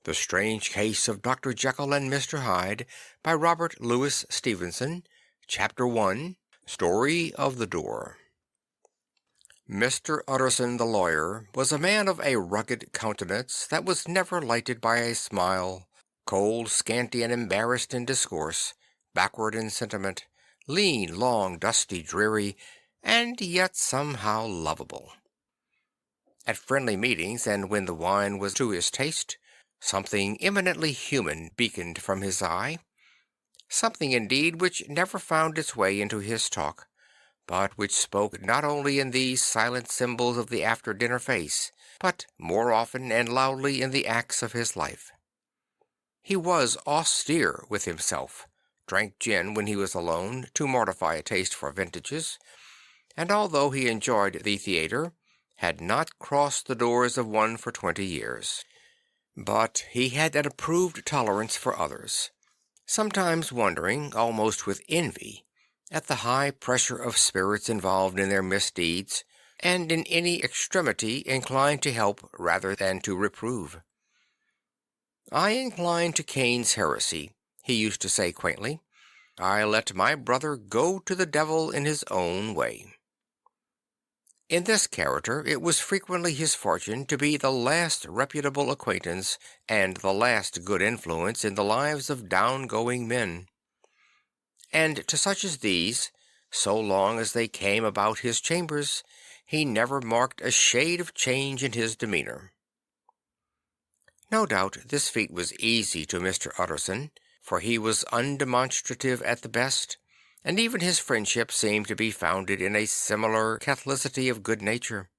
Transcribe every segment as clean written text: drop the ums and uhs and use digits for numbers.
The Strange Case of Dr. Jekyll and Mr. Hyde by Robert Louis Stevenson. Chapter 1. Story of the Door. Mr. Utterson the lawyer was a man of a rugged countenance that was never lighted by a smile, cold, scanty, and embarrassed in discourse, backward in sentiment, lean, long, dusty, dreary, and yet somehow lovable. At friendly meetings, and when the wine was to his taste, something eminently human beaconed from his eye, something indeed which never found its way into his talk, but which spoke not only in these silent symbols of the after-dinner face, but more often and loudly in the acts of his life. He was austere with himself, drank gin when he was alone, to mortify a taste for vintages, and although he enjoyed the theatre, had not crossed the doors of one for 20 years. But he had an approved tolerance for others, sometimes wondering, almost with envy, at the high pressure of spirits involved in their misdeeds, and in any extremity inclined to help rather than to reprove. "I incline to Cain's heresy," he used to say quaintly. "I let my brother go to the devil in his own way." In this character it was frequently his fortune to be the last reputable acquaintance and the last good influence in the lives of down-going men. And to such as these, so long as they came about his chambers, he never marked a shade of change in his demeanour. No doubt this feat was easy to Mr. Utterson, for he was undemonstrative at the best, and even his friendship seemed to be founded in a similar catholicity of good nature.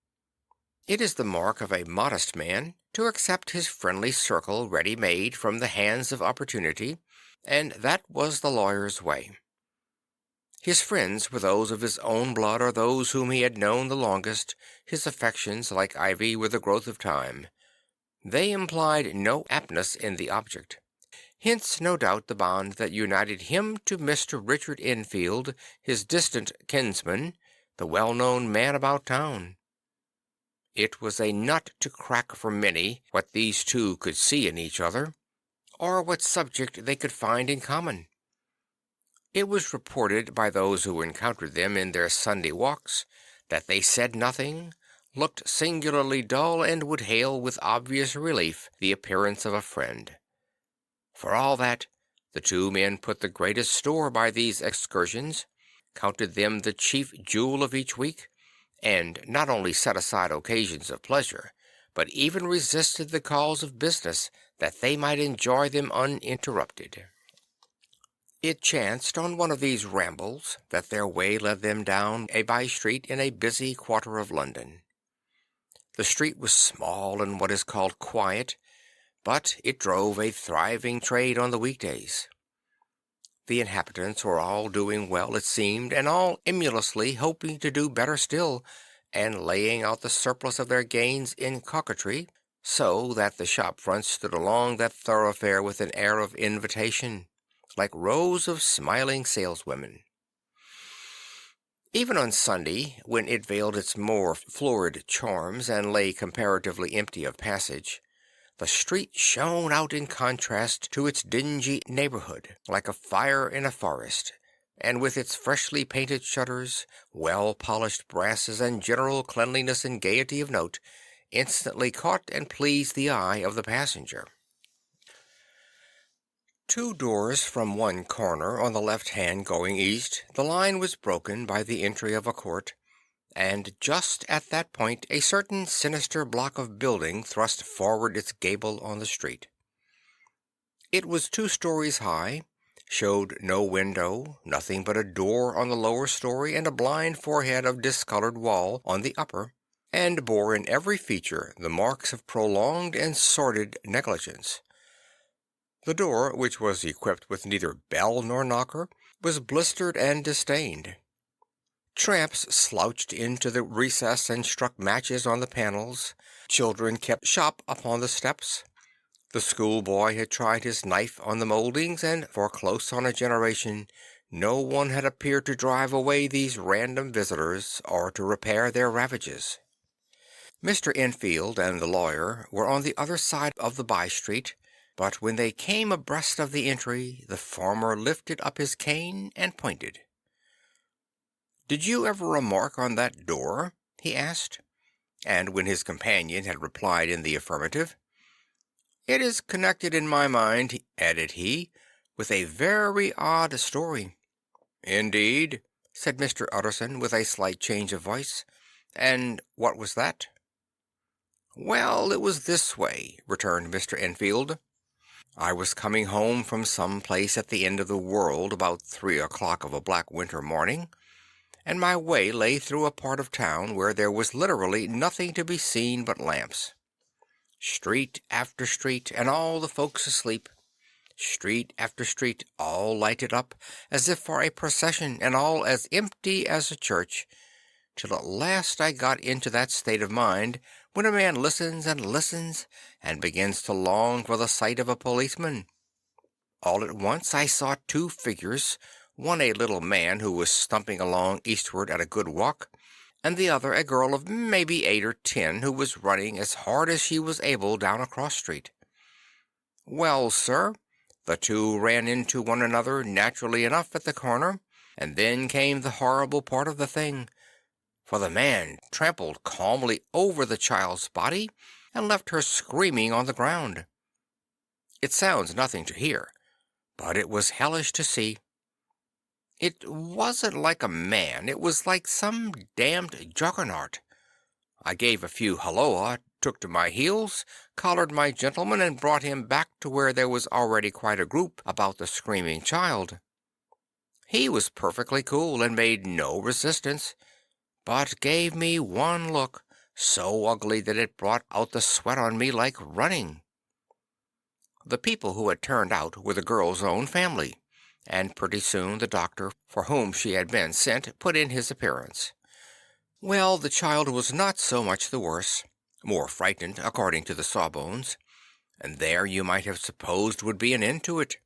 It is the mark of a modest man to accept his friendly circle ready-made from the hands of opportunity, and that was the lawyer's way. His friends were those of his own blood or those whom he had known the longest. His affections, like ivy, were the growth of time. They implied no aptness in the object. Hence, no doubt, the bond that united him to Mr. Richard Enfield, his distant kinsman, the well-known man about town. It was a nut to crack for many, what these two could see in each other, or what subject they could find in common. It was reported by those who encountered them in their Sunday walks that they said nothing, looked singularly dull, and would hail with obvious relief the appearance of a friend. For all that, the two men put the greatest store by these excursions, counted them the chief jewel of each week, and not only set aside occasions of pleasure, but even resisted the calls of business, that they might enjoy them uninterrupted. It chanced on one of these rambles that their way led them down a by-street in a busy quarter of London. The street was small and what is called quiet, but it drove a thriving trade on the weekdays. The inhabitants were all doing well, it seemed, and all emulously hoping to do better still, and laying out the surplus of their gains in coquetry, so that the shop fronts stood along that thoroughfare with an air of invitation, like rows of smiling saleswomen. Even on Sunday, when it veiled its more florid charms and lay comparatively empty of passage, the street shone out in contrast to its dingy neighbourhood, like a fire in a forest, and with its freshly painted shutters, well-polished brasses, and general cleanliness and gaiety of note, instantly caught and pleased the eye of the passenger. 2 doors from one corner, on the left hand going east, the line was broken by the entry of a court, and just at that point a certain sinister block of building thrust forward its gable on the street. It was 2 stories high, showed no window, nothing but a door on the lower story and a blind forehead of discoloured wall on the upper, and bore in every feature the marks of prolonged and sordid negligence. The door, which was equipped with neither bell nor knocker, was blistered and disdained. Tramps slouched into the recess and struck matches on the panels. Children kept shop upon the steps. The schoolboy had tried his knife on the mouldings, and for close on a generation no one had appeared to drive away these random visitors, or to repair their ravages. Mr. Enfield and the lawyer were on the other side of the by-street, But when they came abreast of the entry, the farmer lifted up his cane and pointed. "Did you ever remark on that door?" he asked, and when his companion had replied in the affirmative, "It is connected in my mind," added he, "with a very odd story." "Indeed," said Mr. Utterson, with a slight change of voice. "And what was that?" "Well, it was this way," returned Mr. Enfield. "I was coming home from some place at the end of the world about 3 o'clock of a black winter morning, and my way lay through a part of town where there was literally nothing to be seen but lamps. Street after street, and all the folks asleep. Street after street, all lighted up, as if for a procession, and all as empty as a church, till at last I got into that state of mind when a man listens and listens, and begins to long for the sight of a policeman. All at once I saw two figures, one a little man who was stumping along eastward at a good walk, and the other a girl of maybe 8 or 10 who was running as hard as she was able down a cross street. Well, sir, the two ran into one another naturally enough at the corner, and then came the horrible part of the thing, for the man trampled calmly over the child's body and left her screaming on the ground. It sounds nothing to hear, but it was hellish to see. It wasn't like a man, it was like some damned juggernaut. I gave a few halloa, took to my heels, collared my gentleman, and brought him back to where there was already quite a group about the screaming child. He was perfectly cool, and made no resistance, but gave me one look, so ugly that it brought out the sweat on me like running. The people who had turned out were the girl's own family, and pretty soon the doctor for whom she had been sent put in his appearance. Well, the child was not so much the worse, more frightened, according to the sawbones, and there you might have supposed would be an end to it.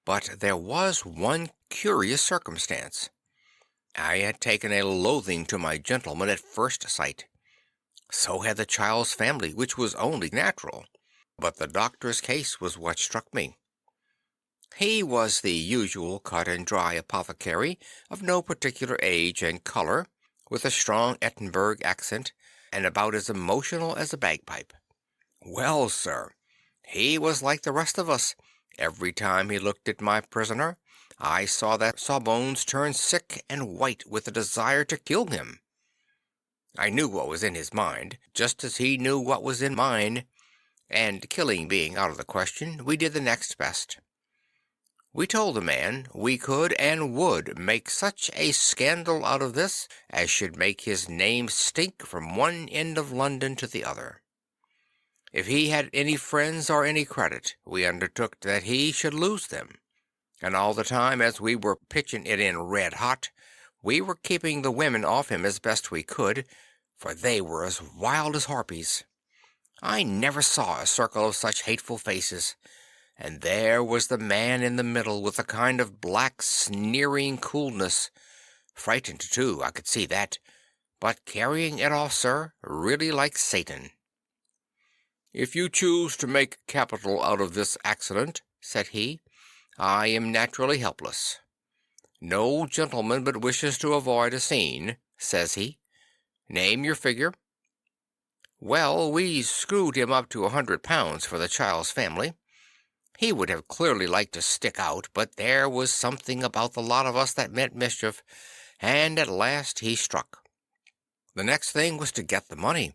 But there was one curious circumstance. I had taken a loathing to my gentleman at first sight. So had the child's family, which was only natural. But the doctor's case was what struck me. He was the usual cut and dry apothecary, of no particular age and colour, with a strong Edinburgh accent, and about as emotional as a bagpipe. Well, sir, he was like the rest of us. Every time he looked at my prisoner, I saw that Sawbones turn sick and white with a desire to kill him. I knew what was in his mind, just as he knew what was in mine, and killing being out of the question, we did the next best. We told the man we could and would make such a scandal out of this as should make his name stink from one end of London to the other. If he had any friends or any credit, we undertook that he should lose them. And all the time as we were pitching it in red hot, we were keeping the women off him as best we could, for they were as wild as harpies. I never saw a circle of such hateful faces, and there was the man in the middle with a kind of black sneering coolness, frightened too, I could see that, but carrying it off, sir, really like Satan. "If you choose to make capital out of this accident," said he, "I am naturally helpless. No gentleman but wishes to avoid a scene," says he. "Name your figure." Well, we screwed him up to £100 for the child's family. He would have clearly liked to stick out, but there was something about the lot of us that meant mischief, and at last he struck. The next thing was to get the money,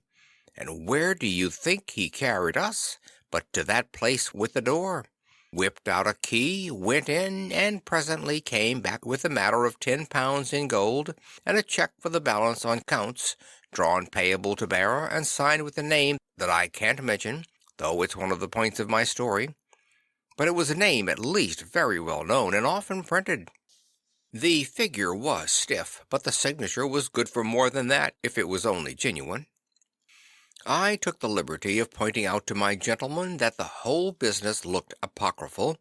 and where do you think he carried us but to that place with the door? Whipped out a key, went in, and presently came back with a matter of £10 in gold, and a cheque for the balance on counts, drawn payable to bearer, and signed with a name that I can't mention, though it's one of the points of my story. But it was a name at least very well known and often printed. The figure was stiff, but the signature was good for more than that if it was only genuine. I took the liberty of pointing out to my gentleman that the whole business looked apocryphal,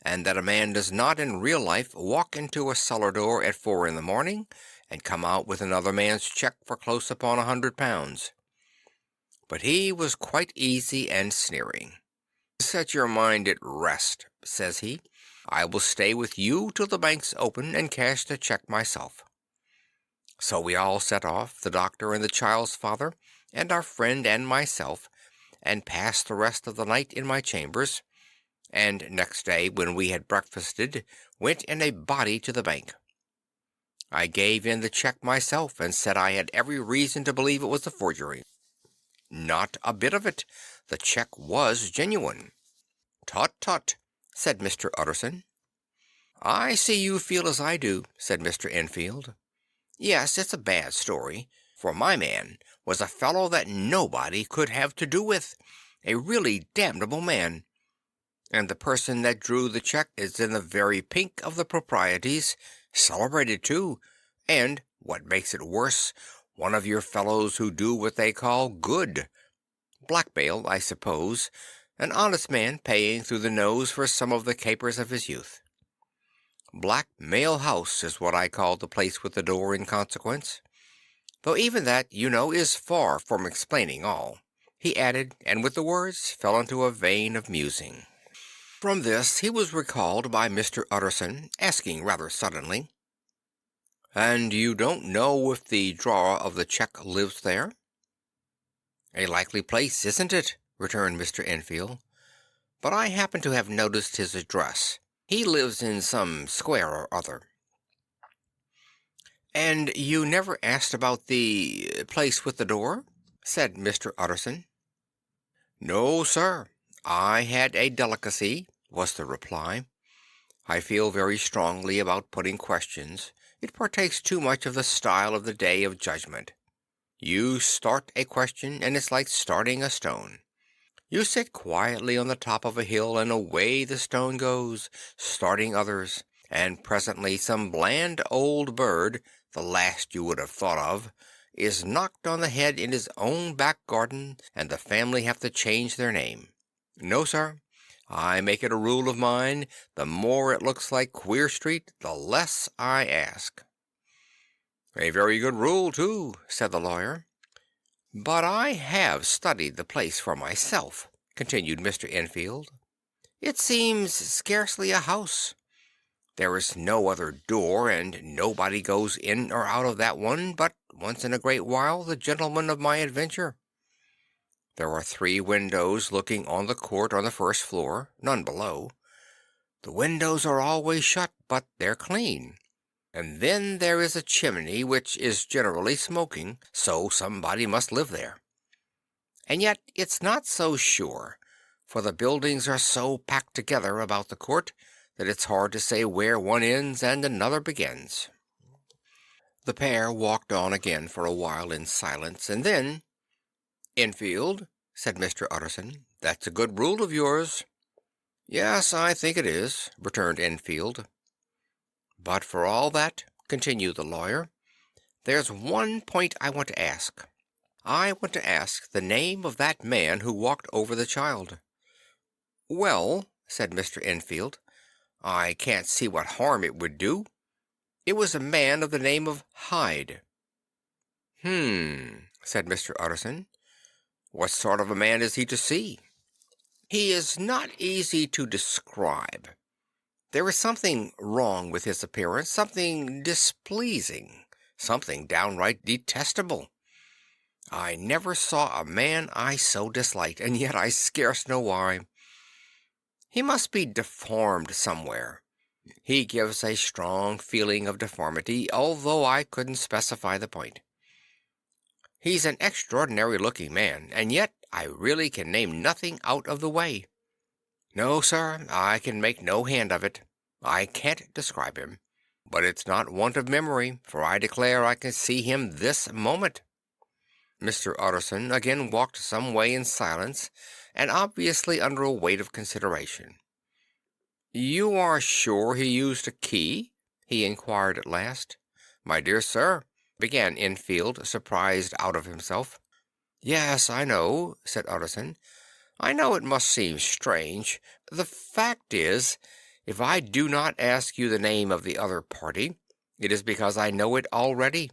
and that a man does not in real life walk into a cellar door at 4 in the morning and come out with another man's cheque for close upon £100. But he was quite easy and sneering. "Set your mind at rest," says he. "I will stay with you till the bank's open and cash the check myself." So we all set off, the doctor and the child's father, and our friend and myself, and passed the rest of the night in my chambers, and next day, when we had breakfasted, went in a body to the bank. I gave in the check myself, and said I had every reason to believe it was a forgery. Not a bit of it. The check was genuine. "Tut, tut," said Mr. Utterson. "I see you feel as I do," said Mr. Enfield. "Yes, it's a bad story, for my man was a fellow that nobody could have to do with, a really damnable man. And the person that drew the check is in the very pink of the proprieties, celebrated too, and, what makes it worse, one of your fellows who do what they call good. Blackmail, I suppose, an honest man paying through the nose for some of the capers of his youth. Blackmail House is what I call the place with the door in consequence. Though even that, you know, is far from explaining all," he added, and with the words fell into a vein of musing. From this he was recalled by Mr. Utterson, asking rather suddenly, "And you don't know if the drawer of the check lives there?" "A likely place, isn't it?" returned Mr. Enfield. "But I happen to have noticed his address. He lives in some square or other." "And you never asked about the place with the door?" said Mr. Utterson. "No, sir. I had a delicacy," was the reply. "I feel very strongly about putting questions. It partakes too much of the style of the day of judgment. You start a question, and it's like starting a stone. You sit quietly on the top of a hill, and away the stone goes, starting others, and presently some bland old bird, the last you would have thought of, is knocked on the head in his own back garden, and the family have to change their name. No, sir, I make it a rule of mine, the more it looks like Queer Street, the less I ask." "A very good rule, too," said the lawyer. "But I have studied the place for myself," continued Mr. Enfield. "It seems scarcely a house. There is no other door, and nobody goes in or out of that one but once in a great while the gentleman of my adventure. There are 3 windows looking on the court on the first floor, none below. The windows are always shut, but they're clean. And then there is a chimney which is generally smoking, so somebody must live there. And yet it's not so sure, for the buildings are so packed together about the court that it's hard to say where one ends and another begins." The pair walked on again for a while in silence, and then, "Enfield," said Mr. Utterson, "that's a good rule of yours." "Yes, I think it is," returned Enfield. "But for all that," continued the lawyer, "there's one point I want to ask. I want to ask the name of that man who walked over the child." "Well," said Mr. Enfield, "I can't see what harm it would do. It was a man of the name of Hyde." Said Mr. Utterson. "What sort of a man is he to see?" "He is not easy to describe. There is something wrong with his appearance, something displeasing, something downright detestable. I never saw a man I so disliked, and yet I scarce know why. He must be deformed somewhere. He gives a strong feeling of deformity, although I couldn't specify the point. He's an extraordinary looking man, and yet I really can name nothing out of the way. No, sir, I can make no hand of it. I can't describe him. But it's not want of memory, for I declare I can see him this moment." Mr. Utterson again walked some way in silence, and obviously under a weight of consideration. "You are sure he used a key?" he inquired at last. "My dear sir," began Enfield, surprised out of himself. "Yes, I know," said Utterson. "I know it must seem strange. The fact is, if I do not ask you the name of the other party, it is because I know it already.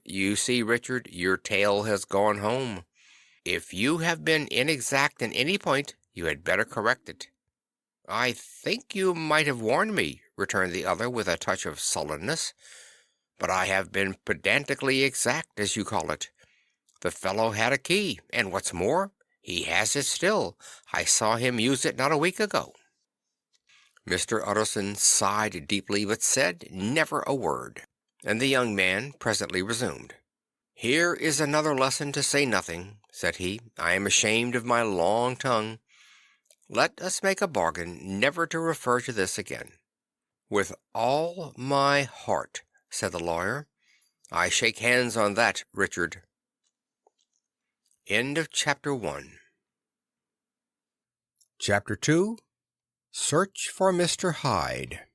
You see, Richard, your tale has gone home. If you have been inexact in any point, You had better correct it." "I think you might have warned me," returned the other with a touch of sullenness, "but I have been pedantically exact, as you call it. The fellow had a key, and what's more, he has it still. I saw him use it not a week ago." Mr. Utterson sighed deeply, but said never a word, and the young man presently resumed. "Here is another lesson to say nothing," said he. "I am ashamed of my long tongue. Let us make a bargain never to refer to this again." "With all my heart," said the lawyer. "I shake hands on that, Richard." End of Chapter 1. Chapter 2. Search for Mr. Hyde.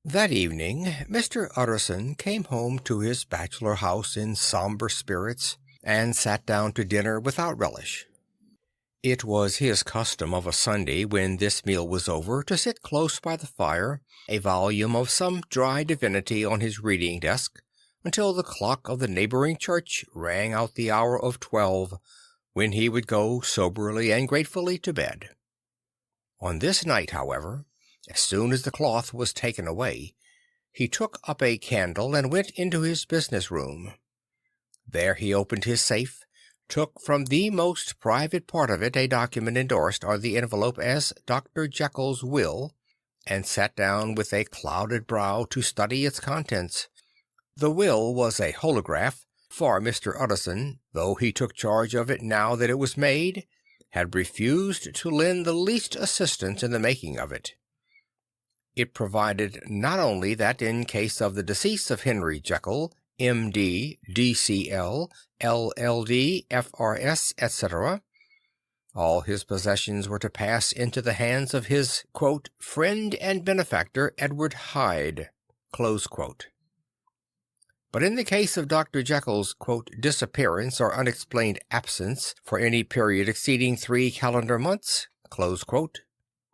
That evening Mr. Utterson came home to his bachelor house in somber spirits, and sat down to dinner without relish. It was his custom of a Sunday, when this meal was over, to sit close by the fire, a volume of some dry divinity on his reading desk, until the clock of the neighbouring church rang out the hour of 12, when he would go soberly and gratefully to bed. On this night, however, as soon as the cloth was taken away, he took up a candle and went into his business room. There he opened his safe, took from the most private part of it a document endorsed on the envelope as Dr. Jekyll's will, and sat down with a clouded brow to study its contents. The will was a holograph, for Mr. Utterson, though he took charge of it now that it was made, had refused to lend the least assistance in the making of it. It provided not only that in case of the decease of Henry Jekyll, M.D., D.C.L., L.L.D., F.R.S., etc., all his possessions were to pass into the hands of his "friend and benefactor, Edward Hyde." But in the case of Dr. Jekyll's "disappearance or unexplained absence for any period exceeding 3 calendar months,"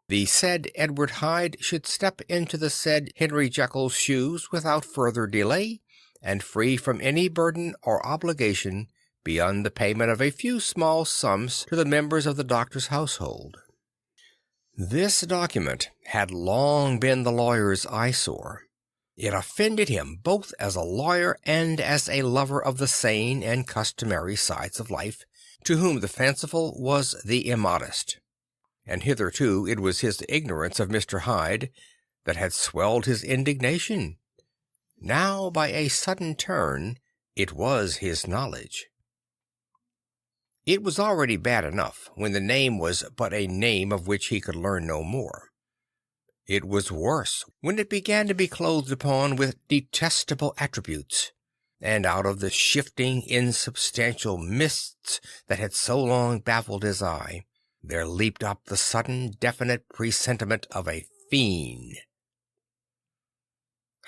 the said Edward Hyde should step into the said Henry Jekyll's shoes without further delay, and free from any burden or obligation beyond the payment of a few small sums to the members of the doctor's household. This document had long been the lawyer's eyesore. It offended him both as a lawyer and as a lover of the sane and customary sides of life, to whom the fanciful was the immodest. And hitherto it was his ignorance of Mr. Hyde that had swelled his indignation. Now, by a sudden turn, it was his knowledge. It was already bad enough when the name was but a name of which he could learn no more. It was worse when it began to be clothed upon with detestable attributes, and out of the shifting, insubstantial mists that had so long baffled his eye, there leaped up the sudden, definite presentiment of a fiend.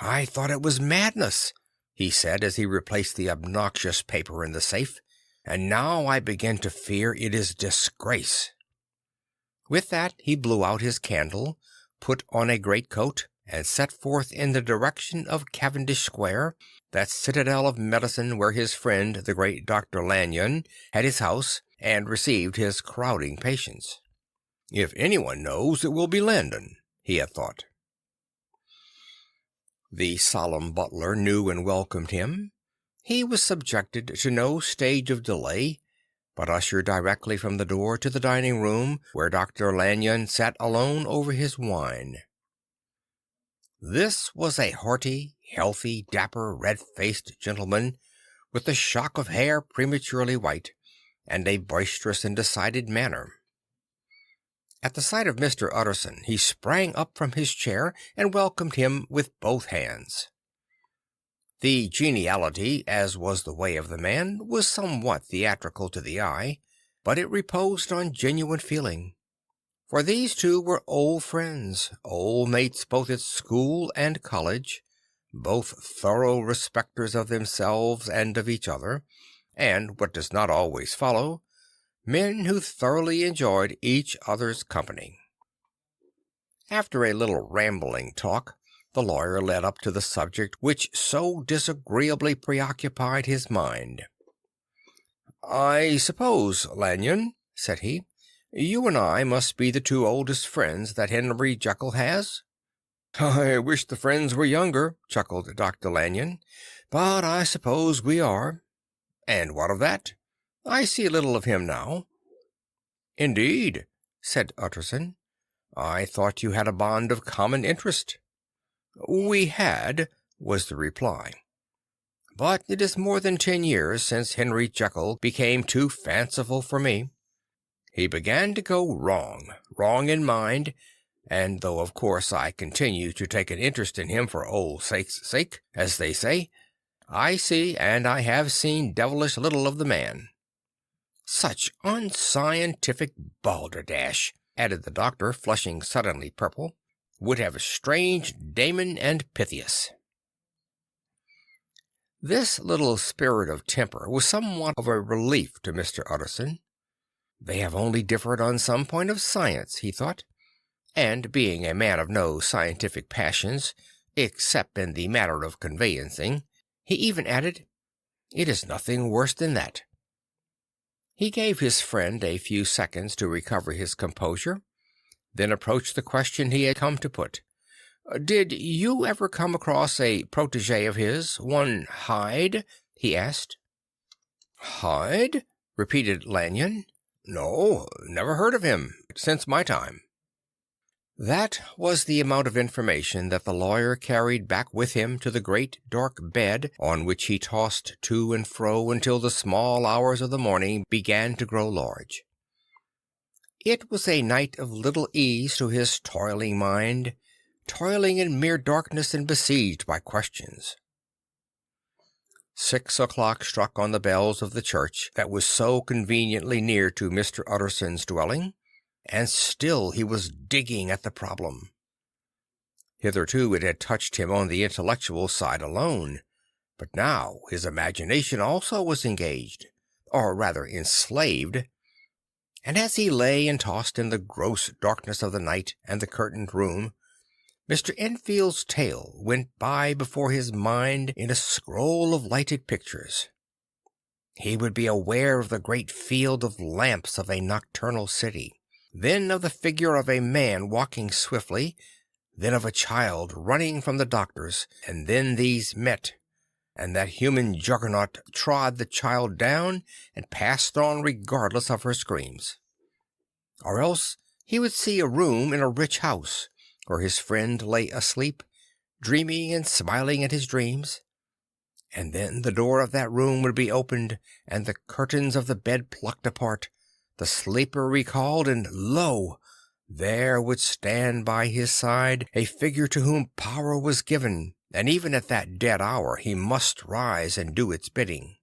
"I thought it was madness," he said, as he replaced the obnoxious paper in the safe, "and now I begin to fear it is disgrace." With that he blew out his candle, put on a greatcoat, and set forth in the direction of Cavendish Square, that citadel of medicine where his friend the great Dr. Lanyon had his house and received his crowding patients. If anyone knows, it will be Landon, he had thought. The solemn butler knew and welcomed him. He was subjected to no stage of delay, but ushered directly from the door to the dining room, where Dr. Lanyon sat alone over his wine. This was a hearty, healthy, dapper, red-faced gentleman, with a shock of hair prematurely white, and a boisterous and decided manner. At the sight of Mr. Utterson he sprang up from his chair and welcomed him with both hands. The geniality, as was the way of the man, was somewhat theatrical to the eye, but it reposed on genuine feeling. For these two were old friends, old mates both at school and college, both thorough respecters of themselves and of each other, and, what does not always follow, men who thoroughly enjoyed each other's company. After a little rambling talk, the lawyer led up to the subject which so disagreeably preoccupied his mind. "I suppose, Lanyon," said he, You and I must be the two oldest friends that Henry Jekyll has." "I wish the friends were younger," chuckled Dr. Lanyon, "but I suppose we are. And what of that? I see little of him now." "Indeed," said Utterson. "I thought you had a bond of common interest." "We had," was the reply. "But it is more than 10 years since Henry Jekyll became too fanciful for me. He began to go wrong in mind, and though of course I continue to take an interest in him for old sake's sake, as they say, I see and I have seen devilish little of the man." "Such unscientific balderdash," added the doctor, flushing suddenly purple. "Would have estranged Damon and Pythias." This little spirit of temper was somewhat of a relief to Mr. Utterson. They have only differed on some point of science, he thought, and being a man of no scientific passions, except in the matter of conveyancing, he even added, "It is nothing worse than that." He gave his friend a few seconds to recover his composure, then approached the question he had come to put. "Did you ever come across a protégé of his, one Hyde?" he asked. "Hyde?" repeated Lanyon. "No, never heard of him, since my time." That was the amount of information that the lawyer carried back with him to the great dark bed on which he tossed to and fro until the small hours of the morning began to grow large. It was a night of little ease to his toiling mind, toiling in mere darkness and besieged by questions. 6 o'clock struck on the bells of the church that was so conveniently near to Mr. Utterson's dwelling, and still he was digging at the problem. Hitherto it had touched him on the intellectual side alone, but now his imagination also was engaged, or rather enslaved, and as he lay and tossed in the gross darkness of the night and the curtained room, Mr. Enfield's tale went by before his mind in a scroll of lighted pictures. He would be aware of the great field of lamps of a nocturnal city, then of the figure of a man walking swiftly, then of a child running from the doctor's, and then these met, and that human juggernaut trod the child down and passed on regardless of her screams. Or else he would see a room in a rich house, where his friend lay asleep, dreaming and smiling at his dreams, and then the door of that room would be opened, and the curtains of the bed plucked apart, the sleeper recalled, and lo! there would stand by his side a figure to whom power was given, and even at that dead hour he must rise and do its bidding.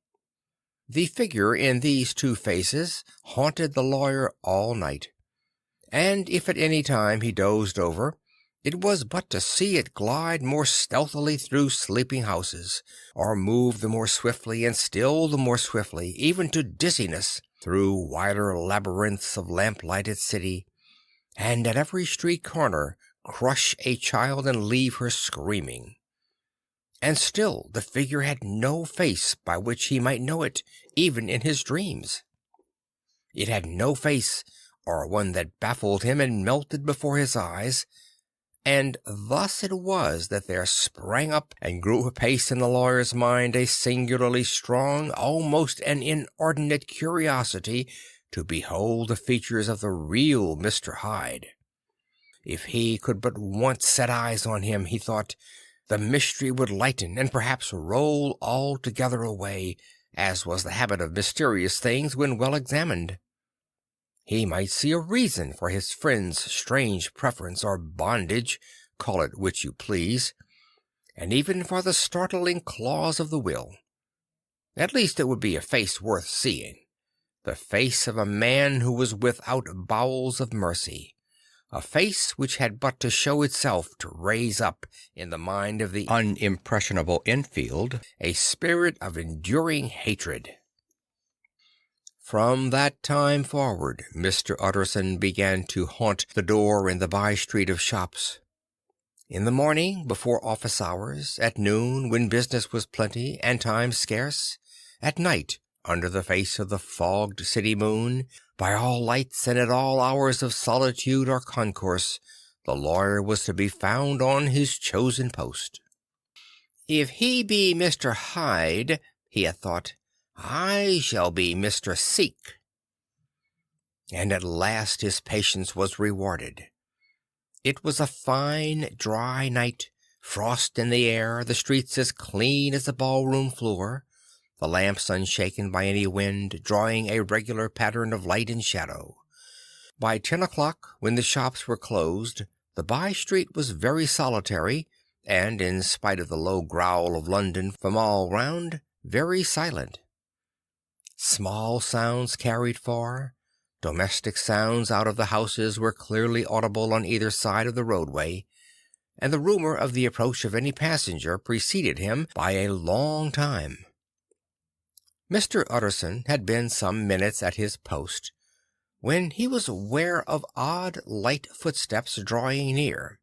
The figure in these two faces haunted the lawyer all night, and if at any time he dozed over, it was but to see it glide more stealthily through sleeping houses, or move the more swiftly and still the more swiftly, even to dizziness, through wider labyrinths of lamp-lighted city, and at every street corner crush a child and leave her screaming. And still the figure had no face by which he might know it, even in his dreams. It had no face, or one that baffled him and melted before his eyes, and thus it was that there sprang up and grew apace in the lawyer's mind a singularly strong, almost an inordinate curiosity to behold the features of the real Mr. Hyde. If he could but once set eyes on him, he thought, the mystery would lighten and perhaps roll altogether away, as was the habit of mysterious things when well examined. He might see a reason for his friend's strange preference or bondage, call it which you please, and even for the startling clause of the will. At least it would be a face worth seeing, the face of a man who was without bowels of mercy, a face which had but to show itself to raise up in the mind of the unimpressionable Enfield a spirit of enduring hatred. From that time forward, Mr. Utterson began to haunt the door in the by-street of shops. In the morning, before office hours, at noon, when business was plenty and time scarce, at night, under the face of the fogged city moon, By all lights and at all hours of solitude or concourse, the lawyer was to be found on his chosen post. "If he be Mr. Hyde," he had thought, "I shall be Mr. Seek." And at last his patience was rewarded. It was a fine, dry night, frost in the air, the streets as clean as a ballroom floor, the lamps unshaken by any wind, drawing a regular pattern of light and shadow. By 10 o'clock, when the shops were closed, the by-street was very solitary, and, in spite of the low growl of London from all round, very silent. Small sounds carried far. Domestic sounds out of the houses were clearly audible on either side of the roadway, and the rumour of the approach of any passenger preceded him by a long time. Mr. Utterson had been some minutes at his post, when he was aware of odd light footsteps drawing near.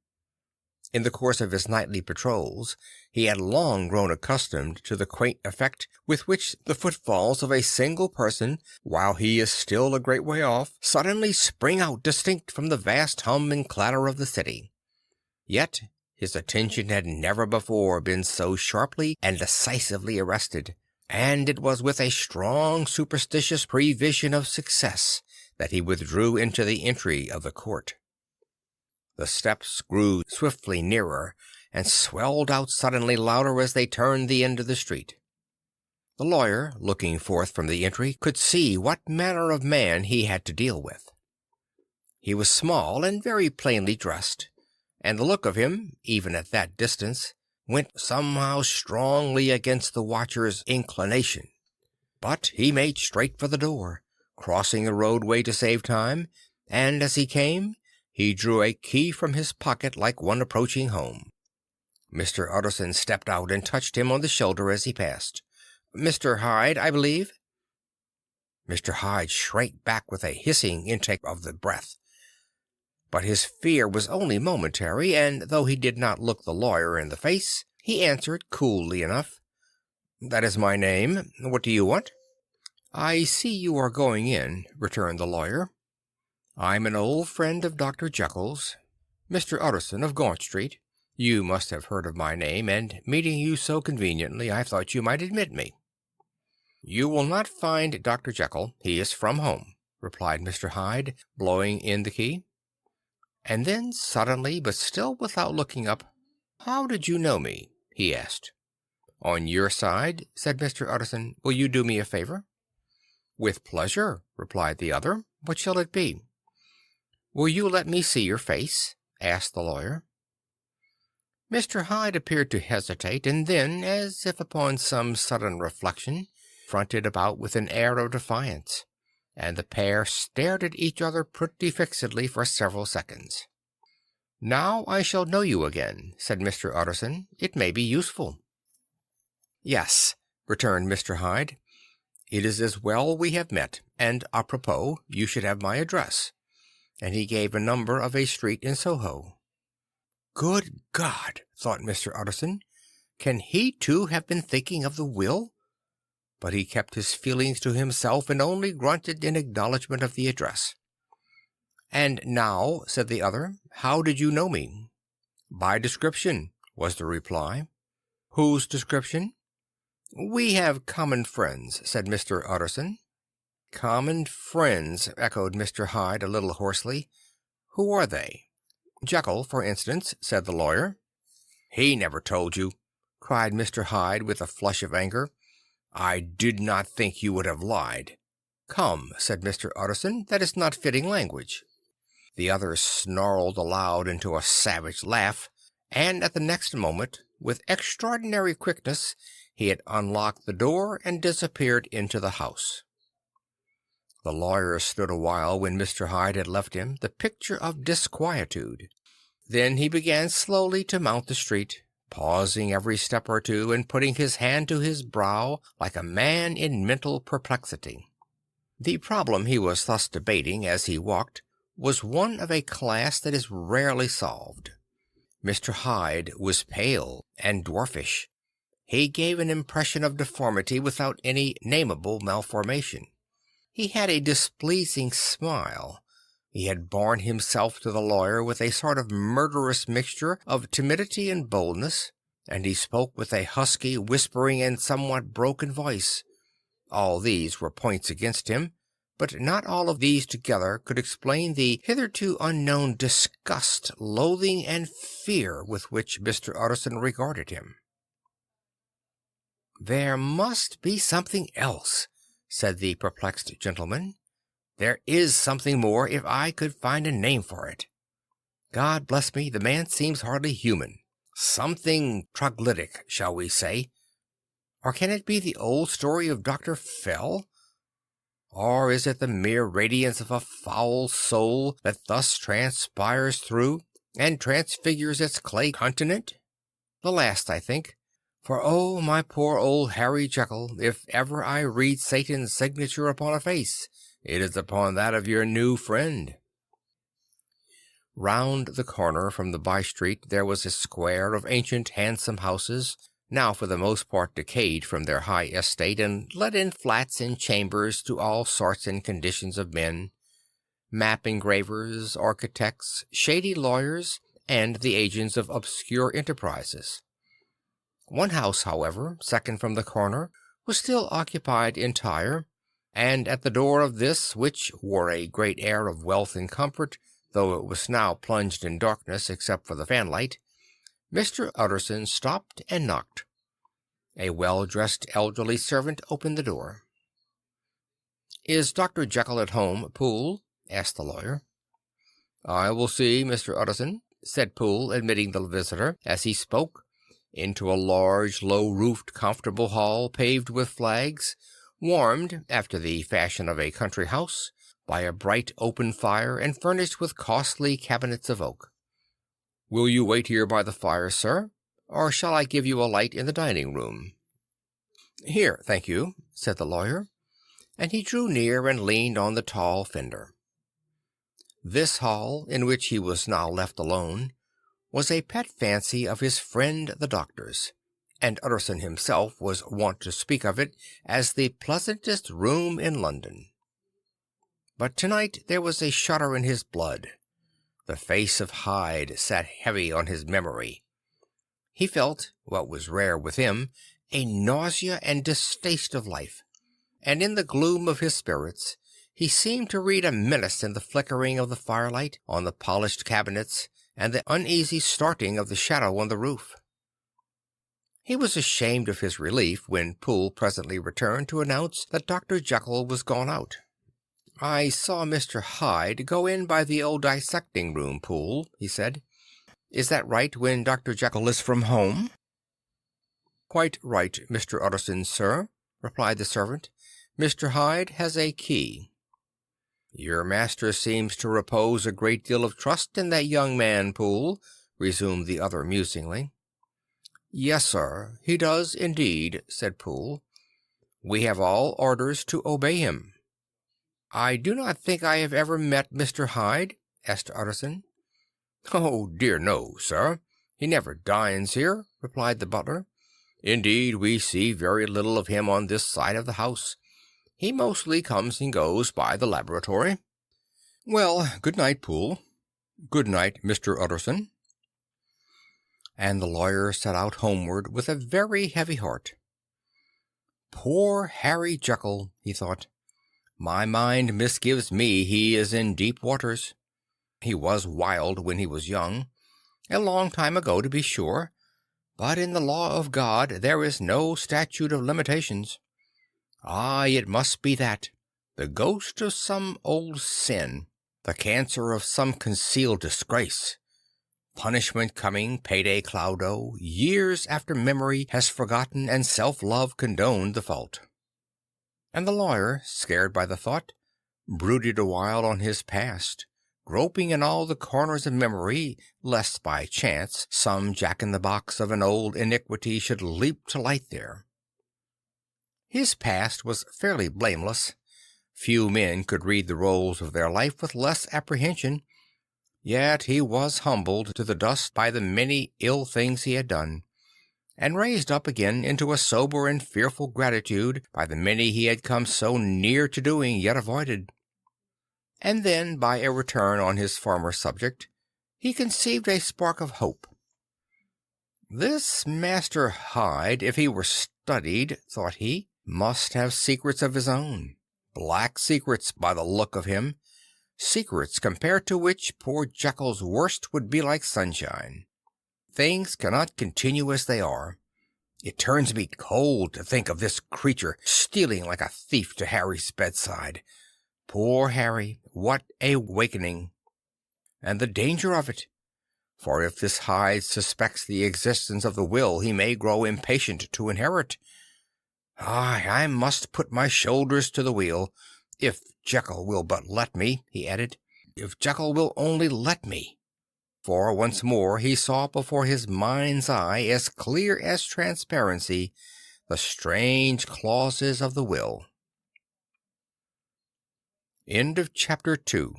In the course of his nightly patrols he had long grown accustomed to the quaint effect with which the footfalls of a single person, while he is still a great way off, suddenly spring out distinct from the vast hum and clatter of the city. Yet his attention had never before been so sharply and decisively arrested, and it was with a strong superstitious prevision of success that he withdrew into the entry of the court. The steps grew swiftly nearer, and swelled out suddenly louder as they turned the end of the street. The lawyer, looking forth from the entry, could see what manner of man he had to deal with. He was small and very plainly dressed, and the look of him, even at that distance, went somehow strongly against the watcher's inclination. But he made straight for the door, crossing the roadway to save time, and as he came, he drew a key from his pocket like one approaching home. Mr. Utterson stepped out and touched him on the shoulder as he passed. "Mr. Hyde, I believe?" Mr. Hyde shrank back with a hissing intake of the breath. But his fear was only momentary, and though he did not look the lawyer in the face, he answered coolly enough, "That is my name. What do you want?" "I see you are going in," returned the lawyer. "I'm an old friend of Dr. Jekyll's, Mr. Utterson of Gaunt Street. You must have heard of my name, and meeting you so conveniently, I thought you might admit me." "You will not find Dr. Jekyll. He is from home," replied Mr. Hyde, blowing in the key. And then suddenly, but still without looking up, "How did you know me?" he asked. "On your side," said Mr. Utterson, "will you do me a favour?" "With pleasure," replied the other. "What shall it be?" "Will you let me see your face?" asked the lawyer. Mr. Hyde appeared to hesitate, and then, as if upon some sudden reflection, fronted about with an air of defiance, and the pair stared at each other pretty fixedly for several seconds. "Now I shall know you again," said Mr. Utterson. "It may be useful." "Yes," returned Mr. Hyde. "It is as well we have met, and à propos, you should have my address." And he gave a number of a street in Soho. "Good God!" thought Mr. Utterson. "Can he too have been thinking of the will?" But he kept his feelings to himself, and only grunted in acknowledgment of the address. "And now," said the other, "how did you know me?" "By description," was the reply. "Whose description?" "We have common friends," said Mr. Utterson. "Common friends," echoed Mr. Hyde a little hoarsely. "Who are they?" "Jekyll, for instance," said the lawyer. "He never told you," cried Mr. Hyde with a flush of anger. "I did not think you would have lied." "Come," said Mr. Utterson, "that is not fitting language." The other snarled aloud into a savage laugh, and at the next moment, with extraordinary quickness, he had unlocked the door and disappeared into the house. The lawyer stood a while when Mr. Hyde had left him, the picture of disquietude. Then he began slowly to mount the street, pausing every step or two, and putting his hand to his brow like a man in mental perplexity. The problem he was thus debating as he walked was one of a class that is rarely solved. Mr. Hyde was pale and dwarfish. He gave an impression of deformity without any nameable malformation. He had a displeasing smile. He had borne himself to the lawyer with a sort of murderous mixture of timidity and boldness, and he spoke with a husky, whispering, and somewhat broken voice. All these were points against him, but not all of these together could explain the hitherto unknown disgust, loathing, and fear with which Mr. Utterson regarded him. "There must be something else," said the perplexed gentleman. "There is something more, if I could find a name for it. God bless me, the man seems hardly human. Something troglodytic, shall we say? Or can it be the old story of Dr. Fell? Or is it the mere radiance of a foul soul that thus transpires through and transfigures its clay continent? The last, I think. For oh, my poor old Harry Jekyll, if ever I read Satan's signature upon a face, it is upon that of your new friend." Round the corner from the by-street there was a square of ancient handsome houses, now for the most part decayed from their high estate and let in flats and chambers to all sorts and conditions of men, map engravers, architects, shady lawyers, and the agents of obscure enterprises. One house, however, second from the corner, was still occupied entire, and at the door of this, which wore a great air of wealth and comfort, though it was now plunged in darkness except for the fanlight, Mr. Utterson stopped and knocked. A well-dressed elderly servant opened the door. "Is Dr. Jekyll at home, Poole?" asked the lawyer. "I will see, Mr. Utterson," said Poole, admitting the visitor, as he spoke, into a large, low-roofed, comfortable hall paved with flags, warmed, after the fashion of a country house, by a bright open fire and furnished with costly cabinets of oak. "Will you wait here by the fire, sir, or shall I give you a light in the dining-room?" "Here, thank you," said the lawyer, and he drew near and leaned on the tall fender. This hall, in which he was now left alone, was a pet fancy of his friend the doctor's, and Utterson himself was wont to speak of it as the pleasantest room in London. But tonight there was a shudder in his blood. The face of Hyde sat heavy on his memory. He felt, what was rare with him, a nausea and distaste of life, and in the gloom of his spirits he seemed to read a menace in the flickering of the firelight on the polished cabinets and the uneasy starting of the shadow on the roof. He was ashamed of his relief when Poole presently returned to announce that Dr. Jekyll was gone out. "I saw Mr. Hyde go in by the old dissecting room, Poole," he said. "Is that right when Dr. Jekyll is from home?" "Quite right, Mr. Utterson, sir," replied the servant. "Mr. Hyde has a key." "Your master seems to repose a great deal of trust in that young man, Poole," resumed the other musingly. "Yes, sir, he does indeed," said Poole. "We have all orders to obey him." "I do not think I have ever met Mr. Hyde?" asked Utterson. "Oh, dear no, sir. He never dines here," replied the butler. "Indeed, we see very little of him on this side of the house. He mostly comes and goes by the laboratory." "Well, good night, Poole." "Good night, Mr. Utterson." And the lawyer set out homeward with a very heavy heart. "Poor Harry Jekyll," he thought. "My mind misgives me he is in deep waters. He was wild when he was young, a long time ago to be sure, but in the law of God there is no statute of limitations. Ah, it must be that, the ghost of some old sin, the cancer of some concealed disgrace. Punishment coming, payday claudo, years after memory has forgotten and self-love condoned the fault." And the lawyer, scared by the thought, brooded awhile on his past, groping in all the corners of memory, lest by chance some jack-in-the-box of an old iniquity should leap to light there. His past was fairly blameless. Few men could read the rolls of their life with less apprehension, yet he was humbled to the dust by the many ill things he had done, and raised up again into a sober and fearful gratitude by the many he had come so near to doing yet avoided. And then, by a return on his former subject, he conceived a spark of hope. This Master Hyde, if he were studied, thought he, must have secrets of his own, black secrets by the look of him, secrets compared to which poor Jekyll's worst would be like sunshine. Things cannot continue as they are. It turns me cold to think of this creature stealing like a thief to Harry's bedside. Poor Harry, what a wakening! And the danger of it. For if this Hyde suspects the existence of the will, he may grow impatient to inherit. I must put my shoulders to the wheel, if Jekyll will but let me, he added. If Jekyll will only let me. For once more he saw before his mind's eye, as clear as transparency, the strange clauses of the will. End of Chapter 2.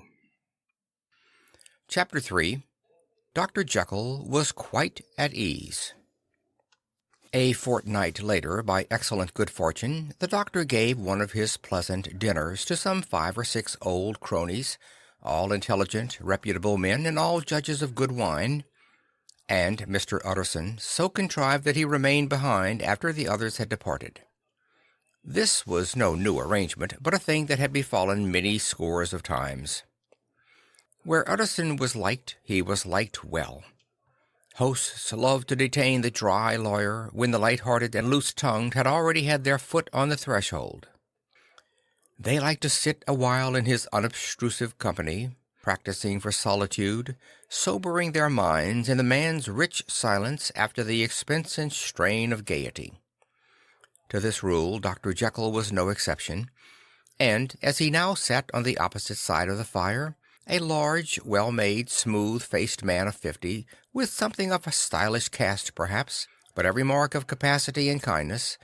Chapter 3. Dr. Jekyll was quite at ease. A fortnight later, by excellent good fortune, the doctor gave one of his pleasant dinners to some 5 or 6 old cronies, all intelligent, reputable men, and all judges of good wine, and Mr. Utterson so contrived that he remained behind after the others had departed. This was no new arrangement, but a thing that had befallen many scores of times. Where Utterson was liked, he was liked well. Hosts loved to detain the dry lawyer when the light-hearted and loose-tongued had already had their foot on the threshold. They liked to sit a while in his unobtrusive company, practicing for solitude, sobering their minds in the man's rich silence after the expense and strain of gaiety. To this rule Dr. Jekyll was no exception, and as he now sat on the opposite side of the fire, a large, well-made, smooth-faced man of 50, with something of a stylish cast perhaps, but every mark of capacity and kindness,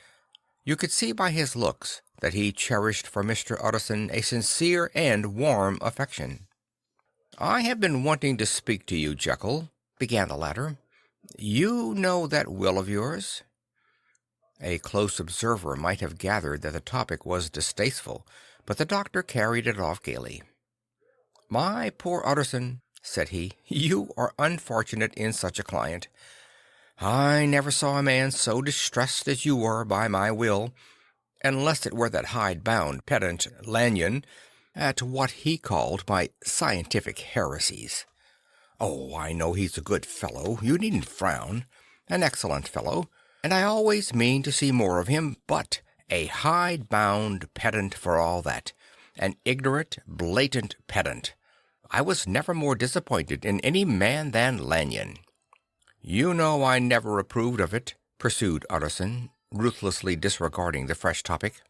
you could see by his looks that he cherished for Mr. Utterson a sincere and warm affection. "I have been wanting to speak to you, Jekyll," began the latter. "You know that will of yours?" A close observer might have gathered that the topic was distasteful, but the doctor carried it off gaily. "My poor Utterson," said he, "you are unfortunate in such a client. I never saw a man so distressed as you were by my will, unless it were that hide-bound pedant Lanyon, at what he called my scientific heresies. Oh, I know he's a good fellow, you needn't frown, an excellent fellow, and I always mean to see more of him, but a hide-bound pedant for all that. An ignorant, blatant pedant. I was never more disappointed in any man than Lanyon." "You know I never approved of it," pursued Utterson, ruthlessly disregarding the fresh topic.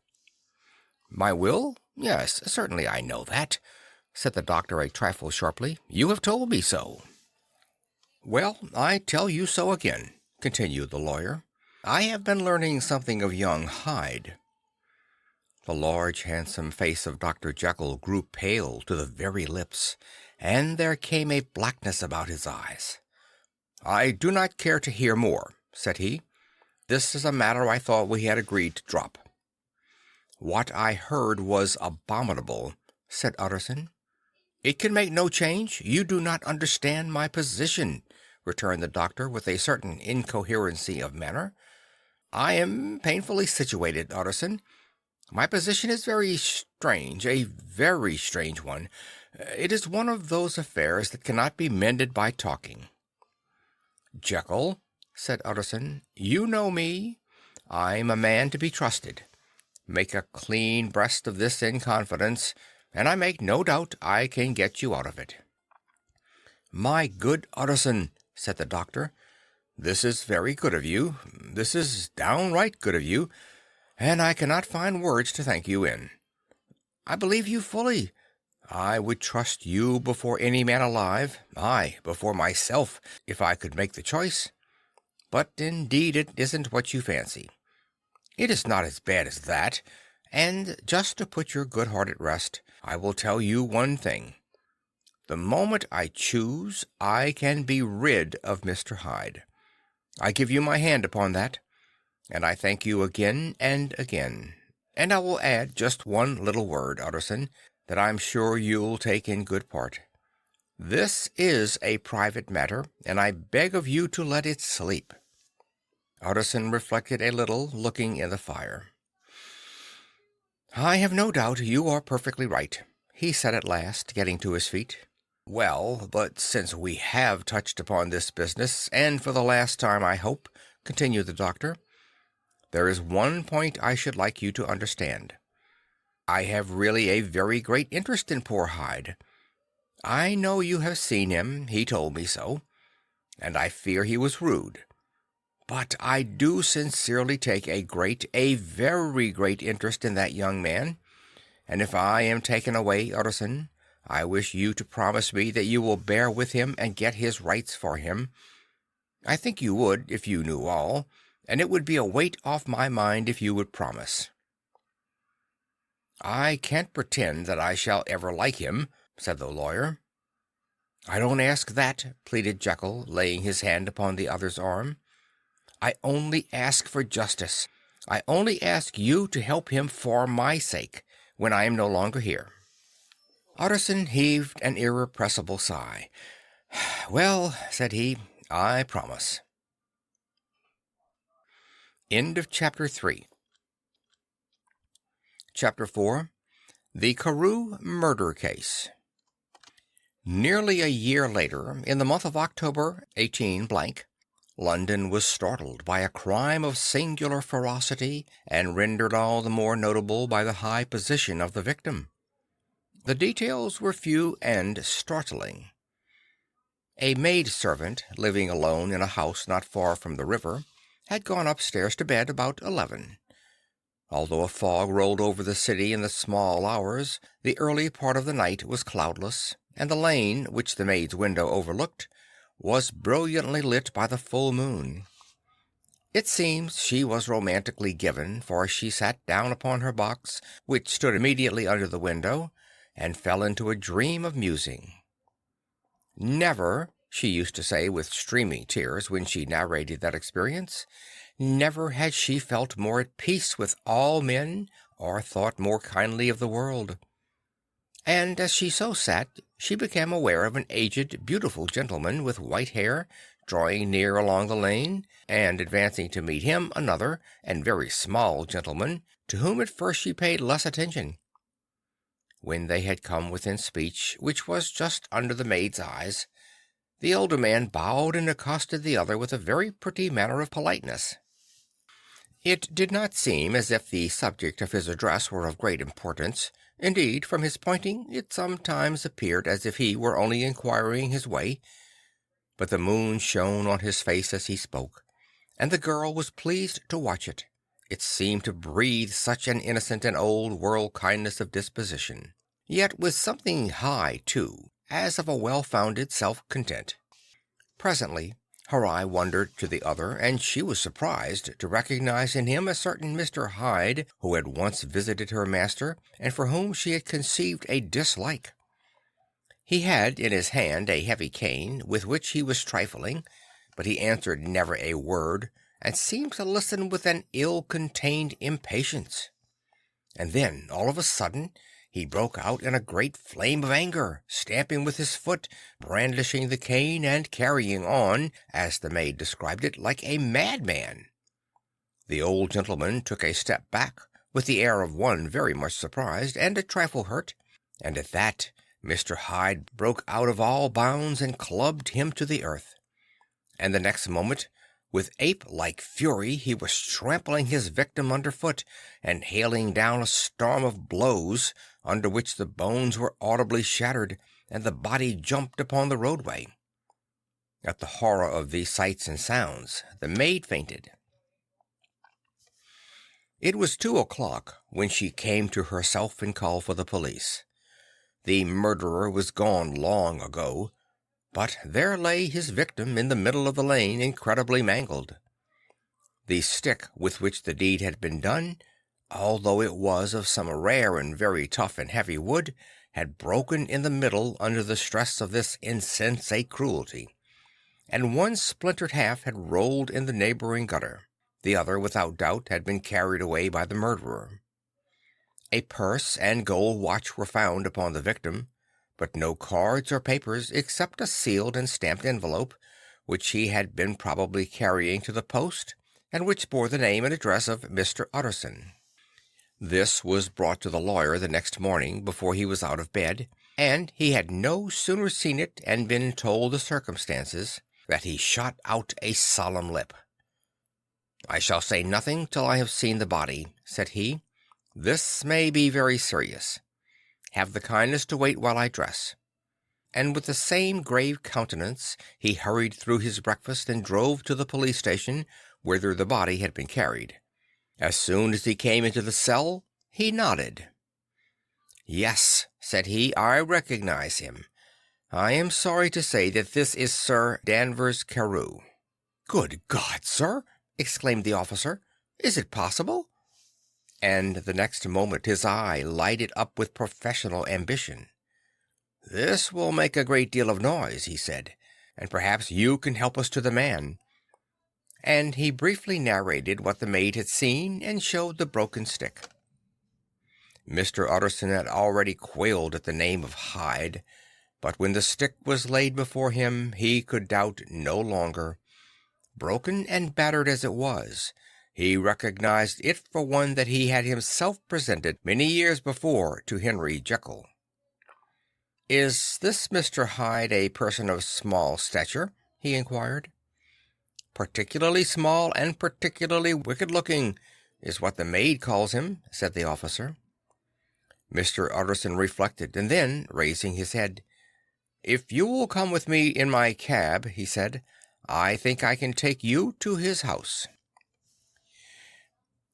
"My will? Yes, certainly I know that," said the doctor a trifle sharply. "You have told me so." "Well, I tell you so again," continued the lawyer. "I have been learning something of young Hyde." The large, handsome face of Dr. Jekyll grew pale to the very lips, and there came a blackness about his eyes. "I do not care to hear more," said he. "This is a matter I thought we had agreed to drop." "What I heard was abominable," said Utterson. "It can make no change. You do not understand my position," returned the doctor with a certain incoherency of manner. "I am painfully situated, Utterson. My position is very strange, a very strange one. It is one of those affairs that cannot be mended by talking." "Jekyll," said Utterson, "you know me. I'm a man to be trusted. Make a clean breast of this in confidence, and I make no doubt I can get you out of it." "My good Utterson," said the doctor, "this is very good of you. This is downright good of you, and I cannot find words to thank you in. I believe you fully. I would trust you before any man alive, aye, before myself, if I could make the choice. But indeed it isn't what you fancy. It is not as bad as that, and just to put your good heart at rest, I will tell you one thing. The moment I choose, I can be rid of Mr. Hyde. I give you my hand upon that, and I thank you again and again. And I will add just one little word, Utterson, that I'm sure you'll take in good part. This is a private matter, and I beg of you to let it sleep." Utterson reflected a little, looking in the fire. "I have no doubt you are perfectly right," he said at last, getting to his feet. "Well, but since we have touched upon this business, and for the last time, I hope," continued the doctor, "there is one point I should like you to understand. I have really a very great interest in poor Hyde. I know you have seen him, he told me so, and I fear he was rude. But I do sincerely take a very great interest in that young man, and if I am taken away, Utterson, I wish you to promise me that you will bear with him and get his rights for him. I think you would, if you knew all, and it would be a weight off my mind if you would promise." "I can't pretend that I shall ever like him," said the lawyer. "I don't ask that," pleaded Jekyll, laying his hand upon the other's arm. "I only ask for justice. I only ask you to help him for my sake, when I am no longer here." Utterson heaved an irrepressible sigh. "Well," said he, "I promise." End of Chapter 3. Chapter 4. The Carew Murder Case. Nearly a year later, in the month of October, 18 —, London was startled by a crime of singular ferocity, and rendered all the more notable by the high position of the victim. The details were few and startling. A maid-servant, living alone in a house not far from the river, had gone upstairs to bed about 11. Although a fog rolled over the city in the small hours, the early part of the night was cloudless, and the lane, which the maid's window overlooked, was brilliantly lit by the full moon. It seems she was romantically given, for she sat down upon her box, which stood immediately under the window, and fell into a dream of musing. "Never," she used to say with streaming tears when she narrated that experience, "never had she felt more at peace with all men, or thought more kindly of the world." And as she so sat, she became aware of an aged, beautiful gentleman with white hair drawing near along the lane, and advancing to meet him another and very small gentleman, to whom at first she paid less attention. When they had come within speech, which was just under the maid's eyes, the older man bowed and accosted the other with a very pretty manner of politeness. It did not seem as if the subject of his address were of great importance. Indeed, from his pointing, it sometimes appeared as if he were only inquiring his way. But the moon shone on his face as he spoke, and the girl was pleased to watch it. It seemed to breathe such an innocent and old-world kindness of disposition, yet with something high, too, as of a well-founded self-content. Presently her eye wandered to the other, and she was surprised to recognize in him a certain Mr. Hyde, who had once visited her master, and for whom she had conceived a dislike. He had in his hand a heavy cane, with which he was trifling, but he answered never a word, and seemed to listen with an ill-contained impatience. And then, all of a sudden, he broke out in a great flame of anger, stamping with his foot, brandishing the cane, and carrying on, as the maid described it, like a madman. The old gentleman took a step back, with the air of one very much surprised and a trifle hurt, and at that Mr. Hyde broke out of all bounds and clubbed him to the earth. And the next moment, with ape-like fury, he was trampling his victim underfoot, and hailing down a storm of blows, under which the bones were audibly shattered, and the body jumped upon the roadway. At the horror of these sights and sounds, the maid fainted. It was 2 o'clock when she came to herself and called for the police. The murderer was gone long ago, but there lay his victim in the middle of the lane, incredibly mangled. The stick with which the deed had been done, although it was of some rare and very tough and heavy wood, had broken in the middle under the stress of this insensate cruelty, and one splintered half had rolled in the neighboring gutter. The other, without doubt, had been carried away by the murderer. A purse and gold watch were found upon the victim, but no cards or papers except a sealed and stamped envelope, which he had been probably carrying to the post, and which bore the name and address of Mr. Utterson. This was brought to the lawyer the next morning before he was out of bed, and he had no sooner seen it and been told the circumstances that he shot out a solemn lip. "I shall say nothing till I have seen the body," said he. "This may be very serious. Have the kindness to wait while I dress." And with the same grave countenance he hurried through his breakfast and drove to the police station, whither the body had been carried. As soon as he came into the cell, he nodded. "Yes," said he, "I recognize him. I am sorry to say that this is Sir Danvers Carew." "Good God, sir!" exclaimed the officer. "Is it possible?" And the next moment his eye lighted up with professional ambition. "This will make a great deal of noise," he said, "and perhaps you can help us to the man." And he briefly narrated what the maid had seen and showed the broken stick. Mr. Utterson had already quailed at the name of Hyde, but when the stick was laid before him he could doubt no longer. Broken and battered as it was, he recognized it for one that he had himself presented many years before to Henry Jekyll. "Is this Mr. Hyde a person of small stature?" he inquired. "Particularly small and particularly wicked-looking, is what the maid calls him," said the officer. Mr. Utterson reflected, and then, raising his head, "If you will come with me in my cab," he said, "I think I can take you to his house."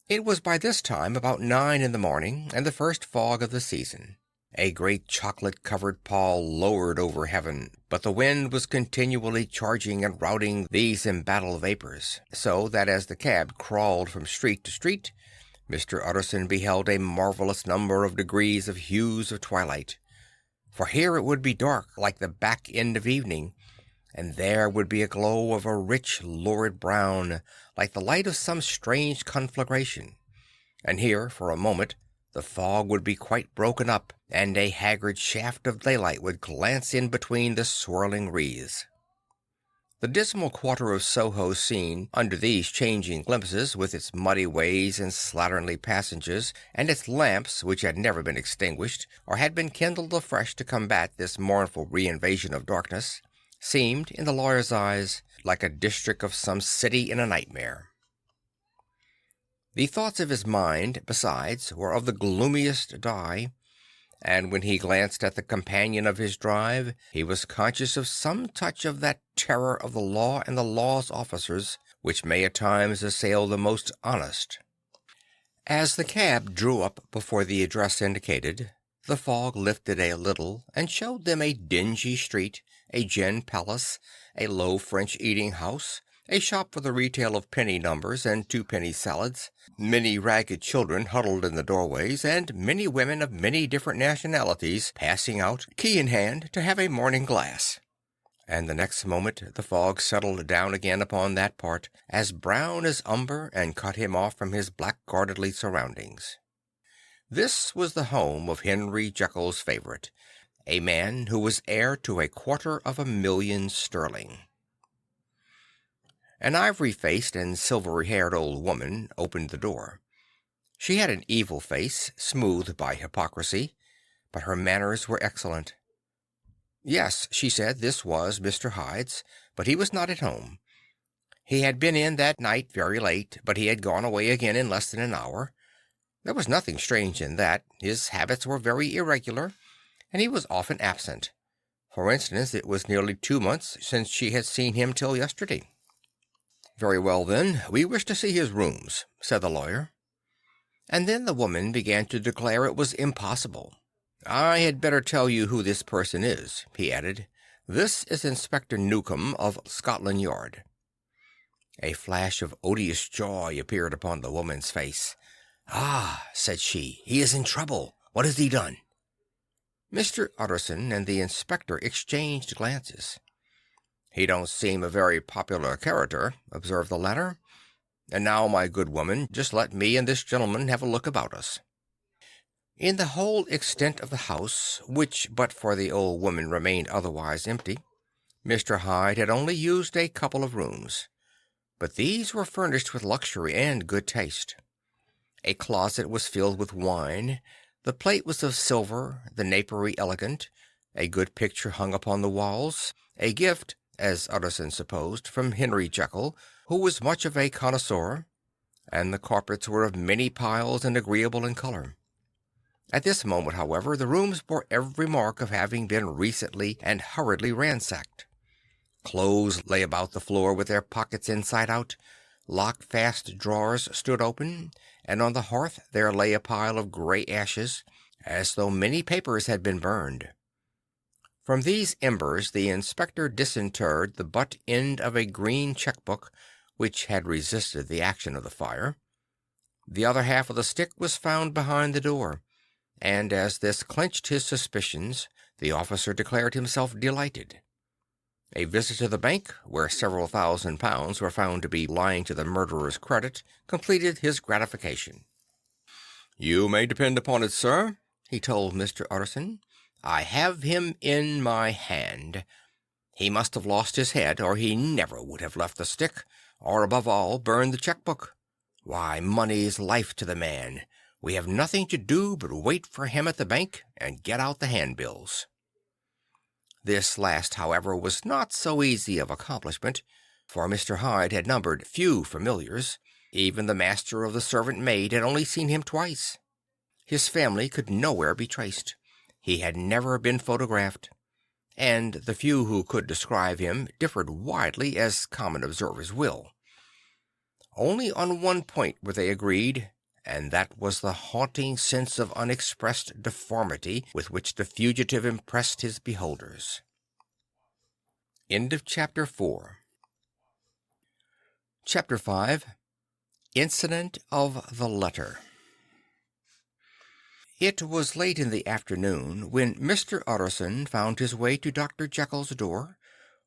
It was by this time about 9 in the morning, and the first fog of the season. A great chocolate-covered pall lowered over heaven, but the wind was continually charging and routing these embattled vapors, so that as the cab crawled from street to street, Mr. Utterson beheld a marvelous number of degrees of hues of twilight. For here it would be dark, like the back end of evening, and there would be a glow of a rich, lurid brown, like the light of some strange conflagration. And here, for a moment, the fog would be quite broken up, and a haggard shaft of daylight would glance in between the swirling wreaths. The dismal quarter of Soho seen under these changing glimpses, with its muddy ways and slatternly passages, and its lamps which had never been extinguished, or had been kindled afresh to combat this mournful reinvasion of darkness, seemed, in the lawyer's eyes, like a district of some city in a nightmare. The thoughts of his mind, besides, were of the gloomiest dye, and when he glanced at the companion of his drive, he was conscious of some touch of that terror of the law and the law's officers, which may at times assail the most honest. As the cab drew up before the address indicated, the fog lifted a little and showed them a dingy street, a gin palace, a low French eating-house, a shop for the retail of penny numbers and two-penny salads, many ragged children huddled in the doorways, and many women of many different nationalities passing out, key in hand, to have a morning glass. And the next moment the fog settled down again upon that part, as brown as umber, and cut him off from his blackguardly surroundings. This was the home of Henry Jekyll's favourite, a man who was heir to 250,000 sterling. An ivory-faced and silvery-haired old woman opened the door. She had an evil face, smoothed by hypocrisy, but her manners were excellent. Yes, she said, this was Mr. Hyde's, but he was not at home. He had been in that night very late, but he had gone away again in less than an hour. There was nothing strange in that. His habits were very irregular, and he was often absent. For instance, it was nearly 2 months since she had seen him till yesterday. "Very well, then, we wish to see his rooms," said the lawyer. And then the woman began to declare it was impossible. "I had better tell you who this person is," he added. "This is Inspector Newcomb of Scotland Yard." A flash of odious joy appeared upon the woman's face. "Ah," said she, "he is in trouble. What has he done?" Mr. Utterson and the inspector exchanged glances. "He don't seem a very popular character," observed the latter. "And now, my good woman, just let me and this gentleman have a look about us." In the whole extent of the house, which but for the old woman remained otherwise empty, Mr. Hyde had only used a couple of rooms. But these were furnished with luxury and good taste. A closet was filled with wine, the plate was of silver, the napery elegant, a good picture hung upon the walls, a gift, as Utterson supposed, from Henry Jekyll, who was much of a connoisseur, and the carpets were of many piles and agreeable in colour. At this moment, however, the rooms bore every mark of having been recently and hurriedly ransacked. Clothes lay about the floor with their pockets inside out, lock-fast drawers stood open, and on the hearth there lay a pile of grey ashes, as though many papers had been burned. From these embers the inspector disinterred the butt end of a green cheque-book, which had resisted the action of the fire. The other half of the stick was found behind the door, and as this clinched his suspicions, the officer declared himself delighted. A visit to the bank, where several £1,000s were found to be lying to the murderer's credit, completed his gratification. "You may depend upon it, sir," he told Mr. Utterson, "I have him in my hand. He must have lost his head, or he never would have left the stick, or, above all, burned the cheque-book. Why, money's life to the man. We have nothing to do but wait for him at the bank and get out the handbills." This last, however, was not so easy of accomplishment, for Mr. Hyde had numbered few familiars. Even the master of the servant maid had only seen him twice. His family could nowhere be traced. He had never been photographed, and the few who could describe him differed widely, as common observers will. Only on one point were they agreed, and that was the haunting sense of unexpressed deformity with which the fugitive impressed his beholders. End of Chapter 4. Chapter 5. Incident of the Letter. It was late in the afternoon when Mr. Utterson found his way to Dr. Jekyll's door,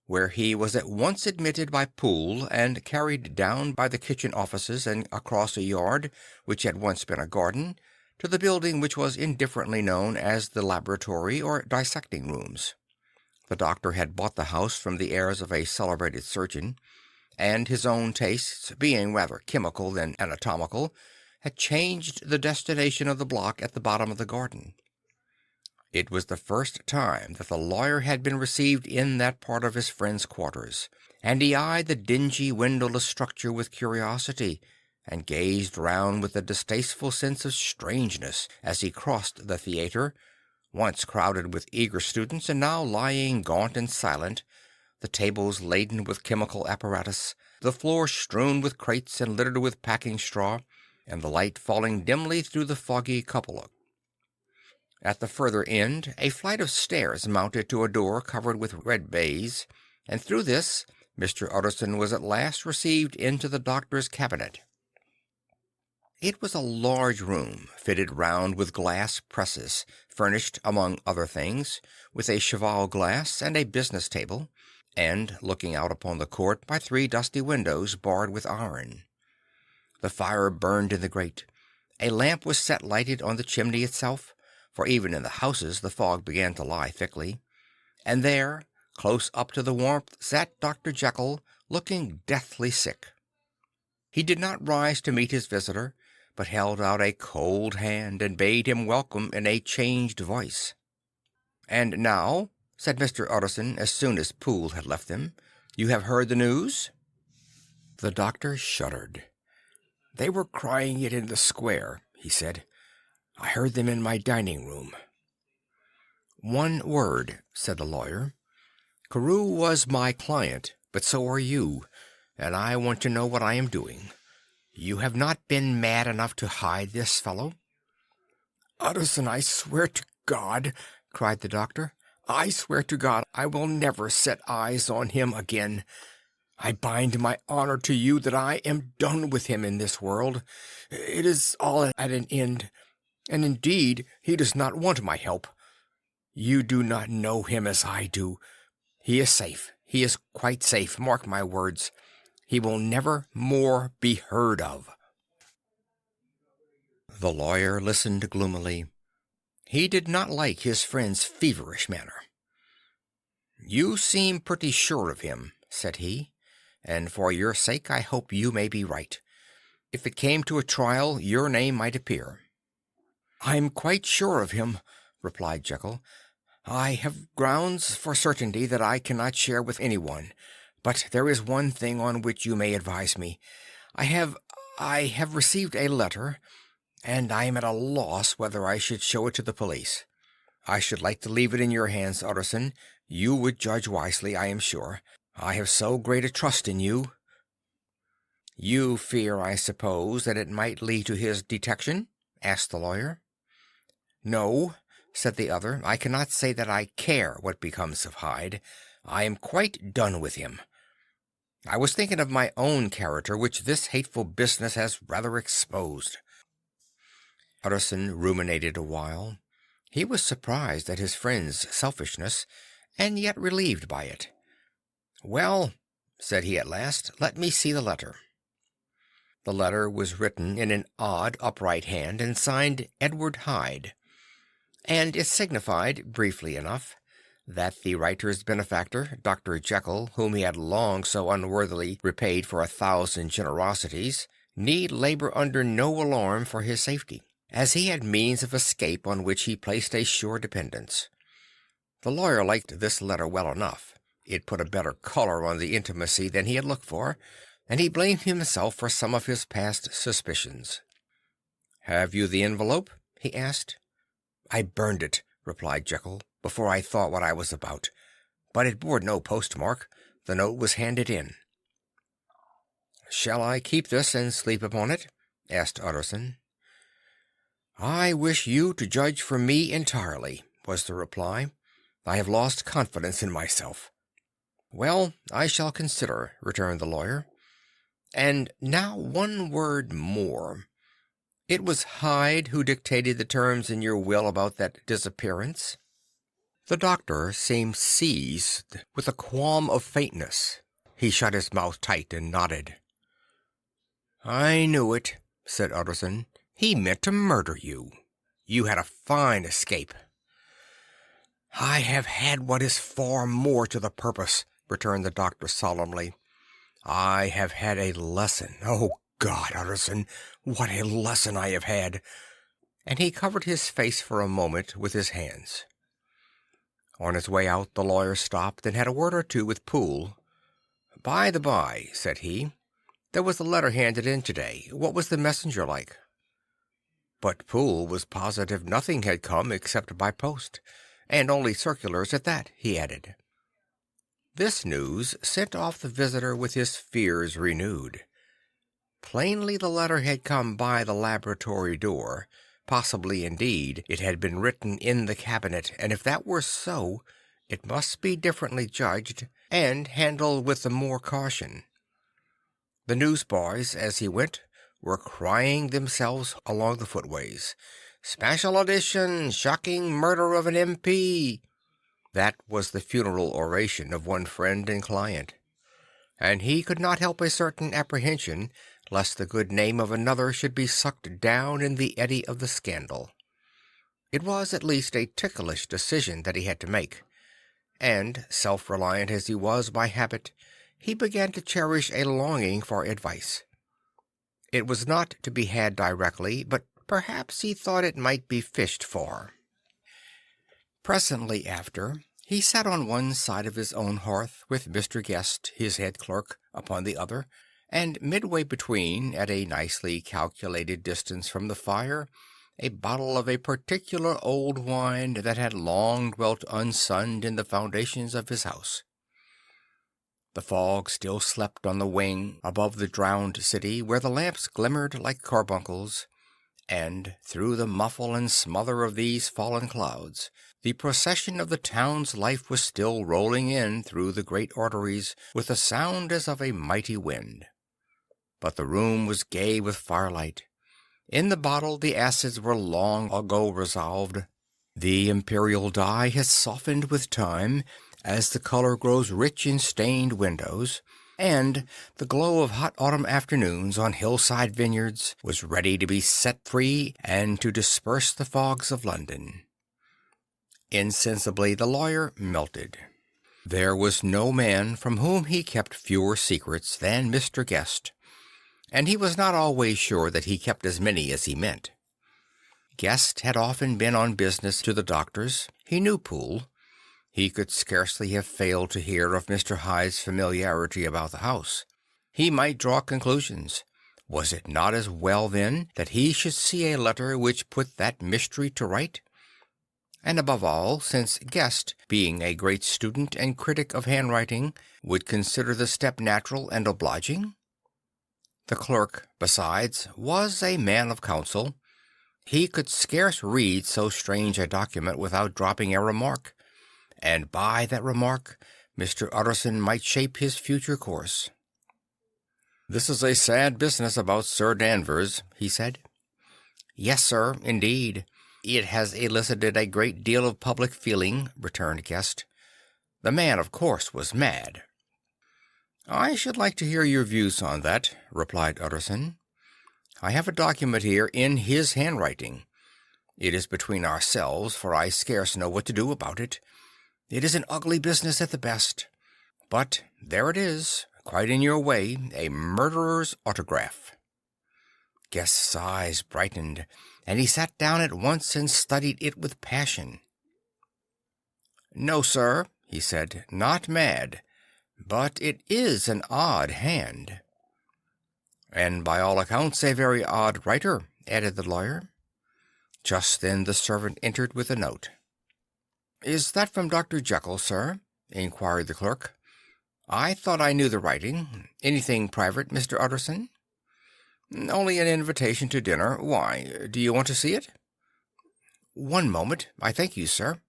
where he was at once admitted by Poole and carried down by the kitchen offices and across a yard, which had once been a garden, to the building which was indifferently known as the laboratory or dissecting rooms. The doctor had bought the house from the heirs of a celebrated surgeon, and his own tastes, being rather chemical than anatomical, had changed the destination of the block at the bottom of the garden. It was the first time that the lawyer had been received in that part of his friend's quarters, and he eyed the dingy windowless structure with curiosity, and gazed round with a distasteful sense of strangeness as he crossed the theatre, once crowded with eager students and now lying gaunt and silent, the tables laden with chemical apparatus, the floor strewn with crates and littered with packing straw, and the light falling dimly through the foggy cupola. At the further end a flight of stairs mounted to a door covered with red baize, and through this Mr. Utterson was at last received into the doctor's cabinet. It was a large room, fitted round with glass presses, furnished, among other things, with a cheval glass and a business table, and looking out upon the court by 3 dusty windows barred with iron. The fire burned in the grate. A lamp was set lighted on the chimney itself, for even in the houses the fog began to lie thickly, and there, close up to the warmth, sat Dr. Jekyll, looking deathly sick. He did not rise to meet his visitor, but held out a cold hand and bade him welcome in a changed voice. "And now," said Mr. Utterson, as soon as Poole had left them, "you have heard the news?" The doctor shuddered. "They were crying it in the square," he said. "I heard them in my dining-room." "One word," said the lawyer. "Carew was my client, but so are you, and I want to know what I am doing. You have not been mad enough to hide this fellow?" "Utterson, I swear to God," cried the doctor, "I swear to God I will never set eyes on him again. I bind my honor to you that I am done with him in this world. It is all at an end, and indeed he does not want my help. You do not know him as I do. He is safe, He is quite safe, mark my words. He will never more be heard of." The lawyer listened gloomily. He did not like his friend's feverish manner. "You seem pretty sure of him," said he, "and for your sake I hope you may be right. If it came to a trial, your name might appear." "I'm quite sure of him," replied Jekyll. "I have grounds for certainty that I cannot share with anyone. But there is one thing on which you may advise me. I have received a letter, and I am at a loss whether I should show it to the police. I should like to leave it in your hands, Utterson. You would judge wisely, I am sure. I have so great a trust in you." "You fear, I suppose, that it might lead to his detection?" asked the lawyer. "No," said the other, "I cannot say that I care what becomes of Hyde. I am quite done with him. I was thinking of my own character, which this hateful business has rather exposed." Utterson ruminated a while. He was surprised at his friend's selfishness, and yet relieved by it. "Well," said he at last, "let me see the letter." The letter was written in an odd, upright hand, and signed Edward Hyde, and it signified, briefly enough, that the writer's benefactor, Dr. Jekyll, whom he had long so unworthily repaid for 1,000 generosities, need labor under no alarm for his safety, as he had means of escape on which he placed a sure dependence. The lawyer liked this letter well enough. It put a better color on the intimacy than he had looked for, and he blamed himself for some of his past suspicions. "Have you the envelope?" he asked. "I burned it," replied Jekyll, "before I thought what I was about. But it bore no postmark. The note was handed in." "Shall I keep this and sleep upon it?" asked Utterson. "I wish you to judge for me entirely," was the reply. "I have lost confidence in myself." "Well, I shall consider," returned the lawyer. "And now one word more. It was Hyde who dictated the terms in your will about that disappearance?" The doctor seemed seized with a qualm of faintness. He shut his mouth tight and nodded. "I knew it," said Utterson. "He meant to murder you. You had a fine escape." "I have had what is far more to the purpose," returned the doctor solemnly. "I have had a lesson. Oh, God, Utterson, what a lesson I have had!" And he covered his face for a moment with his hands. On his way out, the lawyer stopped and had a word or two with Poole. "By the by," said he, "there was a letter handed in today. What was the messenger like?" But Poole was positive nothing had come except by post, and only circulars at that, he added. This news sent off the visitor with his fears renewed. Plainly the letter had come by the laboratory door. Possibly, indeed, it had been written in the cabinet, and if that were so, it must be differently judged, and handled with the more caution. The newsboys, as he went, were crying themselves along the footways. "Special edition! Shocking murder of an MP!" That was the funeral oration of one friend and client, and he could not help a certain apprehension lest the good name of another should be sucked down in the eddy of the scandal. It was at least a ticklish decision that he had to make, and, self-reliant as he was by habit, he began to cherish a longing for advice. It was not to be had directly, but perhaps he thought it might be fished for. Presently after, he sat on one side of his own hearth, with Mr. Guest, his head clerk, upon the other, and midway between, at a nicely calculated distance from the fire, a bottle of a particular old wine that had long dwelt unsunned in the foundations of his house. The fog still slept on the wing above the drowned city, where the lamps glimmered like carbuncles, and through the muffle and smother of these fallen clouds, the procession of the town's life was still rolling in through the great arteries with a sound as of a mighty wind. But the room was gay with firelight. In the bottle the acids were long ago resolved. The imperial dye had softened with time, as the color grows rich in stained windows, and the glow of hot autumn afternoons on hillside vineyards was ready to be set free and to disperse the fogs of London. Insensibly the lawyer melted. There was no man from whom he kept fewer secrets than Mr. Guest, and he was not always sure that he kept as many as he meant. Guest had often been on business to the doctor's. He knew Poole. He could scarcely have failed to hear of Mr. Hyde's familiarity about the house. He might draw conclusions. Was it not as well, then, that he should see a letter which put that mystery to right? And above all, since Guest, being a great student and critic of handwriting, would consider the step natural and obliging? The clerk, besides, was a man of counsel. He could scarce read so strange a document without dropping a remark, and by that remark Mr. Utterson might shape his future course. "This is a sad business about Sir Danvers," he said. "Yes, sir, indeed. It has elicited a great deal of public feeling," returned Guest. "The man, of course, was mad." "I should like to hear your views on that," replied Utterson. "I have a document here in his handwriting. It is between ourselves, for I scarce know what to do about it. It is an ugly business at the best. But there it is, quite in your way, a murderer's autograph." Guest's eyes brightened, and he sat down at once and studied it with passion. "No, sir," he said, "not mad, but it is an odd hand." "And by all accounts a very odd writer," added the lawyer. Just then the servant entered with a note. "Is that from Dr. Jekyll, sir?" inquired the clerk. "I thought I knew the writing. Anything private, Mr. Utterson?" "Only an invitation to dinner. Why, do you want to see it?" "One moment, I thank you, sir."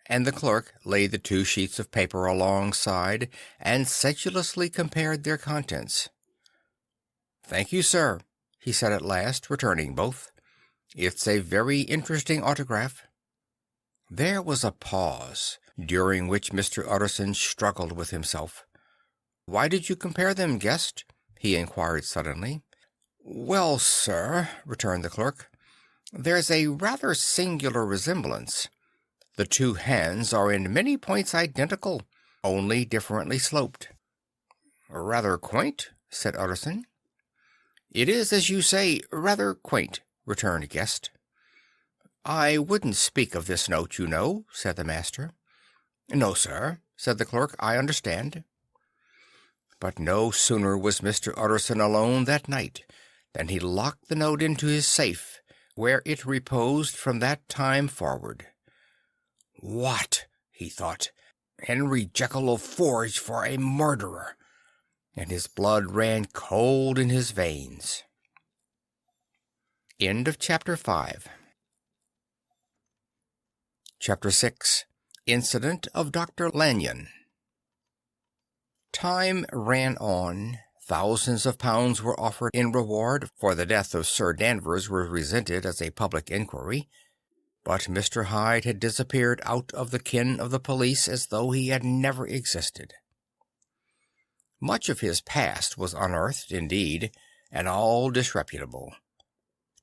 And the clerk laid the 2 sheets of paper alongside and sedulously compared their contents. "Thank you, sir," he said at last, returning both. "It's a very interesting autograph." There was a pause, during which Mr. Utterson struggled with himself. "Why did you compare them, Guest?" he inquired suddenly. "Well, sir," returned the clerk, "there's a rather singular resemblance. The 2 hands are in many points identical, only differently sloped." "Rather quaint," said Utterson. "It is, as you say, rather quaint," returned Guest. "I wouldn't speak of this note, you know," said the master. "No, sir," said the clerk, "I understand." But no sooner was Mr. Utterson alone that night than he locked the note into his safe, where it reposed from that time forward. "What!" he thought, "Henry Jekyll forged for a murderer!" and his blood ran cold in his veins. End of Chapter 5. Chapter 6. Incident of Dr. Lanyon. Time ran on. Thousands of pounds were offered in reward, for the death of Sir Danvers was resented as a public inquiry. But Mr. Hyde had disappeared out of the ken of the police as though he had never existed. Much of his past was unearthed, indeed, and all disreputable.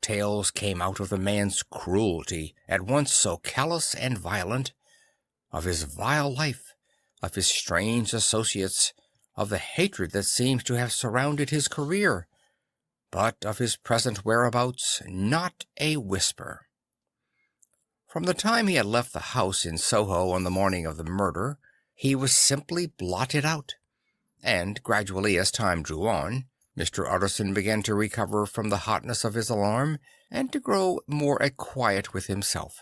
Tales came out of the man's cruelty, at once so callous and violent, of his vile life, of his strange associates, of the hatred that seems to have surrounded his career, but of his present whereabouts not a whisper. From the time he had left the house in Soho on the morning of the murder, he was simply blotted out, and gradually, as time drew on, Mr. Utterson began to recover from the hotness of his alarm, and to grow more at quiet with himself.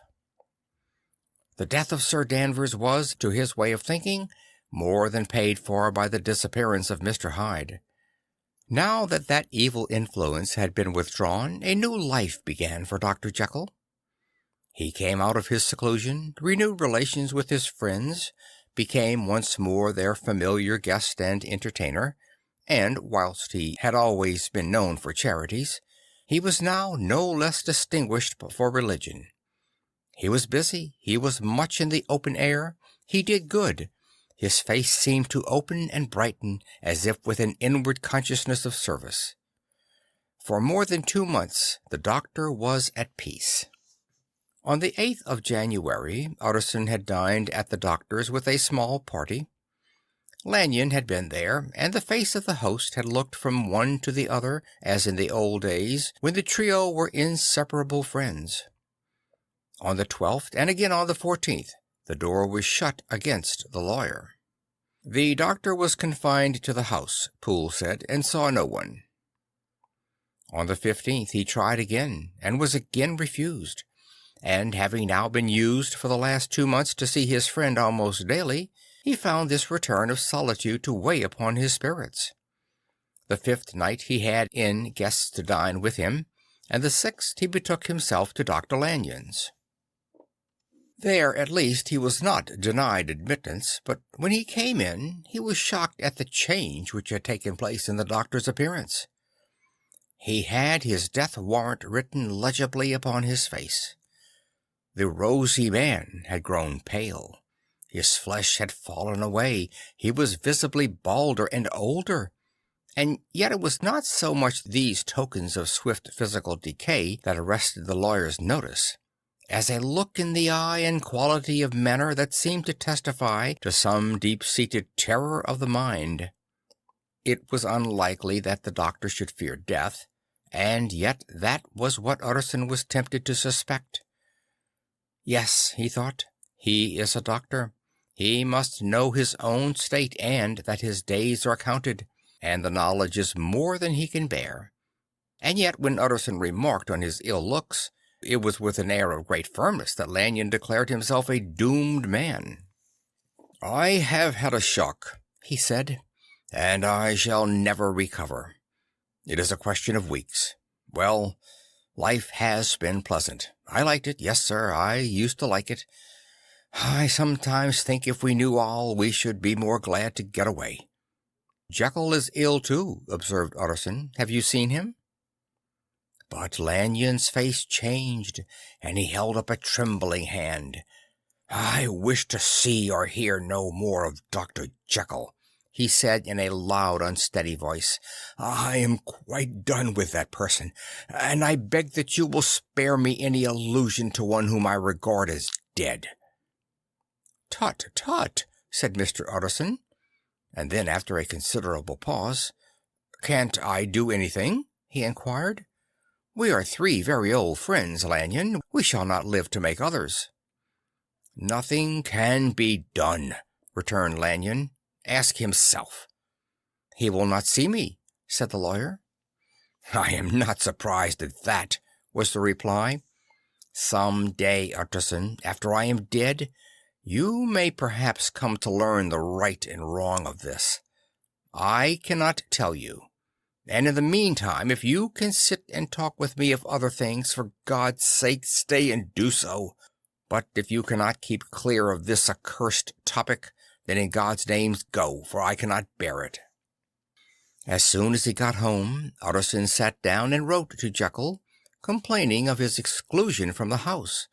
The death of Sir Danvers was, to his way of thinking, more than paid for by the disappearance of Mr. Hyde. Now that that evil influence had been withdrawn, a new life began for Dr. Jekyll. He came out of his seclusion, renewed relations with his friends, became once more their familiar guest and entertainer, and whilst he had always been known for charities, he was now no less distinguished for religion. He was busy, he was much in the open air, he did good, His face seemed to open and brighten as if with an inward consciousness of service. For more than 2 months the doctor was at peace. On the 8th of January, Utterson had dined at the doctor's with a small party. Lanyon had been there, and the face of the host had looked from one to the other, as in the old days, when the trio were inseparable friends. On the 12th, and again on the 14th, the door was shut against the lawyer. The doctor was confined to the house, Poole said, and saw no one. On the 15th he tried again, and was again refused, and having now been used for the last 2 months to see his friend almost daily, he found this return of solitude to weigh upon his spirits. The 5th night he had in guests to dine with him, and the 6th he betook himself to Dr. Lanyon's. There, at least, he was not denied admittance, but when he came in, he was shocked at the change which had taken place in the doctor's appearance. He had his death warrant written legibly upon his face. The rosy man had grown pale. His flesh had fallen away. He was visibly balder and older. And yet it was not so much these tokens of swift physical decay that arrested the lawyer's notice, as a look in the eye and quality of manner that seemed to testify to some deep-seated terror of the mind. It was unlikely that the doctor should fear death, and yet that was what Utterson was tempted to suspect. Yes, he thought, he is a doctor. He must know his own state, and that his days are counted, and the knowledge is more than he can bear. And yet when Utterson remarked on his ill looks, it was with an air of great firmness that Lanyon declared himself a doomed man. "I have had a shock," he said, "and I shall never recover. It is a question of weeks. Well, life has been pleasant. I liked it, yes, sir, I used to like it. I sometimes think if we knew all, we should be more glad to get away." "Jekyll is ill, too," observed Utterson. "Have you seen him?" But Lanyon's face changed, and he held up a trembling hand. "I wish to see or hear no more of Dr. Jekyll," he said in a loud, unsteady voice. "I am quite done with that person, and I beg that you will spare me any allusion to one whom I regard as dead." "Tut, tut," said Mr. Utterson, and then, after a considerable pause, "Can't I do anything?" he inquired. "We are 3 very old friends, Lanyon. We shall not live to make others." "Nothing can be done," returned Lanyon. "Ask himself." "He will not see me," said the lawyer. "I am not surprised at that," was the reply. "Some day, Utterson, after I am dead, you may perhaps come to learn the right and wrong of this. I cannot tell you. And in the meantime, if you can sit and talk with me of other things, for God's sake stay and do so. But if you cannot keep clear of this accursed topic, then in God's name go, for I cannot bear it." As soon as he got home, Utterson sat down and wrote to Jekyll, complaining of his exclusion from the house,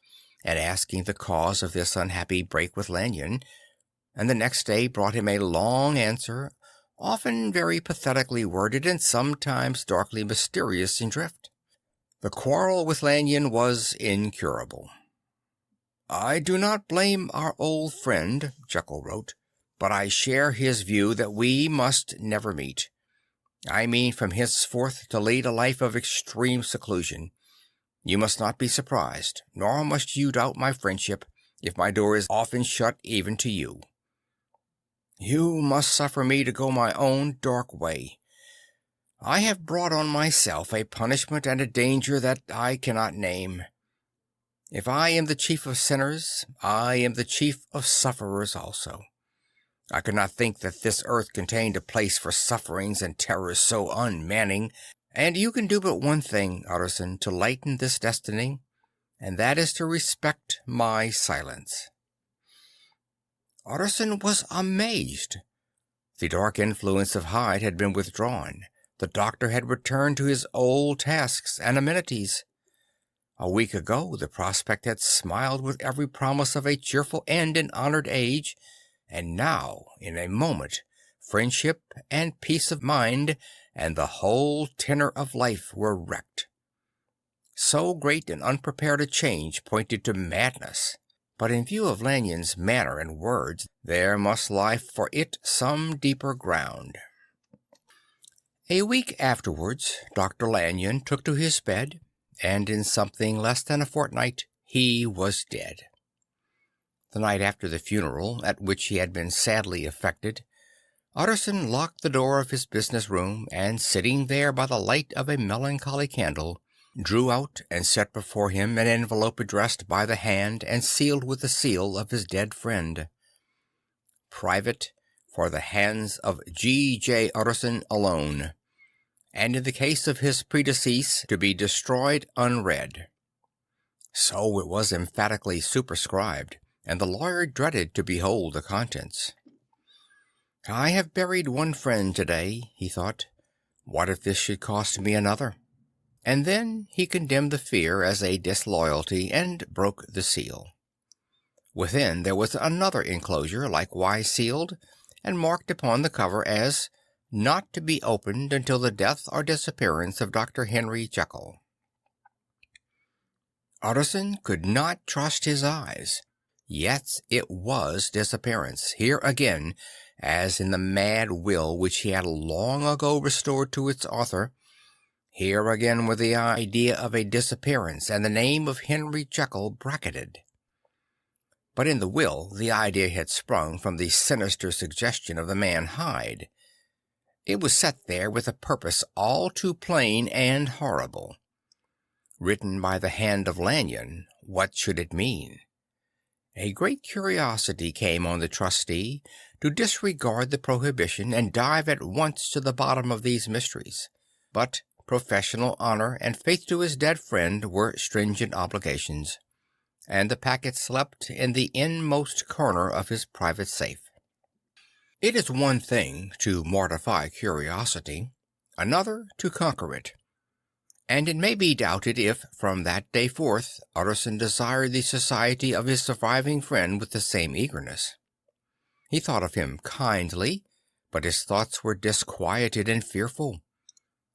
and asking the cause of this unhappy break with Lanyon, and the next day brought him a long answer, often very pathetically worded and sometimes darkly mysterious in drift. The quarrel with Lanyon was incurable. "I do not blame our old friend," Jekyll wrote, "but I share his view that we must never meet. I mean from henceforth to lead a life of extreme seclusion. You must not be surprised, nor must you doubt my friendship, if my door is often shut even to you. You must suffer me to go my own dark way. I have brought on myself a punishment and a danger that I cannot name. If I am the chief of sinners, I am the chief of sufferers also. I could not think that this earth contained a place for sufferings and terrors so unmanning, and you can do but one thing, Utterson, to lighten this destiny, and that is to respect my silence." Utterson was amazed. The dark influence of Hyde had been withdrawn. The doctor had returned to his old tasks and amenities. A week ago the prospect had smiled with every promise of a cheerful end in honoured age, and now, in a moment, friendship and peace of mind and the whole tenor of life were wrecked. So great and unprepared a change pointed to madness, but in view of Lanyon's manner and words, there must lie for it some deeper ground. A week afterwards, Dr. Lanyon took to his bed, and in something less than a fortnight he was dead. The night after the funeral, at which he had been sadly affected, Utterson locked the door of his business room, and sitting there by the light of a melancholy candle, drew out and set before him an envelope addressed by the hand and sealed with the seal of his dead friend. Private, for the hands of G.J. Utterson alone, and in the case of his predecease to be destroyed unread. So it was emphatically superscribed, and the lawyer dreaded to behold the contents. "I have buried one friend today," he thought. "What if this should cost me another?" And then he condemned the fear as a disloyalty, and broke the seal. Within there was another enclosure, likewise sealed, and marked upon the cover as "Not to be opened until the death or disappearance of Dr. Henry Jekyll." Utterson could not trust his eyes. Yes, it was disappearance, here again, as in the mad will which he had long ago restored to its author. Here again were the idea of a disappearance and the name of Henry Jekyll bracketed. But in the will the idea had sprung from the sinister suggestion of the man Hyde. It was set there with a purpose all too plain and horrible. Written by the hand of Lanyon, what should it mean? A great curiosity came on the trustee to disregard the prohibition and dive at once to the bottom of these mysteries. But professional honor and faith to his dead friend were stringent obligations, and the packet slept in the inmost corner of his private safe. It is one thing to mortify curiosity, another to conquer it, and it may be doubted if, from that day forth, Utterson desired the society of his surviving friend with the same eagerness. He thought of him kindly, but his thoughts were disquieted and fearful.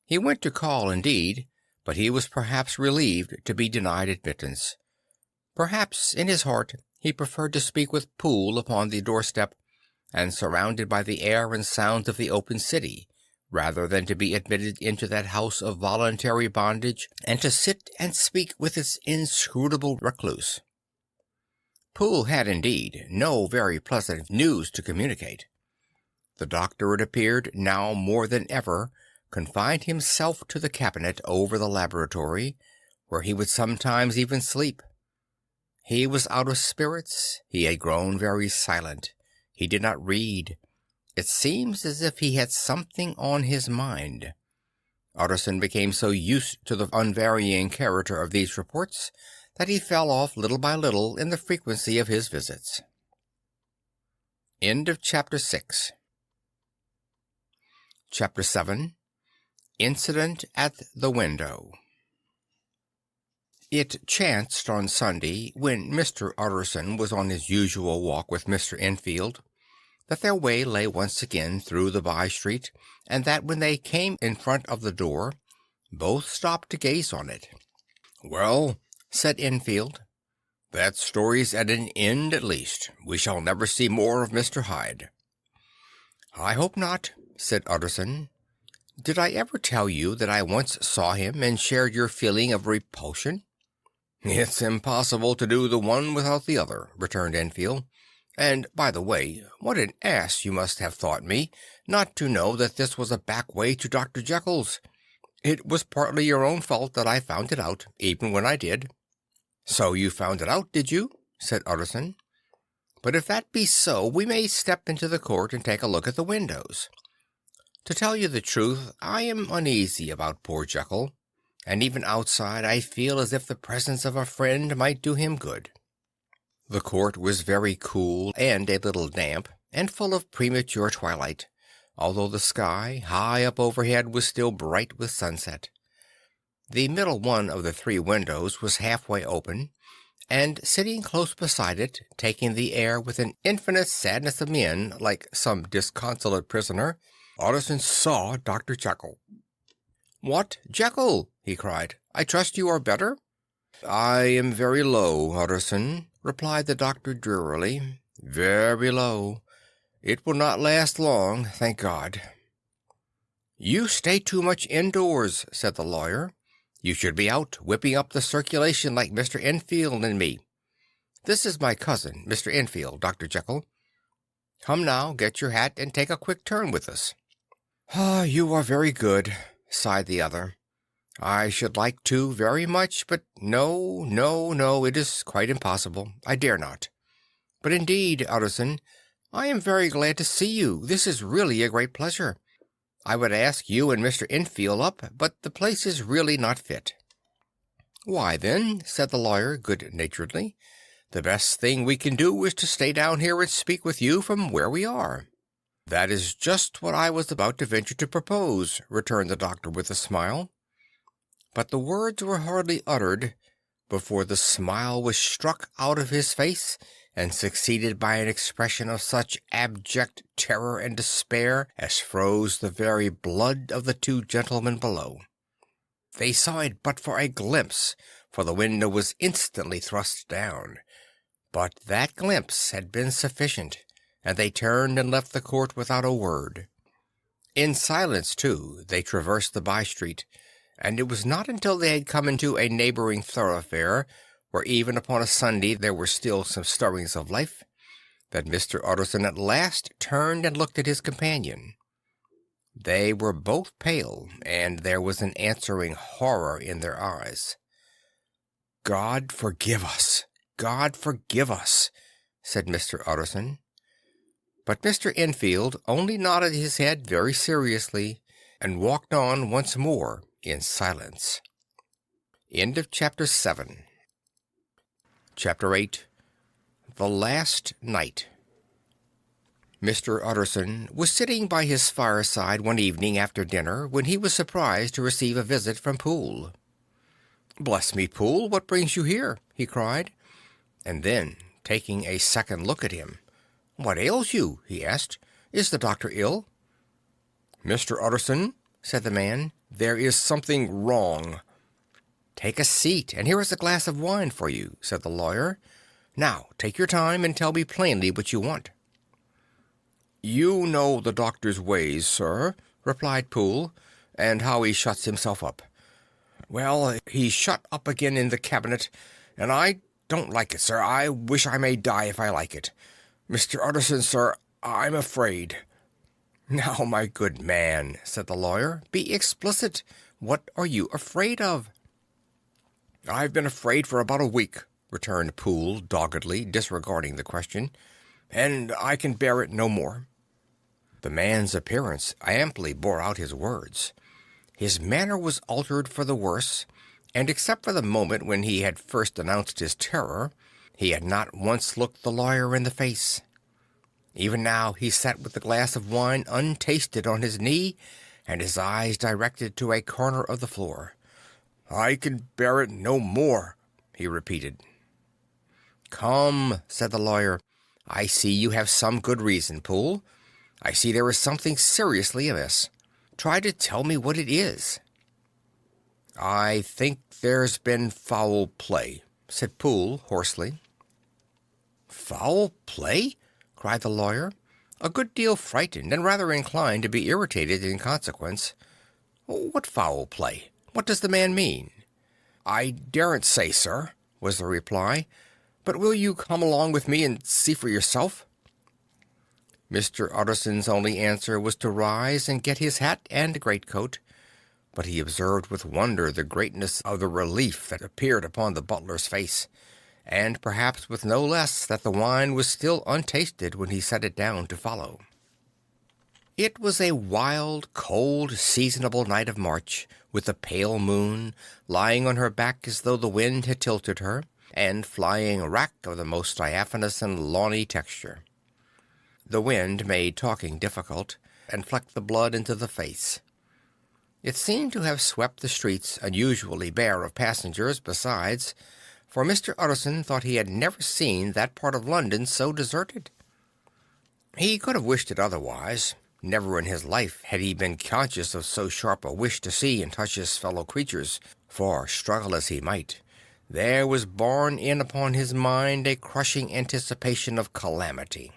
He went to call indeed, but he was perhaps relieved to be denied admittance. Perhaps in his heart he preferred to speak with Poole upon the doorstep, and surrounded by the air and sounds of the open city, rather than to be admitted into that house of voluntary bondage, and to sit and speak with its inscrutable recluse. Poole had indeed no very pleasant news to communicate. The doctor, it appeared, now more than ever, confined himself to the cabinet over the laboratory, where he would sometimes even sleep. He was out of spirits, he had grown very silent, he did not read. It seems as if he had something on his mind. Utterson became so used to the unvarying character of these reports that he fell off little by little in the frequency of his visits. End of Chapter 6. Chapter 7. Incident at the Window. It chanced on Sunday, when Mr. Utterson was on his usual walk with Mr. Enfield, that their way lay once again through the by-street, and that when they came in front of the door, both stopped to gaze on it. "Well," said Enfield, "that story's at an end at least. We shall never see more of Mr. Hyde." "I hope not," said Utterson. "Did I ever tell you that I once saw him and shared your feeling of repulsion?" "It's impossible to do the one without the other," returned Enfield. "And, by the way, what an ass you must have thought me, not to know that this was a back way to Dr. Jekyll's. It was partly your own fault that I found it out, even when I did." "So you found it out, did you?" said Utterson. "But if that be so, we may step into the court and take a look at the windows. To tell you the truth, I am uneasy about poor Jekyll, and even outside I feel as if the presence of a friend might do him good." The court was very cool and a little damp, and full of premature twilight, although the sky high up overhead was still bright with sunset. The middle one of the three windows was halfway open, and sitting close beside it, taking the air with an infinite sadness of mien, like some disconsolate prisoner, Utterson saw Dr. Jekyll. "What, Jekyll?" he cried. "I trust you are better?" "I am very low, Utterson," replied the doctor drearily. "Very low. It will not last long, thank God." "You stay too much indoors," said the lawyer. "You should be out, whipping up the circulation like Mr. Enfield and me. This is my cousin, Mr. Enfield, Dr. Jekyll. Come now, get your hat and take a quick turn with us." "Ah, you are very good," sighed the other. "I should like to very much, but no, it is quite impossible. I dare not. But indeed, Utterson, I am very glad to see you. This is really a great pleasure. I would ask you and Mr. Enfield up, but the place is really not fit." "Why then," said the lawyer good-naturedly, "the best thing we can do is to stay down here and speak with you from where we are." "That is just what I was about to venture to propose," returned the doctor with a smile. But the words were hardly uttered before the smile was struck out of his face and succeeded by an expression of such abject terror and despair as froze the very blood of the two gentlemen below. They saw it but for a glimpse, for the window was instantly thrust down. But that glimpse had been sufficient, and they turned and left the court without a word. In silence, too, they traversed the by-street, and it was not until they had come into a neighbouring thoroughfare, where even upon a Sunday there were still some stirrings of life, that Mr. Utterson at last turned and looked at his companion. They were both pale, and there was an answering horror in their eyes. "God forgive us! God forgive us!" said Mr. Utterson. But Mr. Enfield only nodded his head very seriously, and walked on once more in silence. Chapter 8. The Last Night. Mr. Utterson was sitting by his fireside one evening after dinner when he was surprised to receive a visit from Poole. "Bless me, Poole, what brings you here?" he cried, and then, taking a second look at him, "What ails you?" he asked. "Is the doctor ill?" "Mr. Utterson," said the man, "there is something wrong." "Take a seat, and here is a glass of wine for you," said the lawyer. "Now take your time and tell me plainly what you want." "You know the doctor's ways, sir," replied Poole, "and how he shuts himself up. Well, he's shut up again in the cabinet, and I don't like it, sir. I wish I may die if I like it. Mr. Utterson, sir, I'm afraid." "Now, my good man," said the lawyer, "be explicit. What are you afraid of?" "I've been afraid for about a week," returned Poole doggedly, disregarding the question, "and I can bear it no more." The man's appearance amply bore out his words. His manner was altered for the worse, and except for the moment when he had first announced his terror, he had not once looked the lawyer in the face. Even now he sat with the glass of wine untasted on his knee, and his eyes directed to a corner of the floor. "I can bear it no more," he repeated. "Come," said the lawyer, "I see you have some good reason, Poole. I see there is something seriously amiss. Try to tell me what it is." "I think there's been foul play," said Poole hoarsely. "Foul play?" cried the lawyer, a good deal frightened and rather inclined to be irritated in consequence. "What foul play? What does the man mean?" "I daren't say, sir," was the reply, "but will you come along with me and see for yourself?" Mr. Utterson's only answer was to rise and get his hat and greatcoat, but he observed with wonder the greatness of the relief that appeared upon the butler's face, and perhaps with no less that the wine was still untasted when he set it down to follow. It was a wild, cold, seasonable night of March, with the pale moon lying on her back as though the wind had tilted her, and flying wrack of the most diaphanous and lawny texture. The wind made talking difficult, and flecked the blood into the face. It seemed to have swept the streets unusually bare of passengers besides, for Mr. Utterson thought he had never seen that part of London so deserted. He could have wished it otherwise. Never in his life had he been conscious of so sharp a wish to see and touch his fellow creatures, for, struggle as he might, there was borne in upon his mind a crushing anticipation of calamity.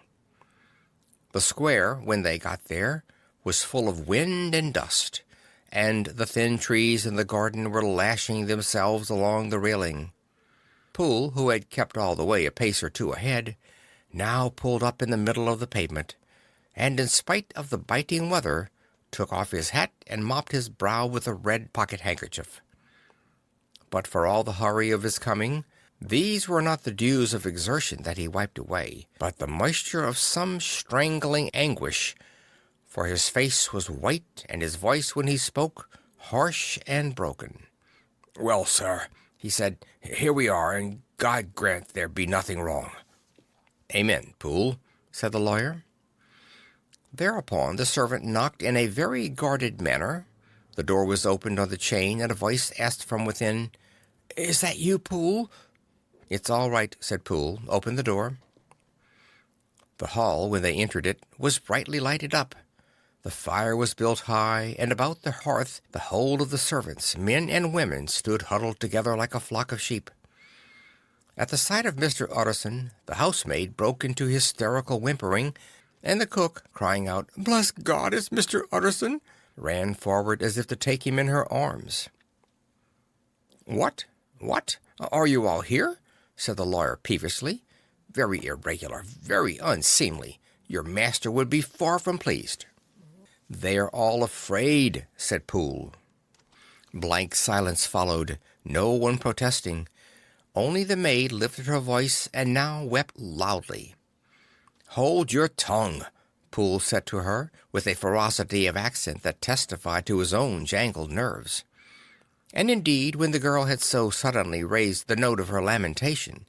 The square, when they got there, was full of wind and dust, and the thin trees in the garden were lashing themselves along the railing. Poole, who had kept all the way a pace or two ahead, now pulled up in the middle of the pavement, and in spite of the biting weather, took off his hat and mopped his brow with a red pocket-handkerchief. But for all the hurry of his coming, these were not the dews of exertion that he wiped away, but the moisture of some strangling anguish, for his face was white, and his voice, when he spoke, harsh and broken. "Well, sir," he said, "here we are, and God grant there be nothing wrong." "Amen, Poole," said the lawyer. Thereupon the servant knocked in a very guarded manner. The door was opened on the chain, and a voice asked from within, "Is that you, Poole?" "It's all right," said Poole. "Open the door." The hall, when they entered it, was brightly lighted up. The fire was built high, and about the hearth the whole of the servants, men and women, stood huddled together like a flock of sheep. At the sight of Mr. Utterson, the housemaid broke into hysterical whimpering, and the cook, crying out, "Bless God, it's Mr. Utterson!" ran forward as if to take him in her arms. "What? Are you all here?" said the lawyer peevishly. "Very irregular, very unseemly. Your master would be far from pleased." "They are all afraid," said Poole. Blank silence followed, no one protesting. Only the maid lifted her voice and now wept loudly. "Hold your tongue," Poole said to her, with a ferocity of accent that testified to his own jangled nerves. And indeed, when the girl had so suddenly raised the note of her lamentation,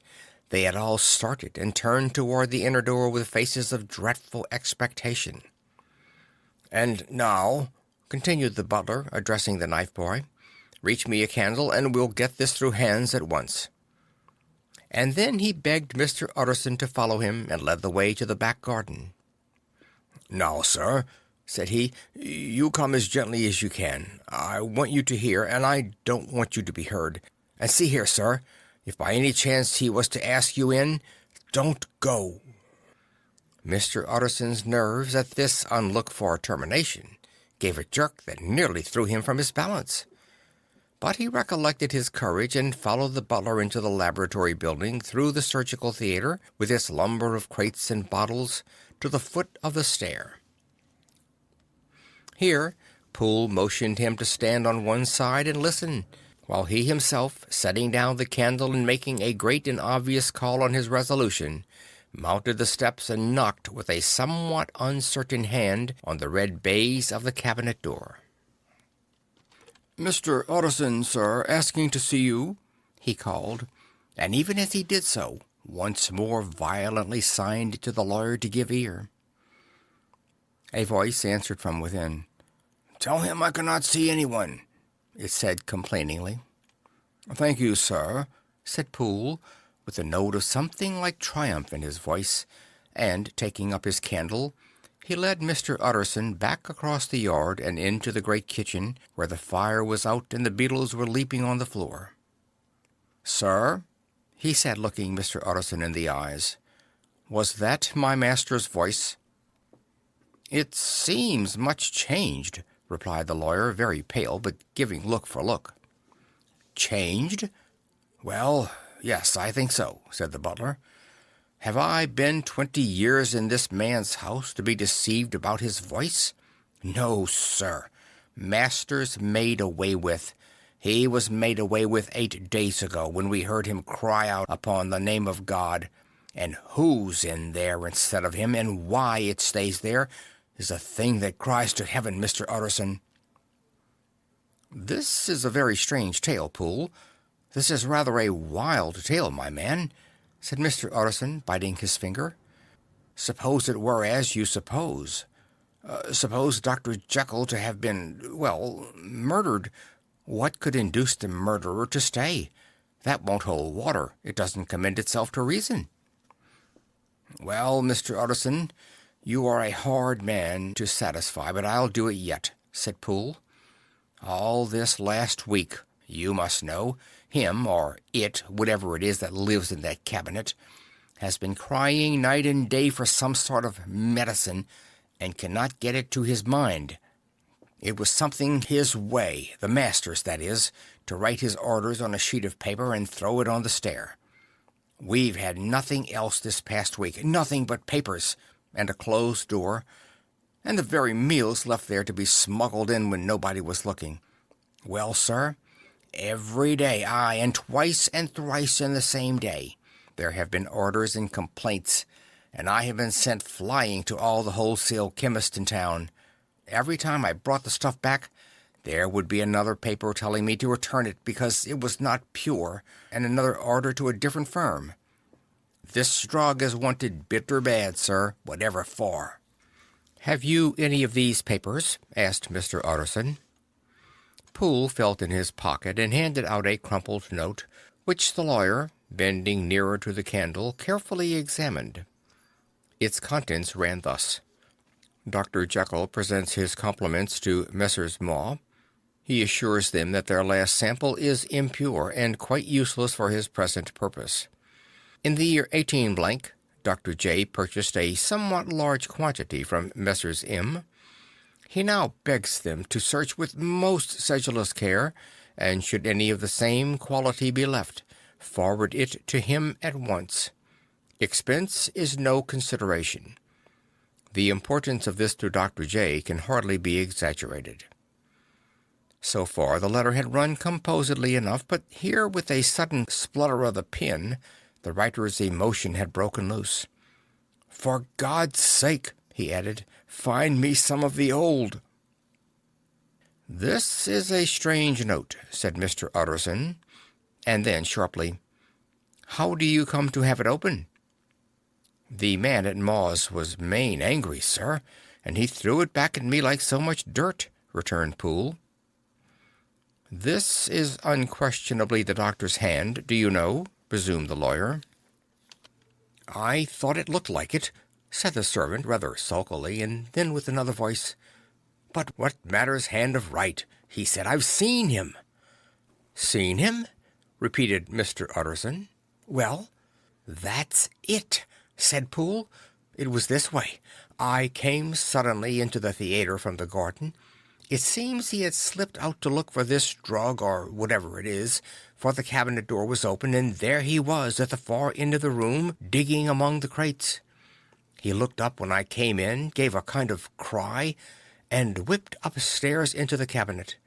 they had all started and turned toward the inner door with faces of dreadful expectation. "And now," continued the butler, addressing the knife boy, "reach me a candle, and we'll get this through hands at once." And then he begged Mr. Utterson to follow him, and led the way to the back garden. "Now, sir," said he, "you come as gently as you can. I want you to hear, and I don't want you to be heard. And see here, sir, if by any chance he was to ask you in, don't go." Mr. Utterson's nerves at this unlooked-for termination gave a jerk that nearly threw him from his balance. But he recollected his courage and followed the butler into the laboratory building, through the surgical theatre, with its lumber of crates and bottles, to the foot of the stair. Here Poole motioned him to stand on one side and listen, while he himself, setting down the candle and making a great and obvious call on his resolution, mounted the steps and knocked with a somewhat uncertain hand on the red baize of the cabinet door. "Mr. Utterson, sir, asking to see you," he called, and even as he did so, once more violently signed to the lawyer to give ear. A voice answered from within. "Tell him I cannot see anyone," it said complainingly. "Thank you, sir," said Poole, with a note of something like triumph in his voice, and, taking up his candle, he led Mr. Utterson back across the yard and into the great kitchen, where the fire was out and the beetles were leaping on the floor. "Sir," he said, looking Mr. Utterson in the eyes, "was that my master's voice?" "It seems much changed," replied the lawyer, very pale, but giving look for look. "Changed? Well, yes, I think so," said the butler. "Have I been 20 years in this man's house to be deceived about his voice? No, sir. Master's made away with. He was made away with 8 days ago, when we heard him cry out upon the name of God. And who's in there instead of him, and why it stays there, is a thing that cries to heaven, Mr. Utterson." "This is a very strange tale, Poole. This is rather a wild tale, my man," said Mr. Utterson, biting his finger. "Suppose it were as you suppose. Suppose Dr. Jekyll to have been, murdered. What could induce the murderer to stay? That won't hold water. It doesn't commend itself to reason. Well, Mr. Utterson, you are a hard man to satisfy, but I'll do it yet, said Poole. All this last week, you must know, him, or it, whatever it is that lives in that cabinet, has been crying night and day for some sort of medicine, and cannot get it to his mind. It was something his way, the master's, that is, to write his orders on a sheet of paper and throw it on the stair. We've had nothing else this past week, nothing but papers, and a closed door, and the very meals left there to be smuggled in when nobody was looking. Well, sir, every day, aye, and twice and thrice in the same day, there have been orders and complaints, and I have been sent flying to all the wholesale chemists in town. Every time I brought the stuff back, there would be another paper telling me to return it because it was not pure, and another order to a different firm. This drug is wanted bitter bad, sir, whatever for. Have you any of these papers? Asked Mr. Utterson. Poole felt in his pocket and handed out a crumpled note, which the lawyer, bending nearer to the candle, carefully examined. Its contents ran thus. Dr. Jekyll presents his compliments to Messrs. Maw. He assures them that their last sample is impure and quite useless for his present purpose. In the year 18 blank, Dr. J. purchased a somewhat large quantity from Messrs. M. He now begs them to search with most sedulous care, and should any of the same quality be left, forward it to him at once. Expense is no consideration. The importance of this to Dr. J. can hardly be exaggerated. So far the letter had run composedly enough, but here, with a sudden splutter of the pen, the writer's emotion had broken loose. "For God's sake," he added, "find me some of the old." "This is a strange note," said Mr. Utterson, and then sharply, "How do you come to have it open?" "The man at Maw's was main angry, sir, and he threw it back at me like so much dirt," returned Poole. "This is unquestionably the doctor's hand, do you know?" resumed the lawyer. "I thought it looked like it," said the servant rather sulkily, and then with another voice, "But what matters hand of right? He said, I've seen him." "Seen him?" repeated Mr. Utterson. "Well, that's it," said Poole. "It was this way. I came suddenly into the theater from the garden. It seems he had slipped out to look for this drug, or whatever it is, for the cabinet door was open, and there he was at the far end of the room, digging among the crates. He looked up when I came in, gave a kind of cry, and whipped upstairs into the cabinet.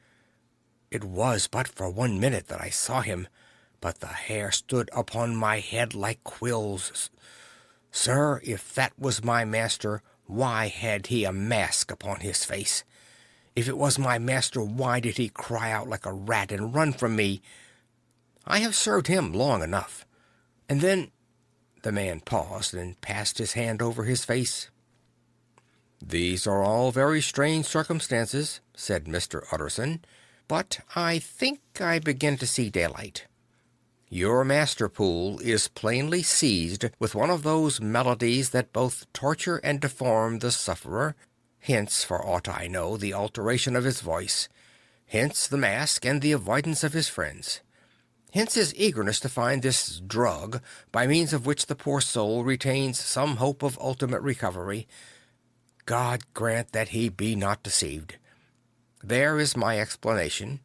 It was but for 1 minute that I saw him, but the hair stood upon my head like quills. Sir, if that was my master, why had he a mask upon his face? If it was my master, why did he cry out like a rat and run from me? I have served him long enough. And then—" The man paused and passed his hand over his face. "These are all very strange circumstances," said Mr. Utterson, "but I think I begin to see daylight. Your master, Poole, is plainly seized with one of those maladies that both torture and deform the sufferer. Hence, for aught I know, the alteration of his voice. Hence the mask and the avoidance of his friends. Hence his eagerness to find this drug, by means of which the poor soul retains some hope of ultimate recovery. God grant that he be not deceived. There is my explanation.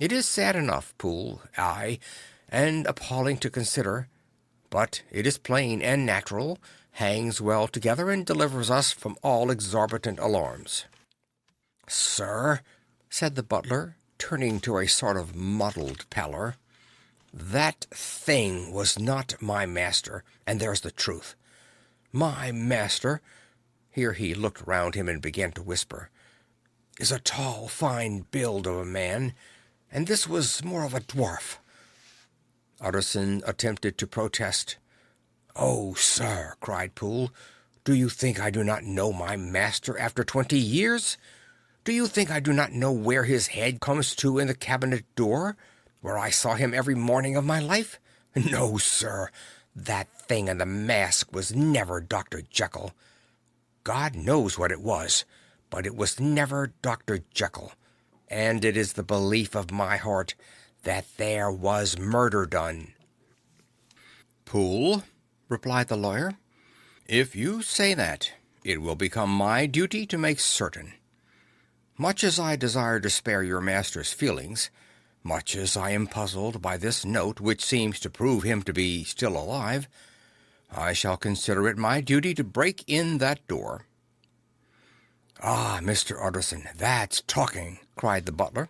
It is sad enough, Poole, aye, and appalling to consider, but it is plain and natural, hangs well together, and delivers us from all exorbitant alarms." "Sir," said the butler, turning to a sort of mottled pallor, "that thing was not my master, and there's the truth. My master," here he looked round him and began to whisper, "is a tall, fine build of a man, and this was more of a dwarf." Utterson attempted to protest. "Oh, sir," cried Poole, "do you think I do not know my master after 20 years? Do you think I do not know where his head comes to in the cabinet door? where I saw him every morning of my life? No, sir, that thing in the mask was never Dr. Jekyll. God knows what it was, but it was never Dr. Jekyll. And it is the belief of my heart that there was murder done. Poole, replied the lawyer, if you say that, it will become my duty to make certain. Much as I desire to spare your master's feelings, much as I am puzzled by this note which seems to prove him to be still alive, I shall consider it my duty to break in that door. Ah, Mr. Utterson, that's talking, cried the butler.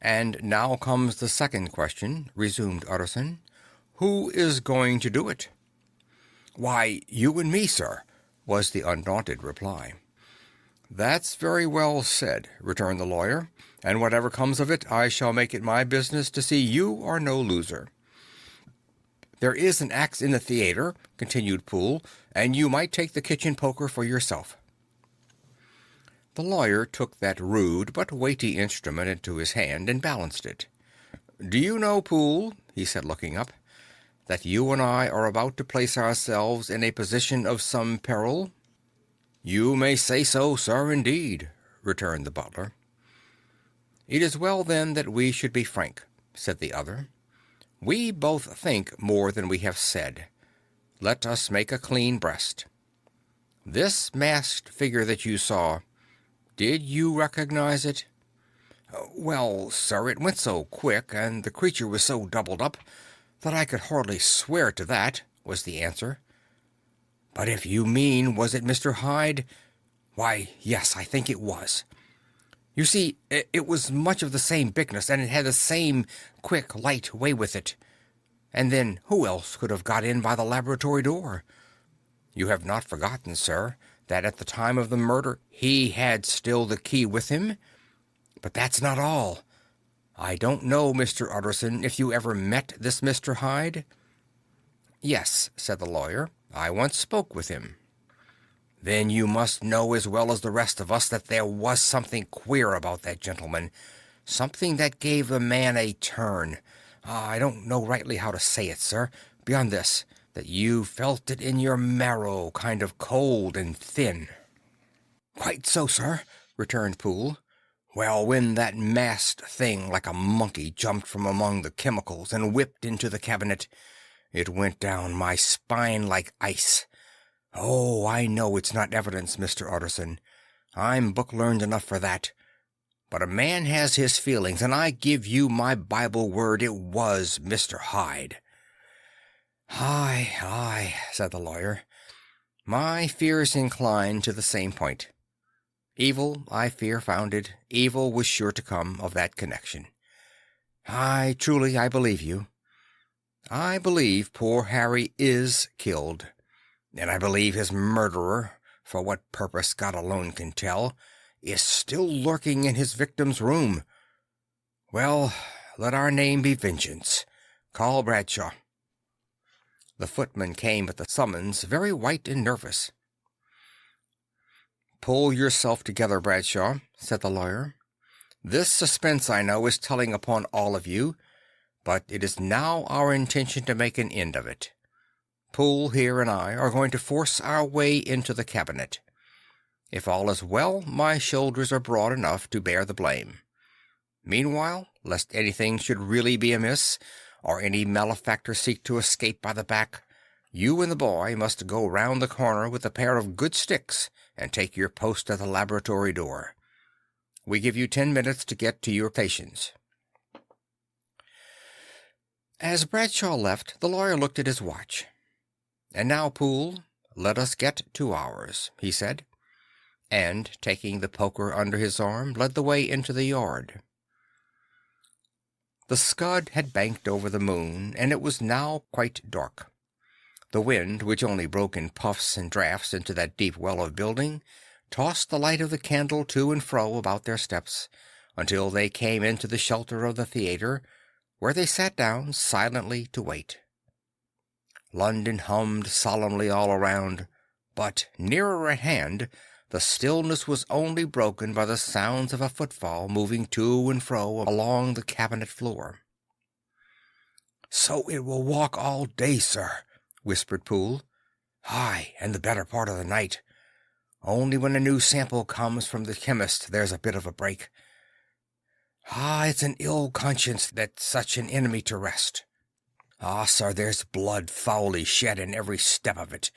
And now comes the second question, resumed Utterson. Who is going to do it? Why, you and me, sir, was the undaunted reply. That's very well said, returned the lawyer, and whatever comes of it, I shall make it my business to see you are no loser. There is an axe in the theater, continued Poole, and you might take the kitchen poker for yourself. The lawyer took that rude but weighty instrument into his hand and balanced it. Do you know, Poole, he said, looking up, that you and I are about to place ourselves in a position of some peril? You may say so, sir, indeed, returned the butler. It is well, then, that we should be frank, said the other. We both think more than we have said. Let us make a clean breast. This masked figure that you saw, did you recognize it? Well, sir, it went so quick, and the creature was so doubled up, that I could hardly swear to that, was the answer. But if you mean, was it Mr. Hyde? Why, yes, I think it was. You see, it was much of the same bigness, and it had the same quick, light way with it. And then who else could have got in by the laboratory door? You have not forgotten, sir, that at the time of the murder he had still the key with him? But that's not all. I don't know, Mr. Utterson, if you ever met this Mr. Hyde? Yes, said the lawyer. I once spoke with him. Then you must know as well as the rest of us that there was something queer about that gentleman, something that gave the man a turn. I don't know rightly how to say it, sir, beyond this, that you felt it in your marrow, kind of cold and thin. Quite so, sir, returned Poole. Well, when that masked thing like a monkey jumped from among the chemicals and whipped into the cabinet, it went down my spine like ice. Oh, I know it's not evidence, Mr. Utterson. I'm book-learned enough for that. But a man has his feelings, and I give you my Bible word it was Mr. Hyde. Aye, said the lawyer. My fears incline to the same point. Evil, I fear, founded. Evil was sure to come of that connection. I believe you. I believe poor Harry is killed, and I believe his murderer, for what purpose God alone can tell, is still lurking in his victim's room. Well, let our name be Vengeance. Call Bradshaw. The footman came at the summons, very white and nervous. Pull yourself together, Bradshaw, said the lawyer. This suspense, I know, is telling upon all of you, but it is now our intention to make an end of it. Poole here and I are going to force our way into the cabinet. If all is well, my shoulders are broad enough to bear the blame. Meanwhile, lest anything should really be amiss, or any malefactor seek to escape by the back, you and the boy must go round the corner with a pair of good sticks and take your post at the laboratory door. We give you 10 minutes to get to your stations. As Bradshaw left, the lawyer looked at his watch. And now, Poole, let us get to ours, he said, and, taking the poker under his arm, led the way into the yard. The scud had banked over the moon, and it was now quite dark. The wind, which only broke in puffs and draughts into that deep well of building, tossed the light of the candle to and fro about their steps, until they came into the shelter of the theatre, where they sat down silently to wait. London hummed solemnly all around, but nearer at hand the stillness was only broken by the sounds of a footfall moving to and fro along the cabinet floor. "So it will walk all day, sir," whispered Poole. "Aye, and the better part of the night. Only when a new sample comes from the chemist there's a bit of a break. Ah, it's an ill conscience that such an enemy to rest. Ah, sir, there's blood foully shed in every step of it.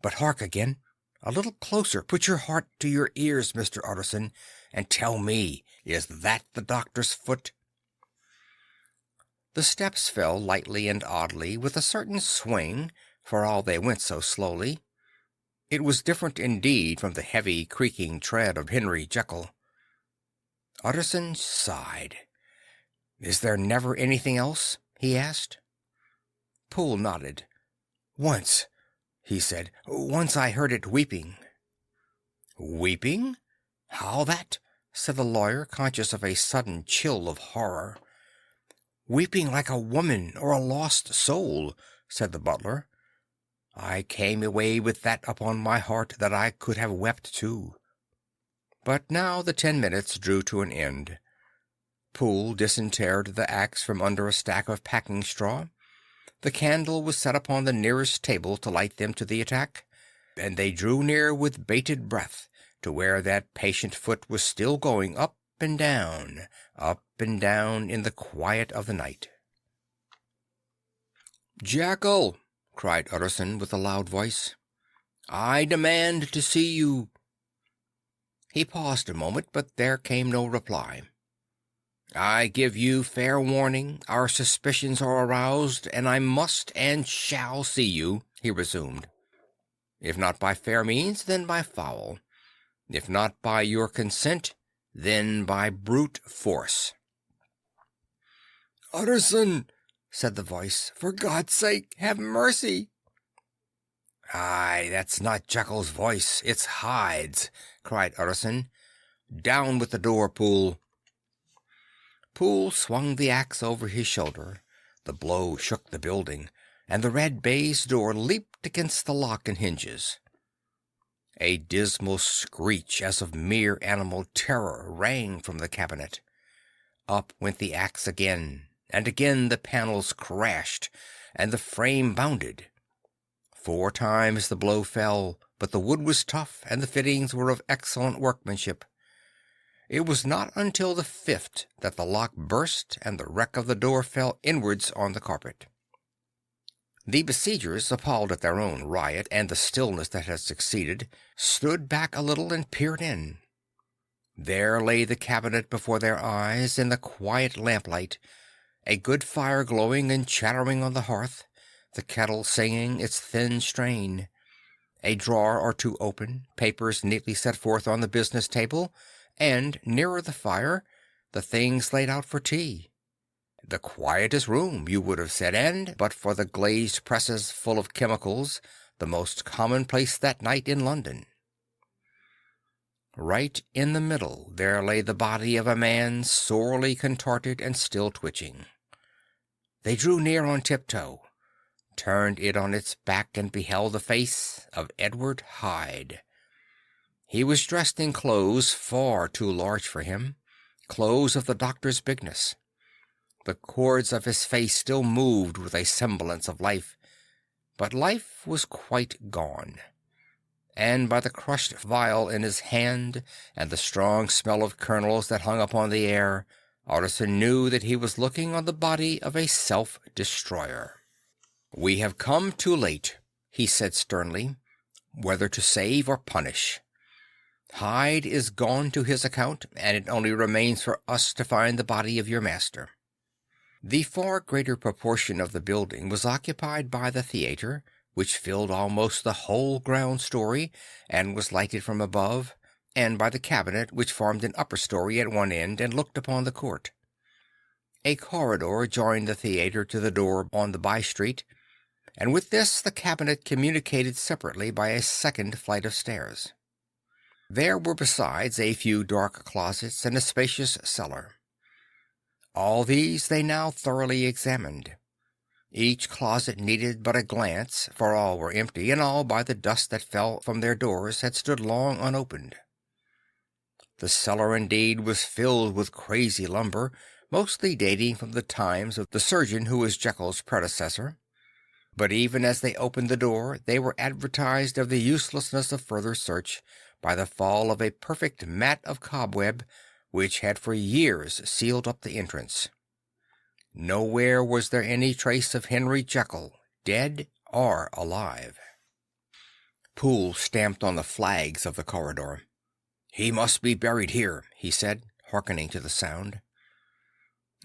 But hark again. A little closer. Put your heart to your ears, Mr. Utterson, and tell me, is that the doctor's foot?" The steps fell lightly and oddly, with a certain swing, for all they went so slowly. It was different indeed from the heavy, creaking tread of Henry Jekyll. Utterson sighed. "Is there never anything else?" he asked. Poole nodded. "Once," he said, "once I heard it weeping." "Weeping? How that?" said the lawyer, conscious of a sudden chill of horror. "Weeping like a woman or a lost soul," said the butler. "I came away with that upon my heart that I could have wept too." But now the 10 minutes drew to an end. Poole disinterred the axe from under a stack of packing straw. The candle was set upon the nearest table to light them to the attack, and they drew near with bated breath to where that patient foot was still going up and down in the quiet of the night. "Jekyll!" cried Utterson with a loud voice. "I demand to see you." He paused a moment, but there came no reply. "I give you fair warning. Our suspicions are aroused, and I must and shall see you," he resumed. "If not by fair means, then by foul. If not by your consent, then by brute force." "Utterson," said the voice, "for God's sake, have mercy." "Aye, that's not Jekyll's voice, it's Hyde's," cried Utterson. "Down with the door, Poole." Poole swung the axe over his shoulder. The blow shook the building, and the red baize door leaped against the lock and hinges. A dismal screech as of mere animal terror rang from the cabinet. Up went the axe again, and again the panels crashed, and the frame bounded. 4 times the blow fell, but the wood was tough, and the fittings were of excellent workmanship. It was not until the 5th that the lock burst, and the wreck of the door fell inwards on the carpet. The besiegers, appalled at their own riot and the stillness that had succeeded, stood back a little and peered in. There lay the cabinet before their eyes in the quiet lamplight, a good fire glowing and chattering on the hearth, the kettle singing its thin strain, a drawer or two open, papers neatly set forth on the business table, and, nearer the fire, the things laid out for tea. The quietest room, you would have said, and, but for the glazed presses full of chemicals, the most commonplace that night in London. Right in the middle there lay the body of a man sorely contorted and still twitching. They drew near on tiptoe, turned it on its back, and beheld the face of Edward Hyde. He was dressed in clothes far too large for him, clothes of the doctor's bigness. The cords of his face still moved with a semblance of life, but life was quite gone. And by the crushed vial in his hand, and the strong smell of kernels that hung upon the air, Utterson knew that he was looking on the body of a self-destroyer. "We have come too late," he said sternly, "whether to save or punish. Hyde is gone to his account, and it only remains for us to find the body of your master." The far greater proportion of the building was occupied by the theatre, which filled almost the whole ground story, and was lighted from above, and by the cabinet, which formed an upper story at one end and looked upon the court. A corridor joined the theatre to the door on the by-street, and with this the cabinet communicated separately by a second flight of stairs. There were besides a few dark closets and a spacious cellar. All these they now thoroughly examined. Each closet needed but a glance, for all were empty, and all, by the dust that fell from their doors, had stood long unopened. The cellar indeed was filled with crazy lumber, mostly dating from the times of the surgeon who was Jekyll's predecessor. But even as they opened the door, they were advertised of the uselessness of further search by the fall of a perfect mat of cobweb which had for years sealed up the entrance. Nowhere was there any trace of Henry Jekyll, dead or alive. Poole stamped on the flags of the corridor. "He must be buried here," he said, hearkening to the sound.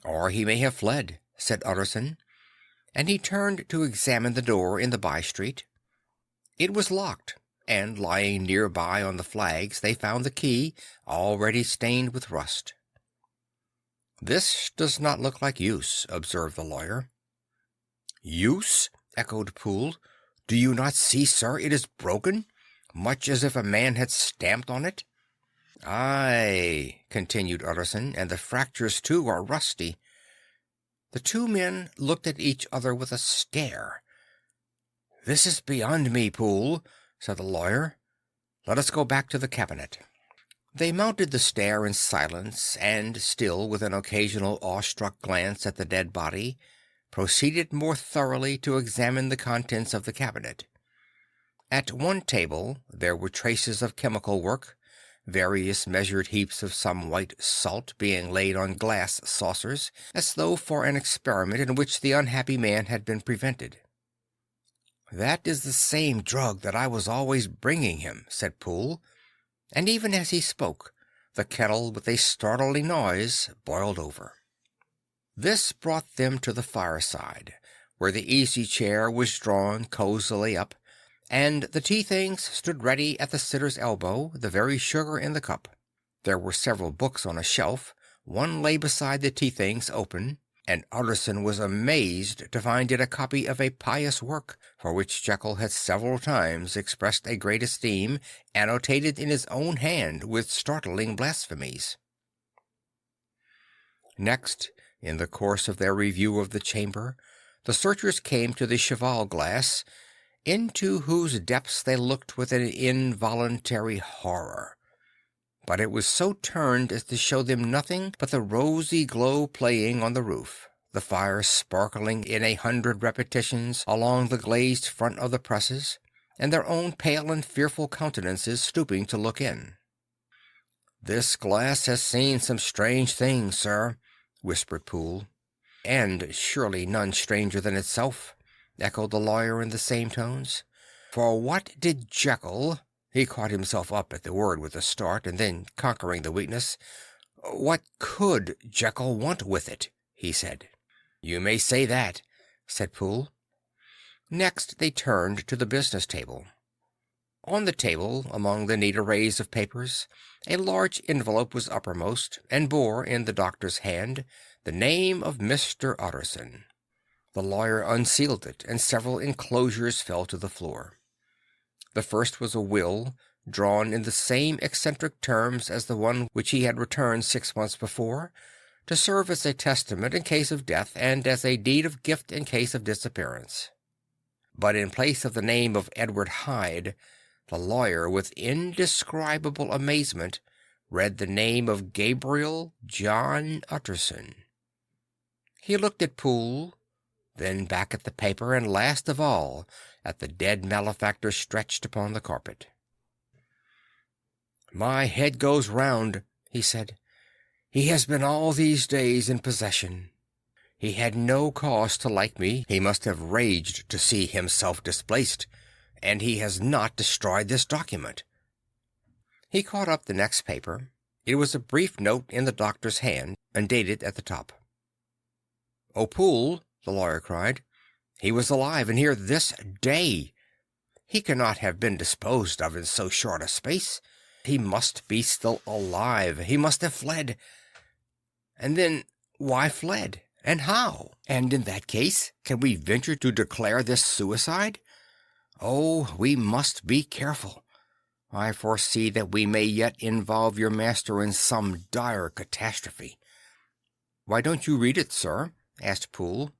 "Or he may have fled," said Utterson, and he turned to examine the door in the by-street. It was locked, and lying near by on the flags they found the key, already stained with rust. "This does not look like use," observed the lawyer. "Use?" echoed Poole. "Do you not see, sir, it is broken, much as if a man had stamped on it?" "Aye," continued Utterson, "and the fractures, too, are rusty." The two men looked at each other with a stare. "This is beyond me, Poole," said the lawyer. "Let us go back to the cabinet." They mounted the stair in silence, and, still with an occasional awestruck glance at the dead body, proceeded more thoroughly to examine the contents of the cabinet. At one table there were traces of chemical work, various measured heaps of some white salt being laid on glass saucers, as though for an experiment in which the unhappy man had been prevented. "That is the same drug that I was always bringing him," said Poole, and even as he spoke, the kettle with a startling noise boiled over. This brought them to the fireside, where the easy-chair was drawn cosily up, and the tea-things stood ready at the sitter's elbow, the very sugar in the cup. There were several books on a shelf. One lay beside the tea-things open, and Utterson was amazed to find it a copy of a pious work, for which Jekyll had several times expressed a great esteem, annotated in his own hand with startling blasphemies. Next, in the course of their review of the chamber, the searchers came to the cheval glass, into whose depths they looked with an involuntary horror. But it was so turned as to show them nothing but the rosy glow playing on the roof, the fire sparkling in 100 repetitions along the glazed front of the presses, and their own pale and fearful countenances stooping to look in. "This glass has seen some strange things, sir," whispered Poole. "And surely none stranger than itself," echoed the lawyer in the same tones. "For what did Jekyll—" He caught himself up at the word with a start, and then, conquering the weakness, "What could Jekyll want with it?" he said. "You may say that," said Poole. Next they turned to the business table. On the table, among the neat arrays of papers, a large envelope was uppermost, and bore, in the doctor's hand, the name of Mr. Utterson. The lawyer unsealed it, and several enclosures fell to the floor. The first was a will, drawn in the same eccentric terms as the one which he had returned 6 months before, to serve as a testament in case of death and as a deed of gift in case of disappearance. But in place of the name of Edward Hyde, the lawyer, with indescribable amazement, read the name of Gabriel John Utterson. He looked at Poole, then back at the paper, and last of all at the dead malefactor stretched upon the carpet. "My head goes round," he said. "He has been all these days in possession. He had no cause to like me. He must have raged to see himself displaced, and he has not destroyed this document." He caught up the next paper. It was a brief note in the doctor's hand, and dated at the top. "Oh, Poole," the lawyer cried, "he was alive and here this day. He cannot have been disposed of in so short a space. He must be still alive. He must have fled. And then, why fled? And how? And in that case, can we venture to declare this suicide? Oh, we must be careful. I foresee that we may yet involve your master in some dire catastrophe." "Why don't you read it, sir?" asked Poole.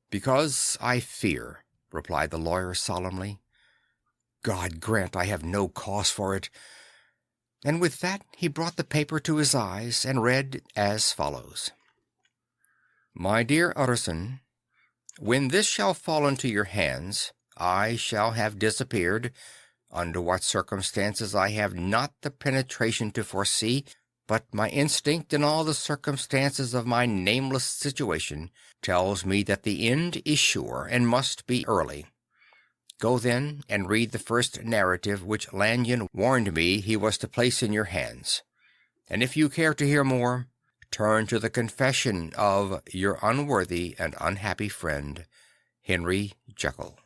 "Because I fear," replied the lawyer solemnly. "God grant I have no cause for it." And with that he brought the paper to his eyes and read as follows. My dear Utterson, when this shall fall into your hands, I shall have disappeared, under what circumstances I have not the penetration to foresee, but my instinct in all the circumstances of my nameless situation tells me that the end is sure, and must be early. Go then, and read the first narrative which Lanyon warned me he was to place in your hands. And if you care to hear more, turn to the confession of your unworthy and unhappy friend, Henry Jekyll.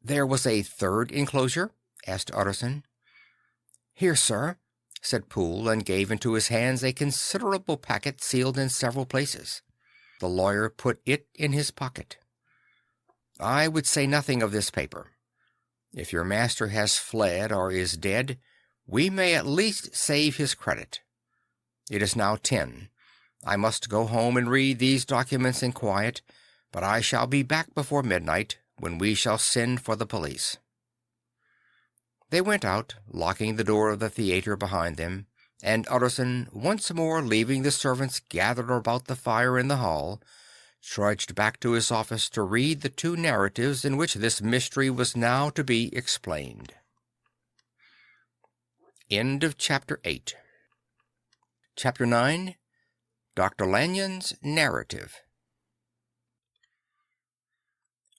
"There was a third enclosure?" asked Utterson. "Here, sir," said Poole, and gave into his hands a considerable packet sealed in several places. The lawyer put it in his pocket. "I would say nothing of this paper. If your master has fled or is dead, we may at least save his credit. It is now 10. I must go home and read these documents in quiet, but I shall be back before midnight, when we shall send for the police." They went out, locking the door of the theatre behind them, and Utterson, once more leaving the servants gathered about the fire in the hall, trudged back to his office to read the 2 narratives in which this mystery was now to be explained. End of Chapter 8. Chapter 9. Dr. Lanyon's Narrative.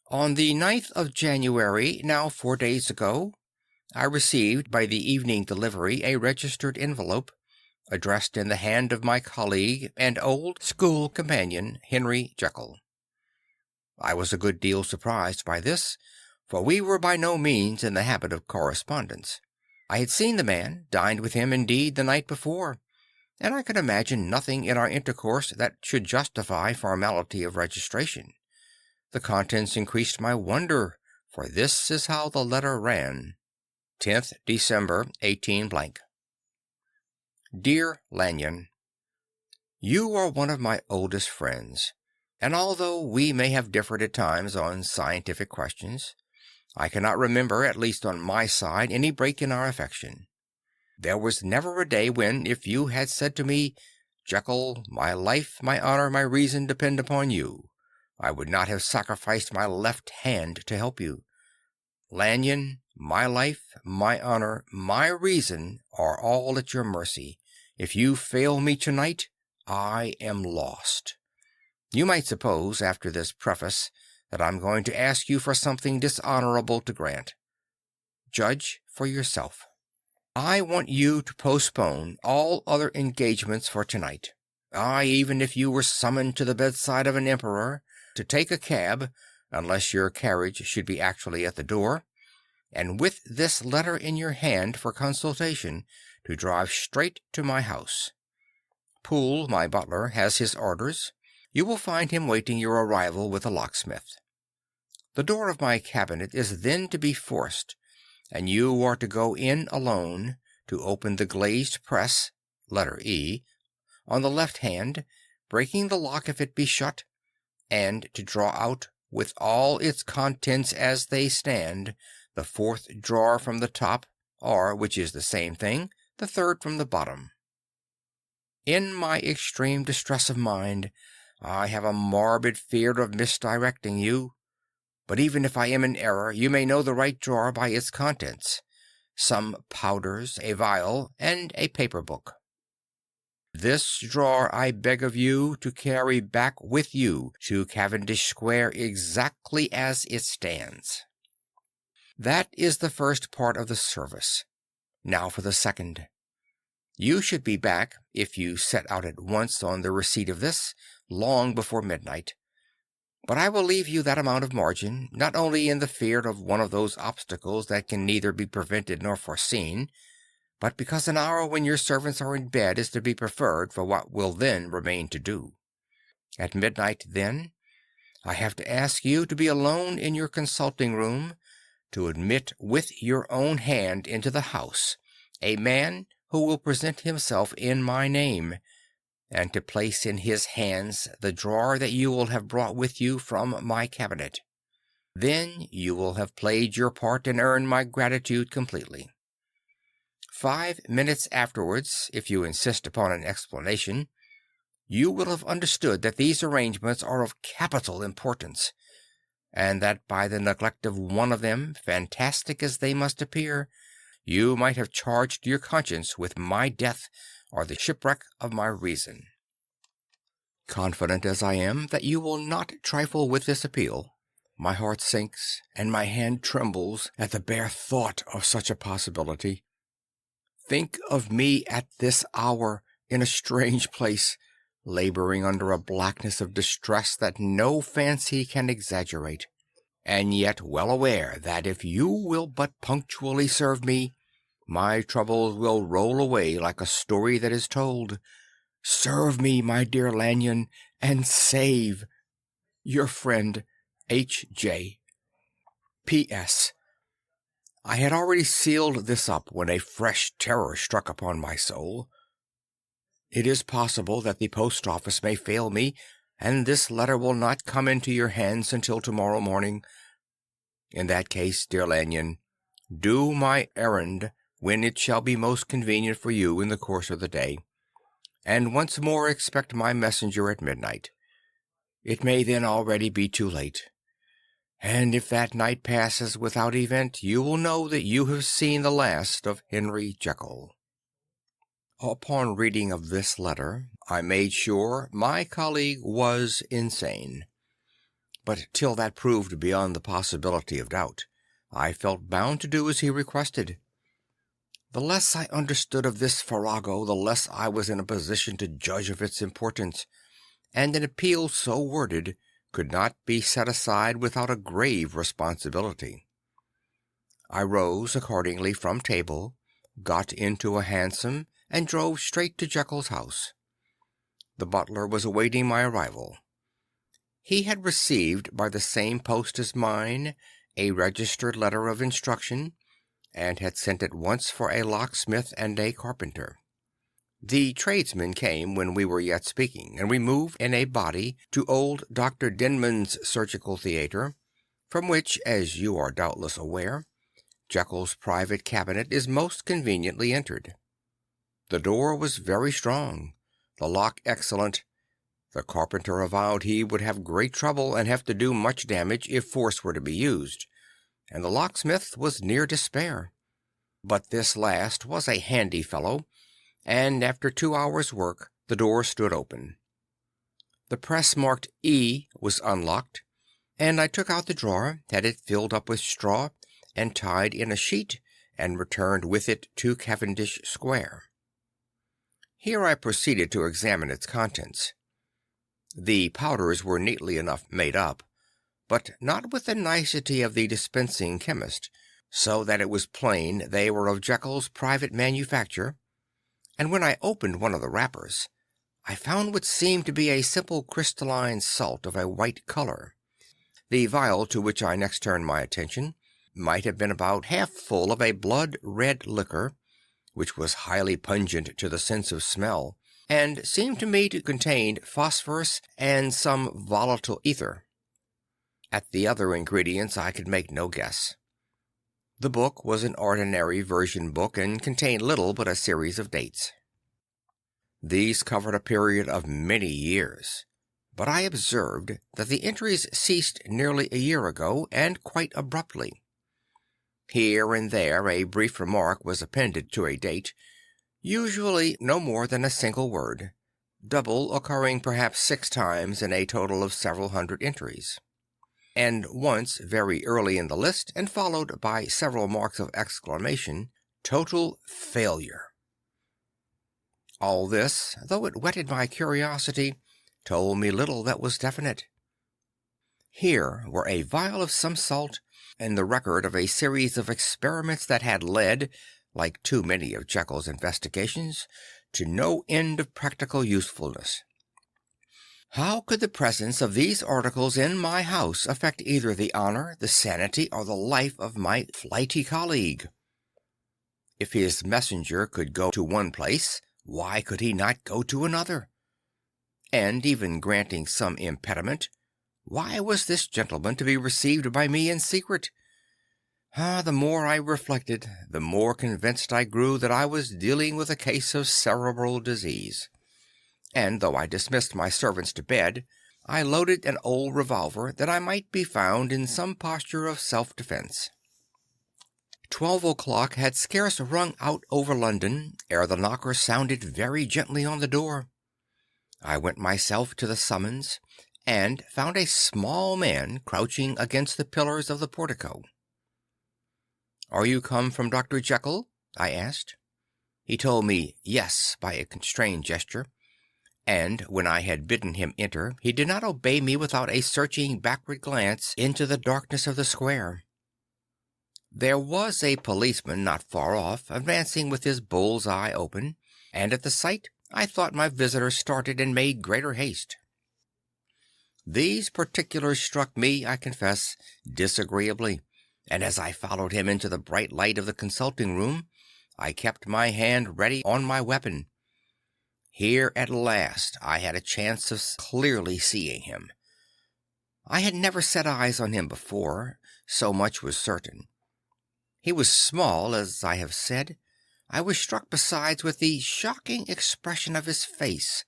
On the 9th of January, now 4 days ago, I received by the evening delivery a registered envelope, addressed in the hand of my colleague and old school companion, Henry Jekyll. I was a good deal surprised by this, for we were by no means in the habit of correspondence. I had seen the man, dined with him indeed the night before, and I could imagine nothing in our intercourse that should justify formality of registration. The contents increased my wonder, for this is how the letter ran. 10th December, 18 blank. Dear Lanyon, you are one of my oldest friends, and although we may have differed at times on scientific questions, I cannot remember, at least on my side, any break in our affection. There was never a day when, if you had said to me, "Jekyll, my life, my honor, my reason depend upon you," I would not have sacrificed my left hand to help you. Lanyon, my life, my honor, my reason are all at your mercy. If you fail me tonight, I am lost. You might suppose, after this preface, that I'm going to ask you for something dishonorable to grant. Judge for yourself. I want you to postpone all other engagements for tonight. Even if you were summoned to the bedside of an emperor, to take a cab, unless your carriage should be actually at the door, and with this letter in your hand for consultation, to drive straight to my house. Poole, my butler, has his orders. You will find him waiting your arrival with a locksmith. The door of my cabinet is then to be forced, and you are to go in alone, to open the glazed press, letter E, on the left hand, breaking the lock if it be shut, and to draw out, with all its contents as they stand, the 4th drawer from the top, or, which is the same thing, the 3rd from the bottom. In my extreme distress of mind, I have a morbid fear of misdirecting you, but even if I am in error, you may know the right drawer by its contents: some powders, a vial, and a paper book. This drawer I beg of you to carry back with you to Cavendish Square exactly as it stands. That is the first part of the service. Now for the second. You should be back, if you set out at once on the receipt of this, long before midnight. But I will leave you that amount of margin, not only in the fear of one of those obstacles that can neither be prevented nor foreseen, but because an hour when your servants are in bed is to be preferred for what will then remain to do. At midnight, then, I have to ask you to be alone in your consulting room, to admit with your own hand into the house a man who will present himself in my name, and to place in his hands the drawer that you will have brought with you from my cabinet. Then you will have played your part and earned my gratitude completely. 5 minutes afterwards, if you insist upon an explanation, you will have understood that these arrangements are of capital importance, and that by the neglect of one of them, fantastic as they must appear, you might have charged your conscience with my death or the shipwreck of my reason. Confident as I am that you will not trifle with this appeal, my heart sinks and my hand trembles at the bare thought of such a possibility. Think of me at this hour, in a strange place, laboring under a blackness of distress that no fancy can exaggerate, and yet well aware that if you will but punctually serve me, my troubles will roll away like a story that is told. Serve me, my dear Lanyon, and save your friend, H.J. P.S. I had already sealed this up when a fresh terror struck upon my soul. It is possible that the post office may fail me, and this letter will not come into your hands until tomorrow morning. In that case, dear Lanyon, do my errand when it shall be most convenient for you in the course of the day, and once more expect my messenger at midnight. It may then already be too late, and if that night passes without event, you will know that you have seen the last of Henry Jekyll. Upon reading of this letter, I made sure my colleague was insane. But till that proved beyond the possibility of doubt, I felt bound to do as he requested. The less I understood of this farrago, the less I was in a position to judge of its importance, and an appeal so worded could not be set aside without a grave responsibility. I rose accordingly from table, got into a hansom, and drove straight to Jekyll's house. The butler was awaiting my arrival. He had received by the same post as mine a registered letter of instruction, and had sent at once for a locksmith and a carpenter. The tradesmen came when we were yet speaking, and we moved in a body to old Dr. Denman's surgical theatre, from which, as you are doubtless aware, Jekyll's private cabinet is most conveniently entered. The door was very strong, the lock excellent. The carpenter avowed he would have great trouble and have to do much damage if force were to be used, and the locksmith was near despair. But this last was a handy fellow, and after 2 hours' work the door stood open. The press marked E was unlocked, and I took out the drawer, had it filled up with straw, and tied in a sheet, and returned with it to Cavendish Square. Here I proceeded to examine its contents. The powders were neatly enough made up, but not with the nicety of the dispensing chemist, so that it was plain they were of Jekyll's private manufacture, and when I opened one of the wrappers, I found what seemed to be a simple crystalline salt of a white colour. The vial to which I next turned my attention might have been about half full of a blood-red liquor, which was highly pungent to the sense of smell, and seemed to me to contain phosphorus and some volatile ether. At the other ingredients I could make no guess. The book was an ordinary version book, and contained little but a series of dates. These covered a period of many years, but I observed that the entries ceased nearly a year ago, and quite abruptly. Here and there a brief remark was appended to a date, usually no more than a single word, double occurring perhaps 6 times in a total of several hundred entries, and once very early in the list, and followed by several marks of exclamation, "Total failure." All this, though it whetted my curiosity, told me little that was definite. Here were a vial of some salt, and the record of a series of experiments that had led, like too many of Jekyll's investigations, to no end of practical usefulness. How could the presence of these articles in my house affect either the honour, the sanity, or the life of my flighty colleague? If his messenger could go to one place, why could he not go to another? And even granting some impediment, why was this gentleman to be received by me in secret? The more I reflected, the more convinced I grew that I was dealing with a case of cerebral disease, and though I dismissed my servants to bed, I loaded an old revolver that I might be found in some posture of self-defense. 12 o'clock had scarce rung out over London ere the knocker sounded very gently on the door. I went myself to the summons, and found a small man crouching against the pillars of the portico. "Are you come from Dr. Jekyll?" I asked. He told me yes by a constrained gesture, and when I had bidden him enter, he did not obey me without a searching backward glance into the darkness of the square. There was a policeman not far off, advancing with his bull's eye open, and at the sight I thought my visitor started and made greater haste. These particulars struck me, I confess, disagreeably, and as I followed him into the bright light of the consulting room, I kept my hand ready on my weapon. Here at last I had a chance of clearly seeing him. I had never set eyes on him before, so much was certain. He was small, as I have said. I was struck besides with the shocking expression of his face,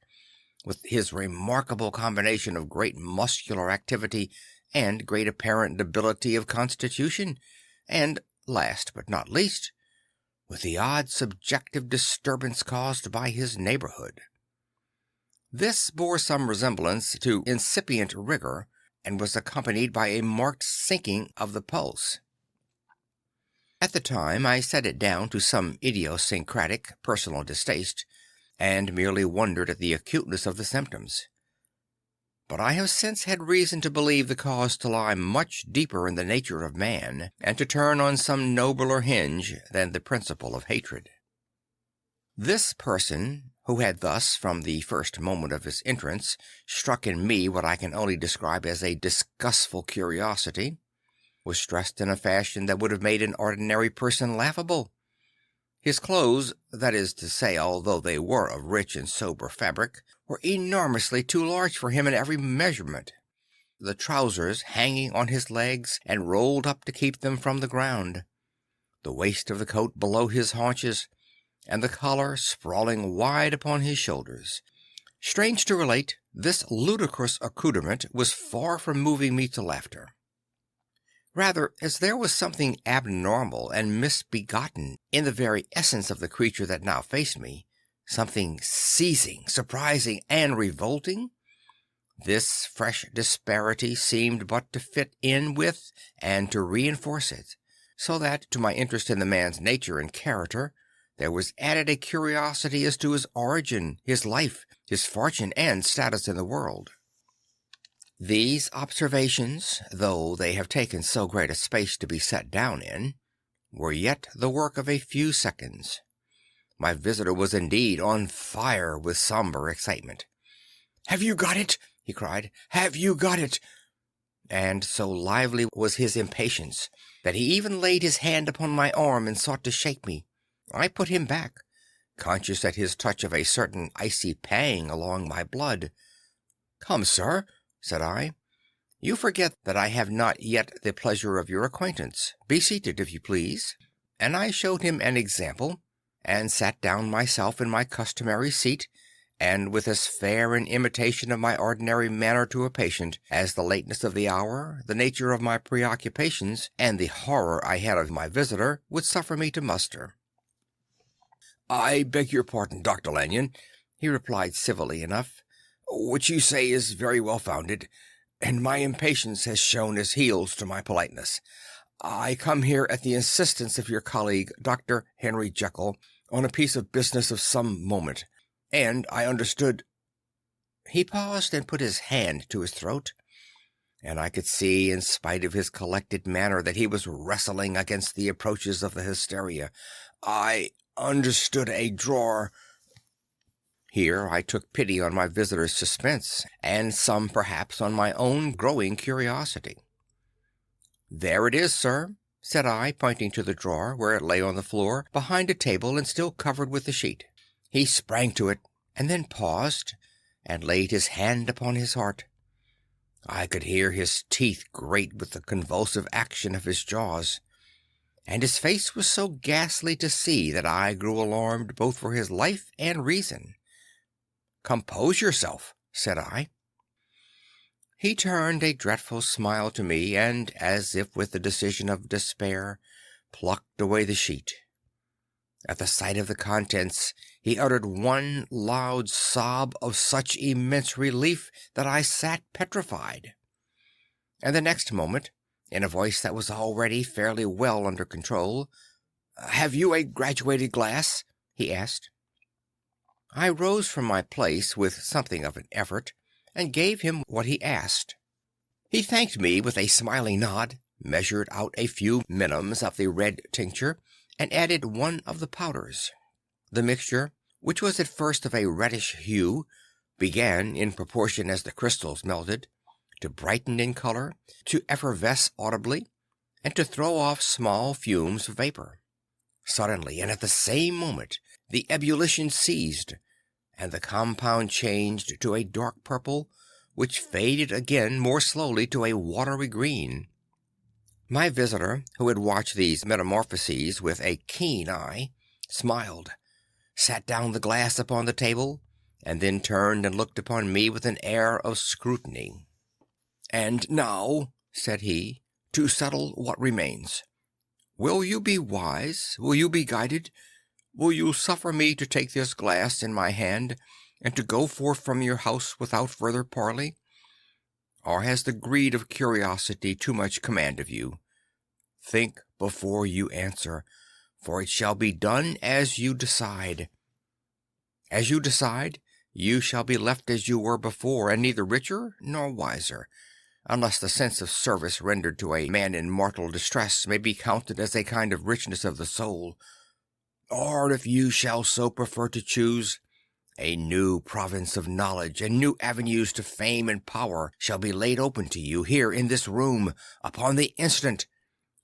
with his remarkable combination of great muscular activity and great apparent debility of constitution, and, last but not least, with the odd subjective disturbance caused by his neighborhood. This bore some resemblance to incipient rigor, and was accompanied by a marked sinking of the pulse. At the time I set it down to some idiosyncratic personal distaste, and merely wondered at the acuteness of the symptoms. But I have since had reason to believe the cause to lie much deeper in the nature of man, and to turn on some nobler hinge than the principle of hatred. This person, who had thus, from the first moment of his entrance, struck in me what I can only describe as a disgustful curiosity, was dressed in a fashion that would have made an ordinary person laughable. His clothes, that is to say, although they were of rich and sober fabric, were enormously too large for him in every measurement, the trousers hanging on his legs and rolled up to keep them from the ground, the waist of the coat below his haunches, and the collar sprawling wide upon his shoulders. Strange to relate, this ludicrous accoutrement was far from moving me to laughter. Rather, as there was something abnormal and misbegotten in the very essence of the creature that now faced me, something seizing, surprising, and revolting, this fresh disparity seemed but to fit in with and to reinforce it, so that to my interest in the man's nature and character there was added a curiosity as to his origin, his life, his fortune, and status in the world. These observations, though they have taken so great a space to be set down in, were yet the work of a few seconds. My visitor was indeed on fire with sombre excitement. "Have you got it?" he cried. "Have you got it?" And so lively was his impatience that he even laid his hand upon my arm and sought to shake me. I put him back, conscious at his touch of a certain icy pang along my blood. "Come, sir," said I, "you forget that I have not yet the pleasure of your acquaintance. Be seated, if you please." And I showed him an example, and sat down myself in my customary seat, and with as fair an imitation of my ordinary manner to a patient as the lateness of the hour, the nature of my preoccupations, and the horror I had of my visitor would suffer me to muster. "I beg your pardon, Dr. Lanyon," he replied civilly enough. "What you say is very well founded, and my impatience has shown as heels to my politeness. I come here at the insistence of your colleague, Dr. Henry Jekyll, on a piece of business of some moment, and I understood—" He paused and put his hand to his throat, and I could see, in spite of his collected manner, that he was wrestling against the approaches of the hysteria. "I understood a drawer—" Here I took pity on my visitor's suspense, and some perhaps on my own growing curiosity. "There it is, sir," said I, pointing to the drawer, where it lay on the floor behind a table and still covered with the sheet. He sprang to it, and then paused, and laid his hand upon his heart. I could hear his teeth grate with the convulsive action of his jaws, and his face was so ghastly to see that I grew alarmed both for his life and reason. "Compose yourself," said I. He turned a dreadful smile to me, and, as if with the decision of despair, plucked away the sheet. At the sight of the contents, he uttered one loud sob of such immense relief that I sat petrified. And the next moment, in a voice that was already fairly well under control, "Have you a graduated glass?" he asked. I rose from my place with something of an effort, and gave him what he asked. He thanked me with a smiling nod, measured out a few minims of the red tincture, and added one of the powders. The mixture, which was at first of a reddish hue, began, in proportion as the crystals melted, to brighten in color, to effervesce audibly, and to throw off small fumes of vapor. Suddenly, and at the same moment, the ebullition ceased, and the compound changed to a dark purple, which faded again more slowly to a watery green. My visitor, who had watched these metamorphoses with a keen eye, smiled, sat down the glass upon the table, and then turned and looked upon me with an air of scrutiny. "And now," said he, "to settle what remains. Will you be wise? Will you be guided? Will you suffer me to take this glass in my hand, and to go forth from your house without further parley? Or has the greed of curiosity too much command of you? Think before you answer, for it shall be done as you decide. As you decide, you shall be left as you were before, and neither richer nor wiser, unless the sense of service rendered to a man in mortal distress may be counted as a kind of richness of the soul. Or, if you shall so prefer to choose, a new province of knowledge and new avenues to fame and power shall be laid open to you here in this room upon the instant,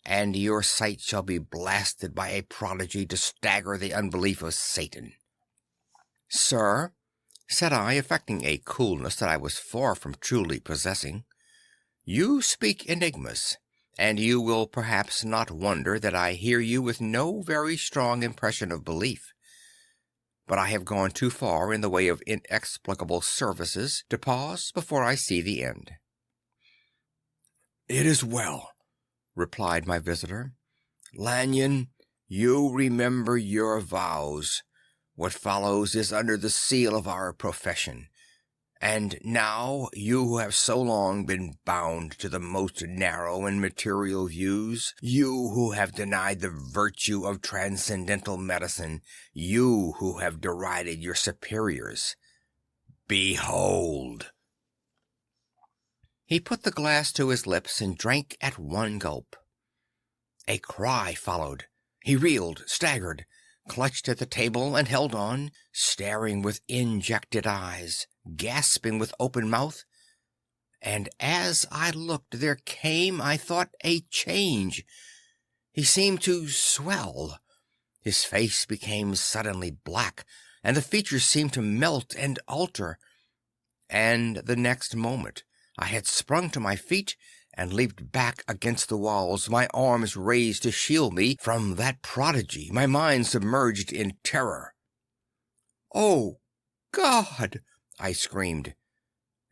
and your sight shall be blasted by a prodigy to stagger the unbelief of Satan." "Sir," said I, affecting a coolness that I was far from truly possessing, "you speak enigmas, and you will perhaps not wonder that I hear you with no very strong impression of belief. But I have gone too far in the way of inexplicable services to pause before I see the end." "It is well," replied my visitor. "Lanyon, you remember your vows. What follows is under the seal of our profession. And now, you who have so long been bound to the most narrow and material views, you who have denied the virtue of transcendental medicine, you who have derided your superiors, behold!" He put the glass to his lips and drank at one gulp. A cry followed. He reeled, staggered, clutched at the table and held on, staring with injected eyes, gasping with open mouth, and as I looked there came, I thought, a change. He seemed to swell. His face became suddenly black, and the features seemed to melt and alter. And the next moment I had sprung to my feet and leaped back against the walls, my arms raised to shield me from that prodigy, my mind submerged in terror. "Oh, God!" I screamed,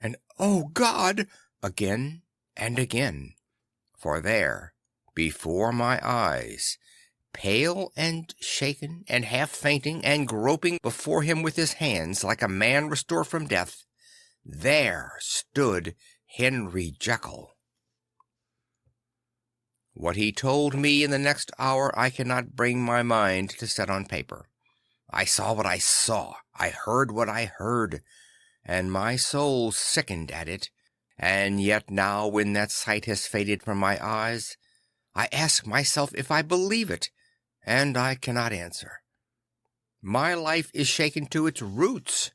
and "Oh, God!" again and again, for there, before my eyes, pale and shaken and half fainting and groping before him with his hands like a man restored from death, there stood Henry Jekyll. What he told me in the next hour I cannot bring my mind to set on paper. I saw what I saw, I heard what I heard, and my soul sickened at it, and yet now when that sight has faded from my eyes, I ask myself if I believe it, and I cannot answer. My life is shaken to its roots.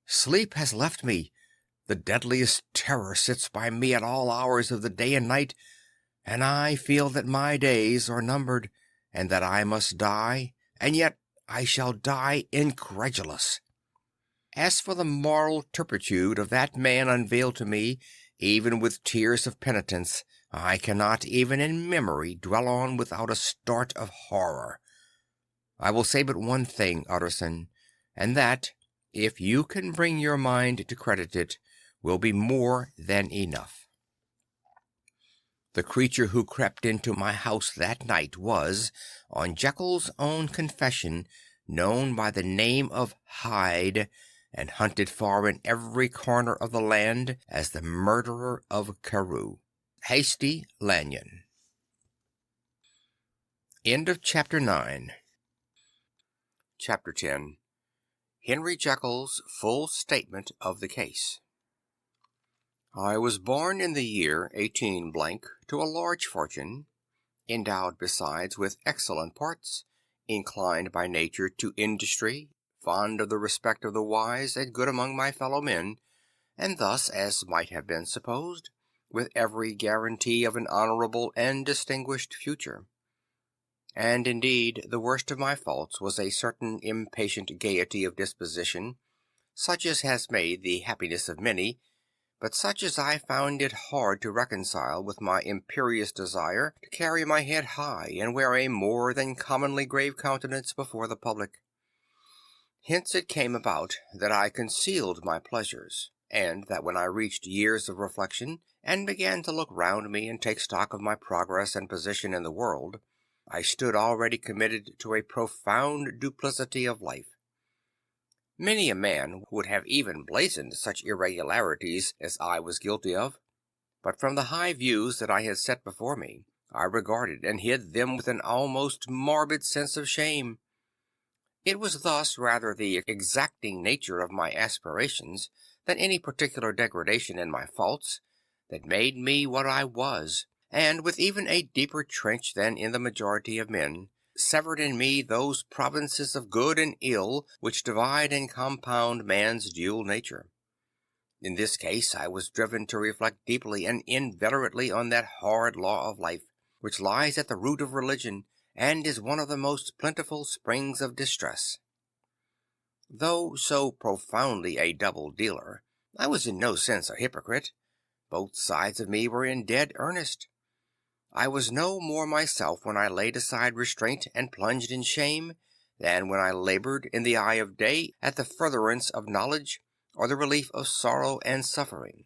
Sleep has left me. The deadliest terror sits by me at all hours of the day and night, and I feel that my days are numbered, and that I must die, and yet I shall die incredulous. As for the moral turpitude of that man unveiled to me, even with tears of penitence, I cannot even in memory dwell on without a start of horror. I will say but one thing, Utterson, and that if you can bring your mind to credit it, will be more than enough. The creature who crept into my house that night was, on Jekyll's own confession, known by the name of Hyde, and hunted for in every corner of the land as the murderer of Carew. Hasty Lanyon. End of Chapter 9. Chapter 10. Henry Jekyll's full statement of the case. I was born in the year 18 to a large fortune, endowed besides with excellent parts, inclined by nature to industry, fond of the respect of the wise, and good among my fellow men, and thus, as might have been supposed, with every guarantee of an honourable and distinguished future. And indeed the worst of my faults was a certain impatient gaiety of disposition, such as has made the happiness of many, but such as I found it hard to reconcile with my imperious desire to carry my head high and wear a more than commonly grave countenance before the public. Hence it came about that I concealed my pleasures, and that when I reached years of reflection, and began to look round me and take stock of my progress and position in the world, I stood already committed to a profound duplicity of life. Many a man would have even blazoned such irregularities as I was guilty of, but from the high views that I had set before me, I regarded and hid them with an almost morbid sense of shame. It was thus rather the exacting nature of my aspirations than any particular degradation in my faults that made me what I was, and with even a deeper trench than in the majority of men, severed in me those provinces of good and ill which divide and compound man's dual nature. In this case I was driven to reflect deeply and inveterately on that hard law of life, which lies at the root of religion, and is one of the most plentiful springs of distress. Though so profoundly a double dealer, I was in no sense a hypocrite. Both sides of me were in dead earnest. I was no more myself when I laid aside restraint and plunged in shame, than when I laboured in the eye of day at the furtherance of knowledge, or the relief of sorrow and suffering.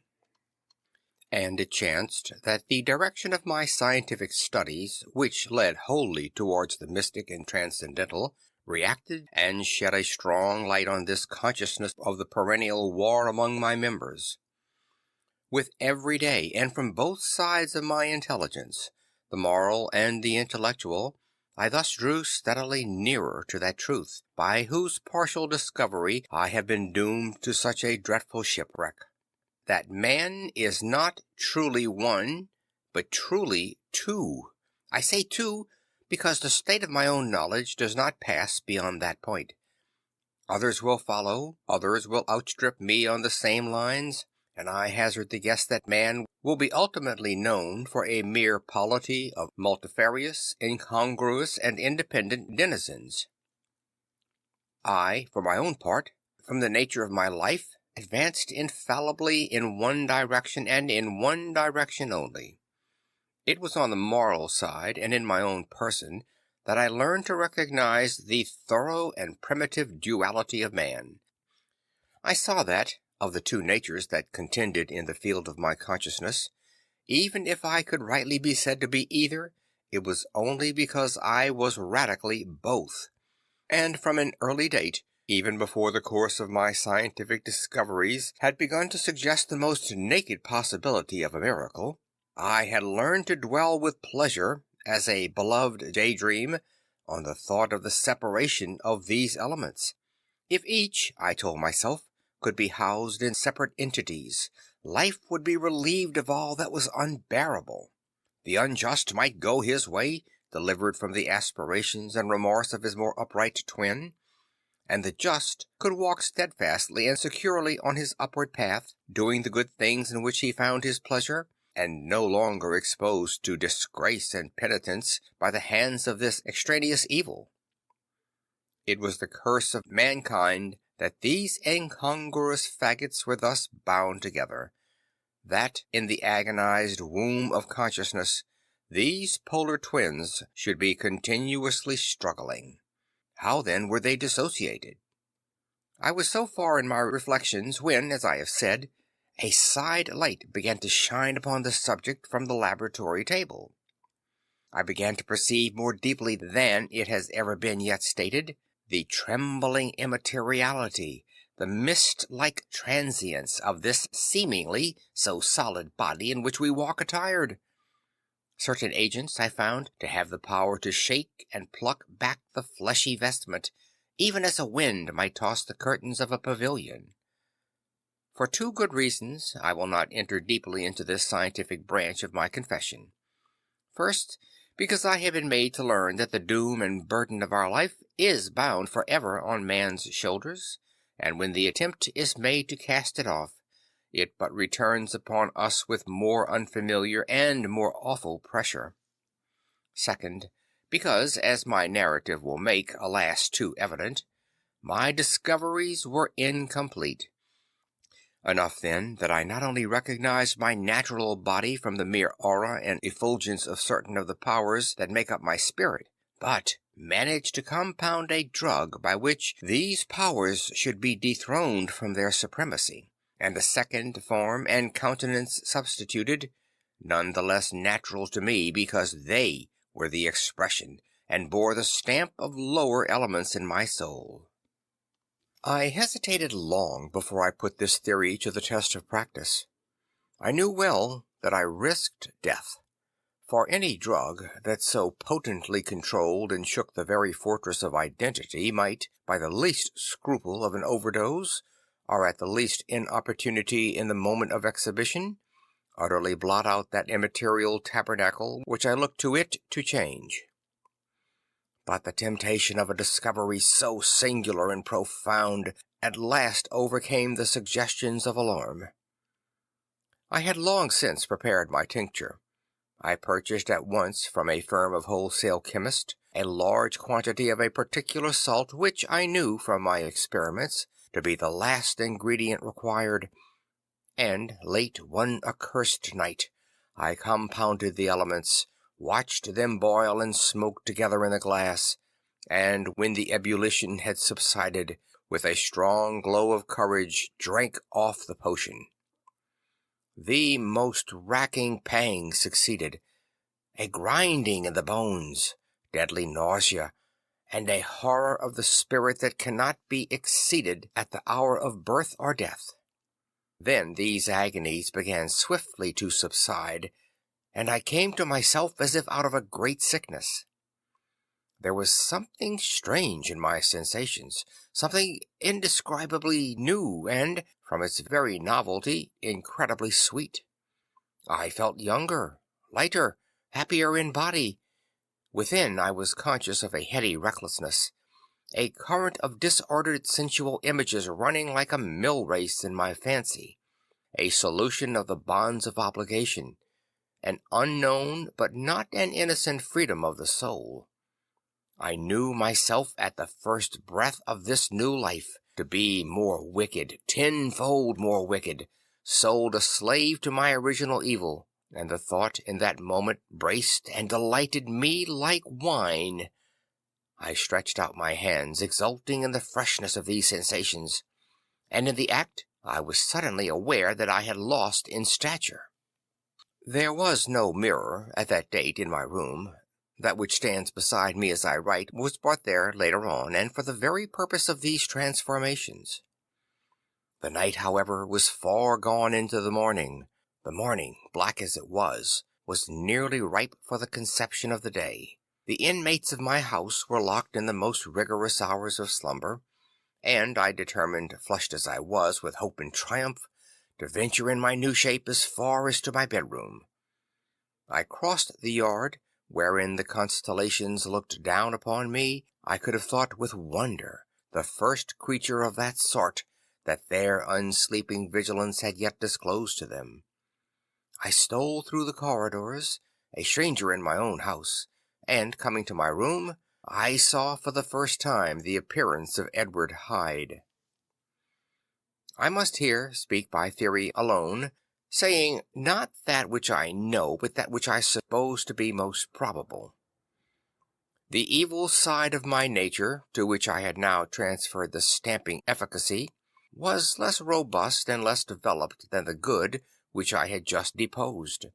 And it chanced that the direction of my scientific studies, which led wholly towards the mystic and transcendental, reacted and shed a strong light on this consciousness of the perennial war among my members. With every day, and from both sides of my intelligence, the moral and the intellectual, I thus drew steadily nearer to that truth, by whose partial discovery I have been doomed to such a dreadful shipwreck, that man is not truly one, but truly two. I say two, because the state of my own knowledge does not pass beyond that point. Others will follow, others will outstrip me on the same lines, and I hazard the guess that man will be ultimately known for a mere polity of multifarious, incongruous, and independent denizens. I, for my own part, from the nature of my life, advanced infallibly in one direction, and in one direction only. It was on the moral side, and in my own person, that I learned to recognize the thorough and primitive duality of man. I saw that, of the two natures that contended in the field of my consciousness, even if I could rightly be said to be either, it was only because I was radically both. And from an early date, even before the course of my scientific discoveries had begun to suggest the most naked possibility of a miracle, I had learned to dwell with pleasure, as a beloved daydream, on the thought of the separation of these elements. If each, I told myself, could be housed in separate entities, life would be relieved of all that was unbearable. The unjust might go his way, delivered from the aspirations and remorse of his more upright twin, and the just could walk steadfastly and securely on his upward path, doing the good things in which he found his pleasure, and no longer exposed to disgrace and penitence by the hands of this extraneous evil. It was the curse of mankind that these incongruous faggots were thus bound together, that in the agonized womb of consciousness these polar twins should be continuously struggling. How then were they dissociated? I was so far in my reflections when, as I have said, a side light began to shine upon the subject from the laboratory table. I began to perceive more deeply than it has ever been yet stated the trembling immateriality, the mist-like transience of this seemingly so solid body in which we walk attired. Certain agents I found to have the power to shake and pluck back the fleshy vestment, even as a wind might toss the curtains of a pavilion. For two good reasons, I will not enter deeply into this scientific branch of my confession. First, because I have been made to learn that the doom and burden of our life is bound forever on man's shoulders, and when the attempt is made to cast it off, it but returns upon us with more unfamiliar and more awful pressure. Second, because, as my narrative will make, alas, too evident, my discoveries were incomplete. Enough, then, that I not only recognized my natural body from the mere aura and effulgence of certain of the powers that make up my spirit, but managed to compound a drug by which these powers should be dethroned from their supremacy, and a second form and countenance substituted, none the less natural to me because they were the expression and bore the stamp of lower elements in my soul. I hesitated long before I put this theory to the test of practice. I knew well that I risked death, for any drug that so potently controlled and shook the very fortress of identity might, by the least scruple of an overdose, or at the least inopportunity in the moment of exhibition, utterly blot out that immaterial tabernacle which I looked to it to change. But the temptation of a discovery so singular and profound at last overcame the suggestions of alarm. I had long since prepared my tincture. I purchased at once from a firm of wholesale chemists a large quantity of a particular salt which I knew from my experiments to be the last ingredient required, and late one accursed night I compounded the elements, watched them boil and smoke together in the glass, and when the ebullition had subsided, with a strong glow of courage drank off the potion. The most racking pang succeeded, a grinding in the bones, deadly nausea, and a horror of the spirit that cannot be exceeded at the hour of birth or death. Then these agonies began swiftly to subside, and I came to myself as if out of a great sickness. There was something strange in my sensations, something indescribably new and, from its very novelty, incredibly sweet. I felt younger, lighter, happier in body. Within I was conscious of a heady restlessness, a current of disordered sensual images running like a mill race in my fancy, a solution of the bonds of obligation, an unknown but not an innocent freedom of the soul. I knew myself at the first breath of this new life to be more wicked, tenfold more wicked, sold a slave to my original evil, and the thought in that moment braced and delighted me like wine. I stretched out my hands, exulting in the freshness of these sensations, and in the act I was suddenly aware that I had lost in stature. There was no mirror at that date in my room. That which stands beside me as I write was brought there later on, and for the very purpose of these transformations. The night, however, was far gone into the morning. The morning, black as it was nearly ripe for the conception of the day. The inmates of my house were locked in the most rigorous hours of slumber, and I determined, flushed as I was with hope and triumph, to venture in my new shape as far as to my bedroom. I crossed the yard, wherein the constellations looked down upon me, I could have thought with wonder, the first creature of that sort that their unsleeping vigilance had yet disclosed to them. I stole through the corridors, a stranger in my own house, and, coming to my room, I saw for the first time the appearance of Edward Hyde. I must here speak by theory alone, saying not that which I know, but that which I suppose to be most probable. The evil side of my nature, to which I had now transferred the stamping efficacy, was less robust and less developed than the good which I had just deposed.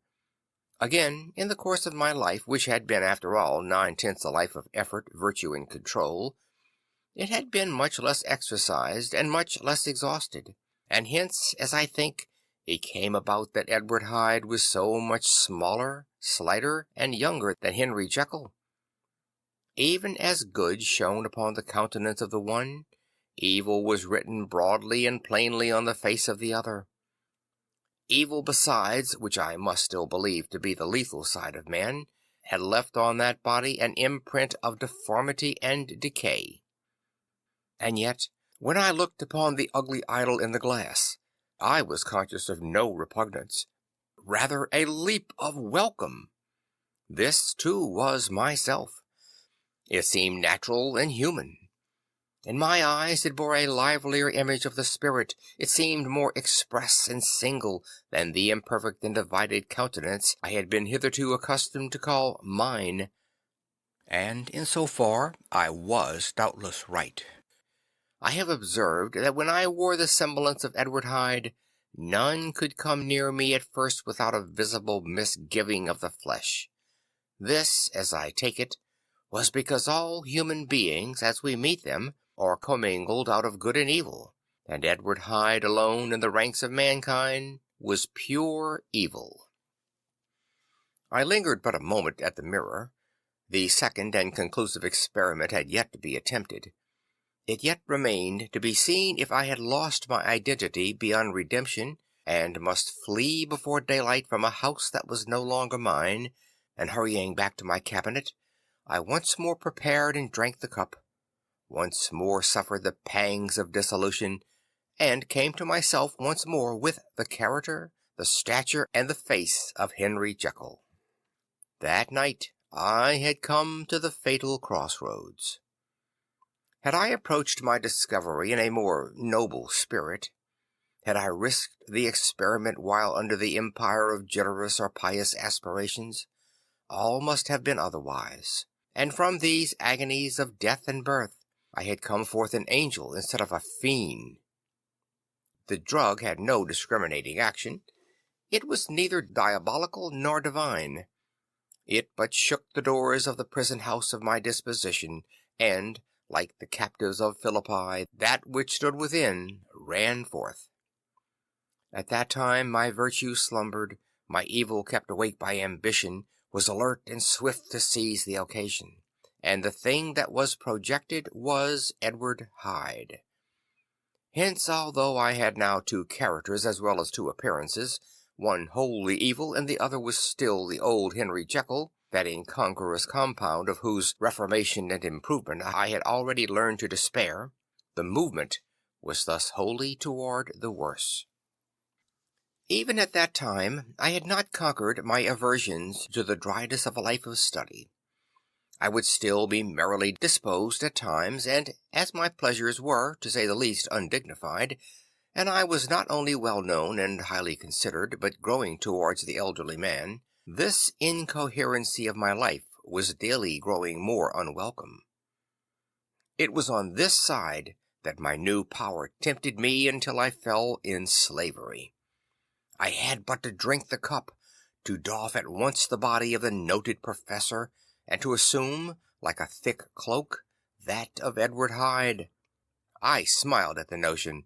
Again, in the course of my life, which had been after all 9/10 a life of effort, virtue, and control, it had been much less exercised and much less exhausted, and hence, as I think, it came about that Edward Hyde was so much smaller, slighter, and younger than Henry Jekyll. Even as good shone upon the countenance of the one, evil was written broadly and plainly on the face of the other. Evil besides, which I must still believe to be the lethal side of man, had left on that body an imprint of deformity and decay. And yet, when I looked upon the ugly idol in the glass, I was conscious of no repugnance, rather a leap of welcome. This, too, was myself. It seemed natural and human. In my eyes it bore a livelier image of the spirit. It seemed more express and single than the imperfect and divided countenance I had been hitherto accustomed to call mine. And in so far I was doubtless right. I have observed that when I wore the semblance of Edward Hyde, none could come near me at first without a visible misgiving of the flesh. This, as I take it, was because all human beings, as we meet them, are commingled out of good and evil, and Edward Hyde alone in the ranks of mankind was pure evil. I lingered but a moment at the mirror. The second and conclusive experiment had yet to be attempted. It yet remained to be seen if I had lost my identity beyond redemption, and must flee before daylight from a house that was no longer mine, and hurrying back to my cabinet, I once more prepared and drank the cup, once more suffered the pangs of dissolution, and came to myself once more with the character, the stature, and the face of Henry Jekyll. That night I had come to the fatal crossroads. Had I approached my discovery in a more noble spirit, had I risked the experiment while under the empire of generous or pious aspirations, all must have been otherwise, and from these agonies of death and birth I had come forth an angel instead of a fiend. The drug had no discriminating action. It was neither diabolical nor divine. It but shook the doors of the prison house of my disposition, and, like the captives of Philippi, that which stood within ran forth. At that time my virtue slumbered, my evil, kept awake by ambition, was alert and swift to seize the occasion, and the thing that was projected was Edward Hyde. Hence, although I had now two characters as well as two appearances, one wholly evil and the other was still the old Henry Jekyll, that incongruous compound of whose reformation and improvement I had already learned to despair, the movement was thus wholly toward the worse. Even at that time I had not conquered my aversions to the dryness of a life of study. I would still be merrily disposed at times, and as my pleasures were, to say the least, undignified, and I was not only well known and highly considered, but growing towards the elderly man, this incoherency of my life was daily growing more unwelcome. It was on this side that my new power tempted me until I fell in slavery. I had but to drink the cup, to doff at once the body of the noted professor, and to assume, like a thick cloak, that of Edward Hyde. I smiled at the notion.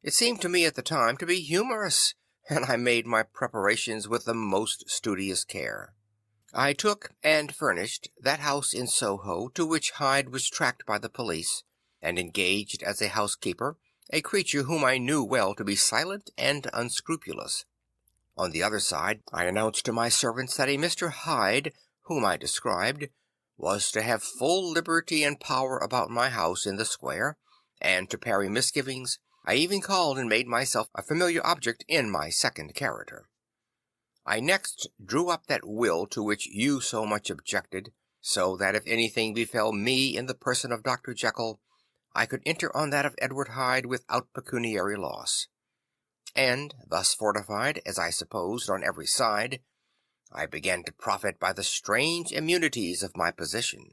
It seemed to me at the time to be humorous, and I made my preparations with the most studious care. I took and furnished that house in Soho to which Hyde was tracked by the police, and engaged as a housekeeper a creature whom I knew well to be silent and unscrupulous. On the other side, I announced to my servants that a Mr. Hyde, whom I described, was to have full liberty and power about my house in the square, and to parry misgivings, I even called and made myself a familiar object in my second character. I next drew up that will to which you so much objected, so that if anything befell me in the person of Dr. Jekyll, I could enter on that of Edward Hyde without pecuniary loss. And, thus fortified, as I supposed, on every side, I began to profit by the strange immunities of my position.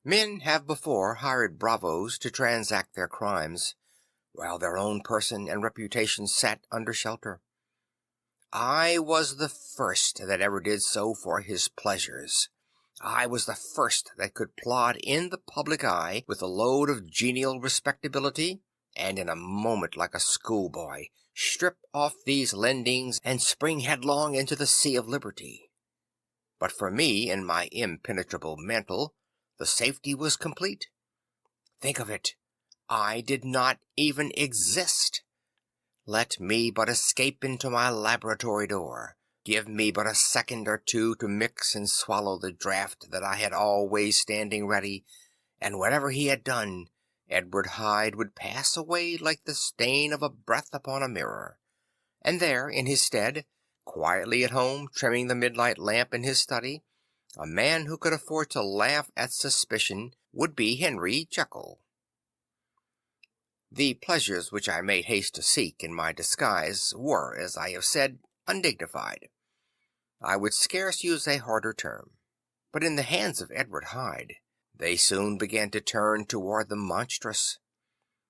Men have before hired bravos to transact their crimes, while their own person and reputation sat under shelter. I was the first that ever did so for his pleasures. I was the first that could plod in the public eye with a load of genial respectability, and in a moment like a schoolboy strip off these lendings and spring headlong into the sea of liberty. But for me and my impenetrable mantle, the safety was complete. Think of it, I did not even exist. Let me but escape into my laboratory door. Give me but a second or two to mix and swallow the draught that I had always standing ready, and whatever he had done, Edward Hyde would pass away like the stain of a breath upon a mirror. And there, in his stead, quietly at home, trimming the midnight lamp in his study, a man who could afford to laugh at suspicion would be Henry Jekyll. The pleasures which I made haste to seek in my disguise were, as I have said, undignified. I would scarce use a harder term. But in the hands of Edward Hyde, they soon began to turn toward the monstrous.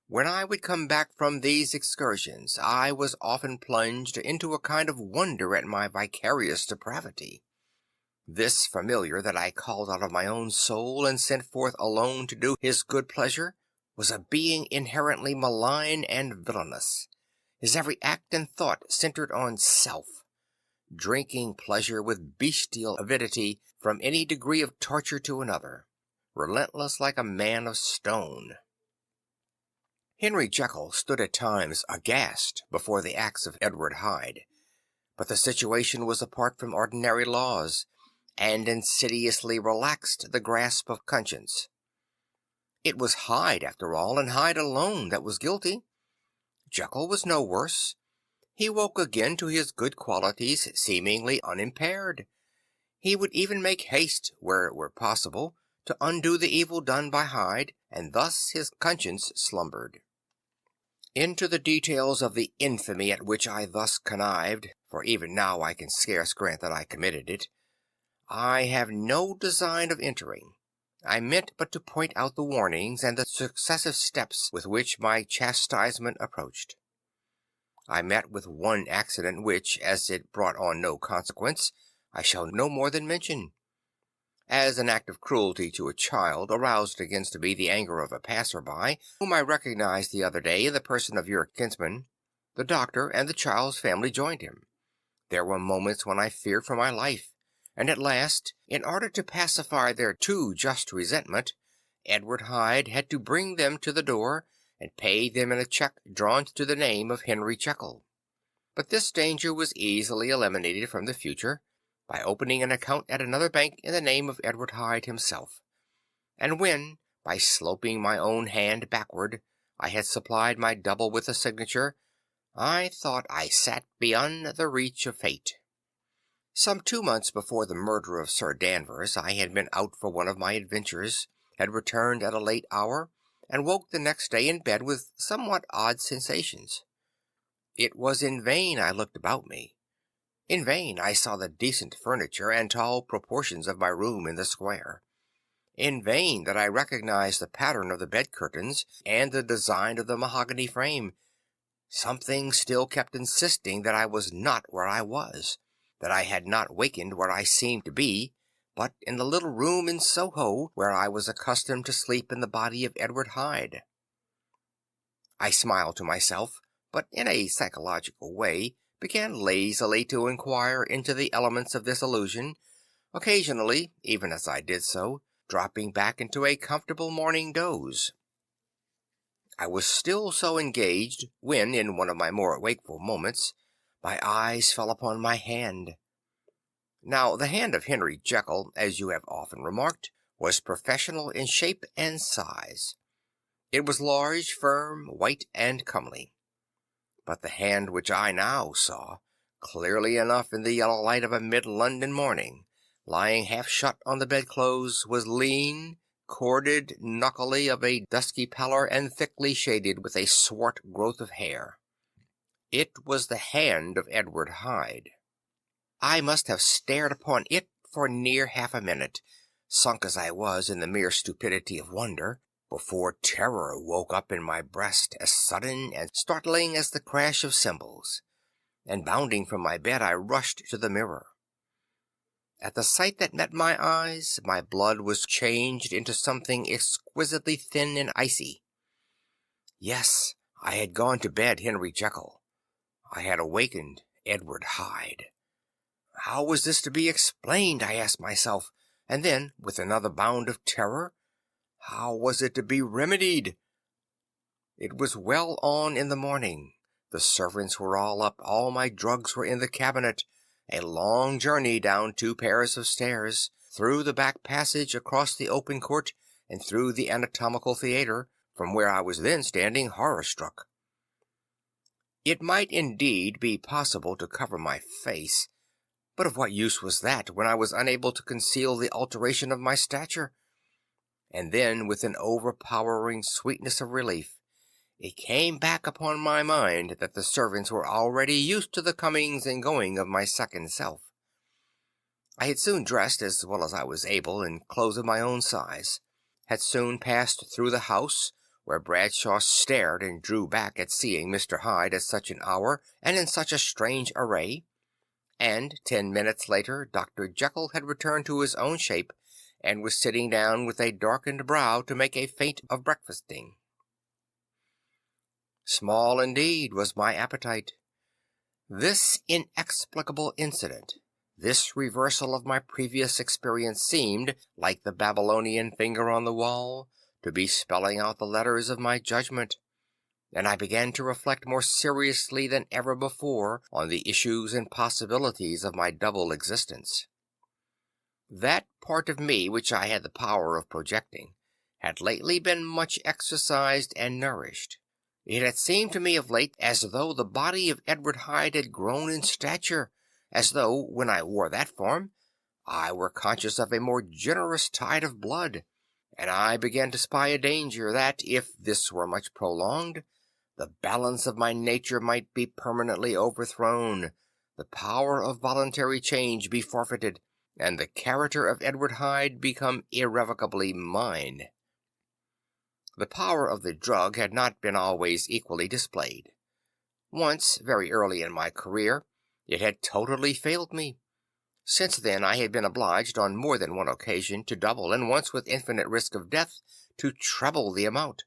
When I would come back from these excursions, I was often plunged into a kind of wonder at my vicarious depravity. This familiar that I called out of my own soul and sent forth alone to do his good pleasure was a being inherently malign and villainous. His every act and thought centered on self, drinking pleasure with bestial avidity from any degree of torture to another, relentless like a man of stone. Henry Jekyll stood at times aghast before the acts of Edward Hyde, but the situation was apart from ordinary laws, and insidiously relaxed the grasp of conscience. It was Hyde, after all, and Hyde alone, that was guilty. Jekyll was no worse. He woke again to his good qualities seemingly unimpaired. He would even make haste, where it were possible, to undo the evil done by Hyde, and thus his conscience slumbered. Into the details of the infamy at which I thus connived, for even now I can scarce grant that I committed it, I have no design of entering. I meant but to point out the warnings and the successive steps with which my chastisement approached. I met with one accident which, as it brought on no consequence, I shall no more than mention. As an act of cruelty to a child aroused against me the anger of a passer-by, whom I recognized the other day in the person of your kinsman. The doctor and the child's family joined him. There were moments when I feared for my life, and at last, in order to pacify their too just resentment, Edward Hyde had to bring them to the door, and pay them in a check drawn to the name of Henry Jekyll. But this danger was easily eliminated from the future, by opening an account at another bank in the name of Edward Hyde himself, and when, by sloping my own hand backward, I had supplied my double with a signature, I thought I sat beyond the reach of fate. Some 2 months before the murder of Sir Danvers, I had been out for one of my adventures, had returned at a late hour, and woke the next day in bed with somewhat odd sensations. It was in vain I looked about me. In vain I saw the decent furniture and tall proportions of my room in the square. In vain that I recognized the pattern of the bed curtains and the design of the mahogany frame. Something still kept insisting that I was not where I was, that I had not wakened where I seemed to be, but in the little room in Soho where I was accustomed to sleep in the body of Edward Hyde. I smiled to myself, but in a psychological way began lazily to inquire into the elements of this illusion, occasionally, even as I did so, dropping back into a comfortable morning doze. I was still so engaged when, in one of my more wakeful moments, my eyes fell upon my hand. Now, the hand of Henry Jekyll, as you have often remarked, was professional in shape and size. It was large, firm, white, and comely. But the hand which I now saw, clearly enough in the yellow light of a mid-London morning, lying half shut on the bedclothes, was lean, corded, knuckly, of a dusky pallor, and thickly shaded with a swart growth of hair. It was the hand of Edward Hyde. I must have stared upon it for near half a minute, sunk as I was in the mere stupidity of wonder, before terror woke up in my breast as sudden and startling as the crash of cymbals, and bounding from my bed I rushed to the mirror. At the sight that met my eyes, my blood was changed into something exquisitely thin and icy. Yes, I had gone to bed Henry Jekyll. I had awakened Edward Hyde. How was this to be explained, I asked myself, and then, with another bound of terror, how was it to be remedied? It was well on in the morning. The servants were all up, all my drugs were in the cabinet. A long journey down 2 pairs of stairs, through the back passage, across the open court, and through the anatomical theatre, from where I was then standing horror-struck. It might indeed be possible to cover my face, but of what use was that when I was unable to conceal the alteration of my stature? And then, with an overpowering sweetness of relief, it came back upon my mind that the servants were already used to the comings and going of my second self. I had soon dressed as well as I was able in clothes of my own size, had soon passed through the house, where Bradshaw stared and drew back at seeing Mr. Hyde at such an hour and in such a strange array, and 10 minutes later Dr. Jekyll had returned to his own shape, and was sitting down with a darkened brow to make a feint of breakfasting. Small indeed was my appetite. This inexplicable incident, this reversal of my previous experience seemed, like the Babylonian finger on the wall, to be spelling out the letters of my judgment, and I began to reflect more seriously than ever before on the issues and possibilities of my double existence. That part of me which I had the power of projecting had lately been much exercised and nourished. It had seemed to me of late as though the body of Edward Hyde had grown in stature, as though, when I wore that form, I were conscious of a more generous tide of blood, and I began to spy a danger that, if this were much prolonged, the balance of my nature might be permanently overthrown, the power of voluntary change be forfeited, and the character of Edward Hyde become irrevocably mine. The power of the drug had not been always equally displayed. Once, very early in my career, it had totally failed me. Since then I had been obliged on more than one occasion to double, and once with infinite risk of death to treble the amount.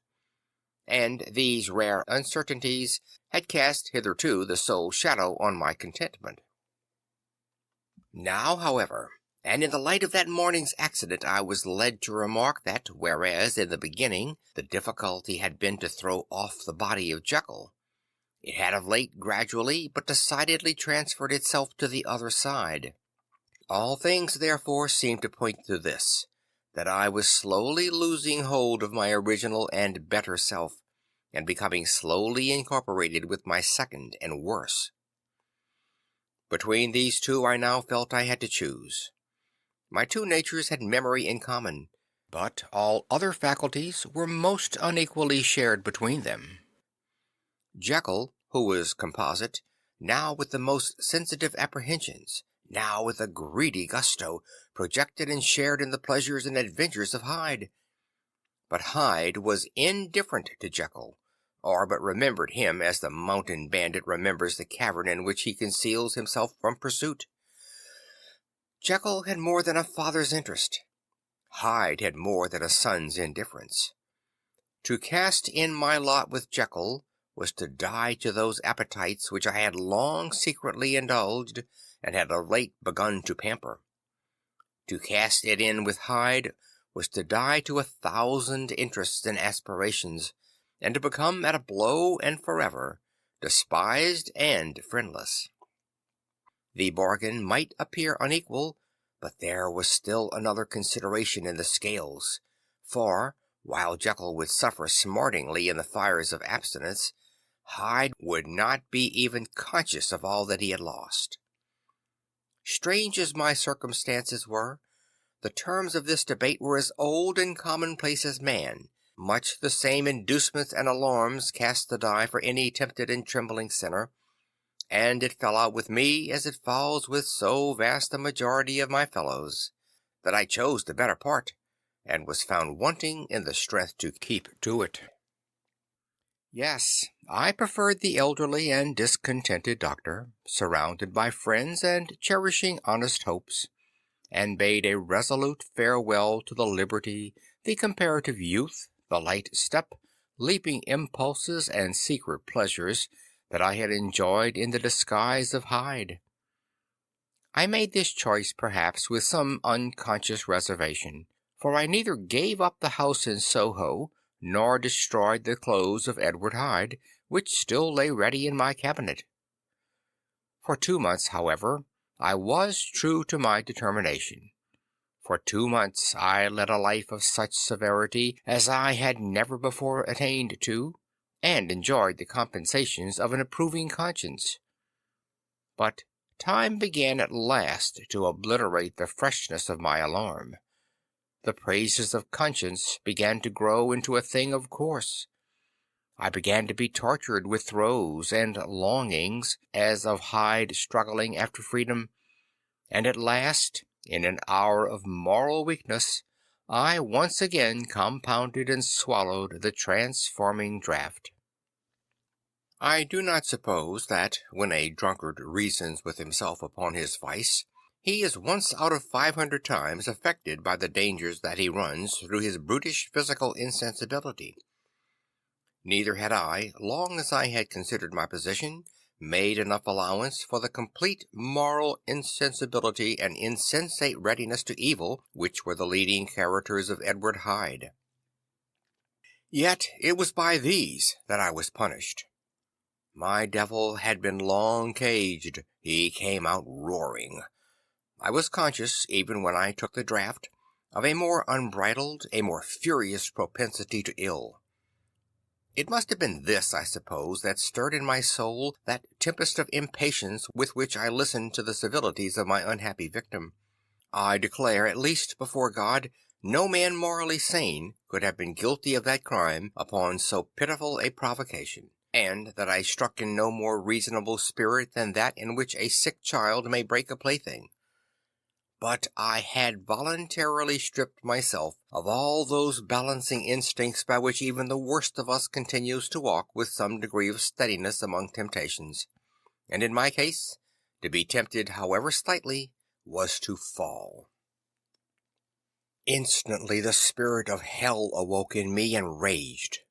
And these rare uncertainties had cast hitherto the sole shadow on my contentment. Now, however, and in the light of that morning's accident, I was led to remark that, whereas in the beginning the difficulty had been to throw off the body of Jekyll, it had of late gradually but decidedly transferred itself to the other side. All things therefore seemed to point to this, that I was slowly losing hold of my original and better self, and becoming slowly incorporated with my second and worse. Between these two I now felt I had to choose. My two natures had memory in common, but all other faculties were most unequally shared between them. Jekyll, who was composite, now with the most sensitive apprehensions, now with a greedy gusto, projected and shared in the pleasures and adventures of Hyde. But Hyde was indifferent to Jekyll, or but remembered him as the mountain bandit remembers the cavern in which he conceals himself from pursuit. Jekyll had more than a father's interest. Hyde had more than a son's indifference. To cast in my lot with Jekyll was to die to those appetites which I had long secretly indulged, and had of late begun to pamper. To cast it in with Hyde was to die to 1,000 interests and aspirations, and to become at a blow and forever despised and friendless. The bargain might appear unequal, but there was still another consideration in the scales, for, while Jekyll would suffer smartingly in the fires of abstinence, Hyde would not be even conscious of all that he had lost. Strange as my circumstances were, the terms of this debate were as old and commonplace as man. Much the same inducements and alarms cast the die for any tempted and trembling sinner, and it fell out with me as it falls with so vast a majority of my fellows, that I chose the better part, and was found wanting in the strength to keep to it. Yes, I preferred the elderly and discontented doctor, surrounded by friends and cherishing honest hopes, and bade a resolute farewell to the liberty, the comparative youth, the light step, leaping impulses, and secret pleasures that I had enjoyed in the disguise of Hyde. I made this choice perhaps with some unconscious reservation, for I neither gave up the house in Soho, nor destroyed the clothes of Edward Hyde, which still lay ready in my cabinet. For 2 months, however, I was true to my determination. For 2 months I led a life of such severity as I had never before attained to, and enjoyed the compensations of an approving conscience. But time began at last to obliterate the freshness of my alarm. The praises of conscience began to grow into a thing of course. I began to be tortured with throes and longings, as of Hyde struggling after freedom, and at last, in an hour of moral weakness, I once again compounded and swallowed the transforming draught. I do not suppose that, when a drunkard reasons with himself upon his vice, he is once out of 500 times affected by the dangers that he runs through his brutish physical insensibility. Neither had I, long as I had considered my position, made enough allowance for the complete moral insensibility and insensate readiness to evil which were the leading characters of Edward Hyde. Yet it was by these that I was punished. My devil had been long caged. He came out roaring. I was conscious, even when I took the draught, of a more unbridled, a more furious propensity to ill. It must have been this, I suppose, that stirred in my soul that tempest of impatience with which I listened to the civilities of my unhappy victim. I declare, at least before God, no man morally sane could have been guilty of that crime upon so pitiful a provocation, and that I struck in no more reasonable spirit than that in which a sick child may break a plaything. But I had voluntarily stripped myself of all those balancing instincts by which even the worst of us continues to walk with some degree of steadiness among temptations, and in my case, to be tempted, however slightly, was to fall. Instantly the spirit of hell awoke in me and raged.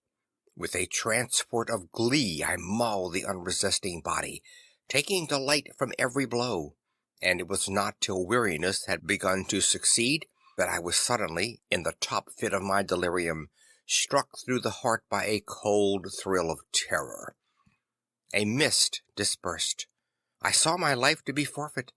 With a transport of glee I mauled the unresisting body, taking delight from every blow, and it was not till weariness had begun to succeed that I was suddenly, in the top fit of my delirium, struck through the heart by a cold thrill of terror. A mist dispersed. I saw my life to be forfeit,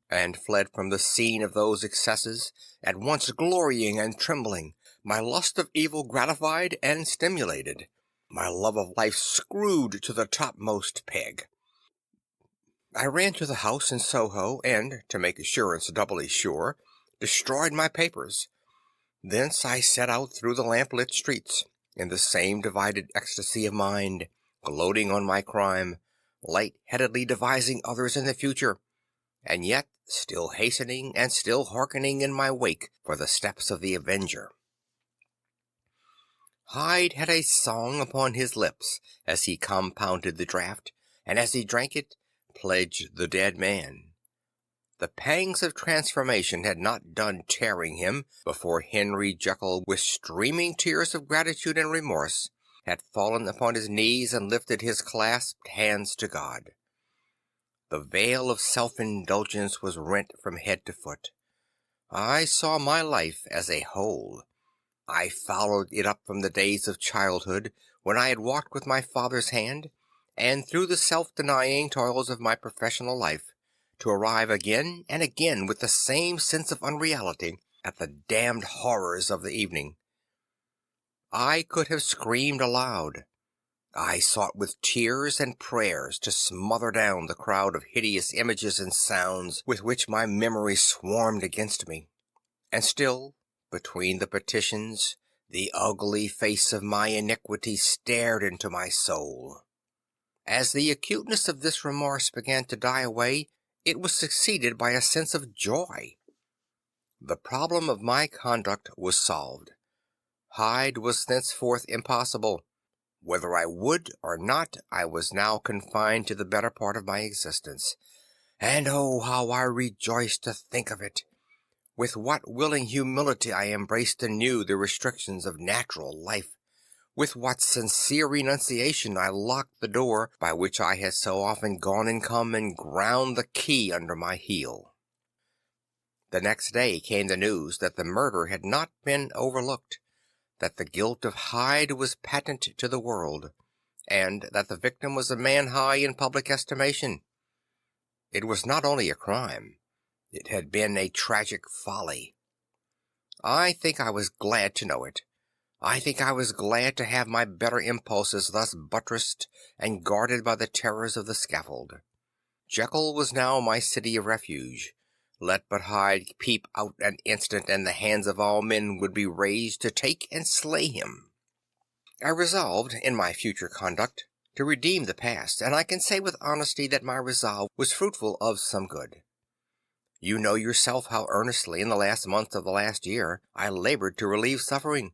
and fled from the scene of those excesses, at once glorying and trembling, my lust of evil gratified and stimulated, my love of life screwed to the topmost peg. I ran to the house in Soho, and, to make assurance doubly sure, destroyed my papers. Thence I set out through the lamp-lit streets, in the same divided ecstasy of mind, gloating on my crime, light-headedly devising others in the future, and yet still hastening and still hearkening in my wake for the steps of the avenger. Hyde had a song upon his lips as he compounded the draught, and as he drank it, pledged the dead man. The pangs of transformation had not done tearing him before Henry Jekyll, with streaming tears of gratitude and remorse, had fallen upon his knees and lifted his clasped hands to God. The veil of self-indulgence was rent from head to foot. I saw my life as a whole. I followed it up from the days of childhood, when I had walked with my father's hand, and through the self-denying toils of my professional life, to arrive again and again with the same sense of unreality at the damned horrors of the evening. I could have screamed aloud. I sought with tears and prayers to smother down the crowd of hideous images and sounds with which my memory swarmed against me. And still, between the petitions, the ugly face of my iniquity stared into my soul. As the acuteness of this remorse began to die away, it was succeeded by a sense of joy. The problem of my conduct was solved. Hyde was thenceforth impossible. Whether I would or not, I was now confined to the better part of my existence. And oh, how I rejoiced to think of it! With what willing humility I embraced anew the restrictions of natural life! With what sincere renunciation I locked the door by which I had so often gone and come and ground the key under my heel! The next day came the news that the murder had not been overlooked, that the guilt of Hyde was patent to the world, and that the victim was a man high in public estimation. It was not only a crime, it had been a tragic folly. I think I was glad to know it. I think I was glad to have my better impulses thus buttressed and guarded by the terrors of the scaffold. Jekyll was now my city of refuge. Let but Hyde peep out an instant, and the hands of all men would be raised to take and slay him. I resolved, in my future conduct, to redeem the past, and I can say with honesty that my resolve was fruitful of some good. You know yourself how earnestly, in the last month of the last year, I labored to relieve suffering.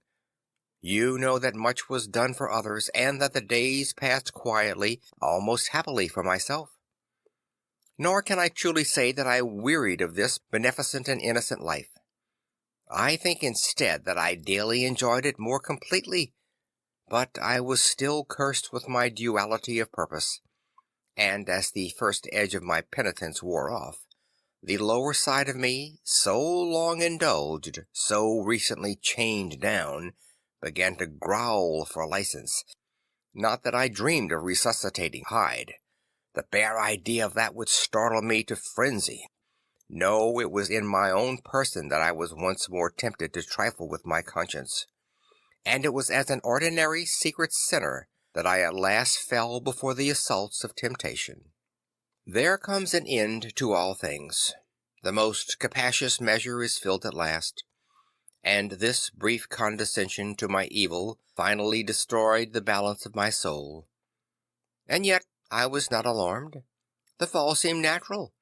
You know that much was done for others, and that the days passed quietly, almost happily for myself. Nor can I truly say that I wearied of this beneficent and innocent life. I think instead that I daily enjoyed it more completely, but I was still cursed with my duality of purpose, and as the first edge of my penitence wore off, the lower side of me, so long indulged, so recently chained down, began to growl for license. Not that I dreamed of resuscitating Hyde. The bare idea of that would startle me to frenzy. No, it was in my own person that I was once more tempted to trifle with my conscience. And it was as an ordinary secret sinner that I at last fell before the assaults of temptation. There comes an end to all things. The most capacious measure is filled at last, and this brief condescension to my evil finally destroyed the balance of my soul. And yet I was not alarmed. The fall seemed natural,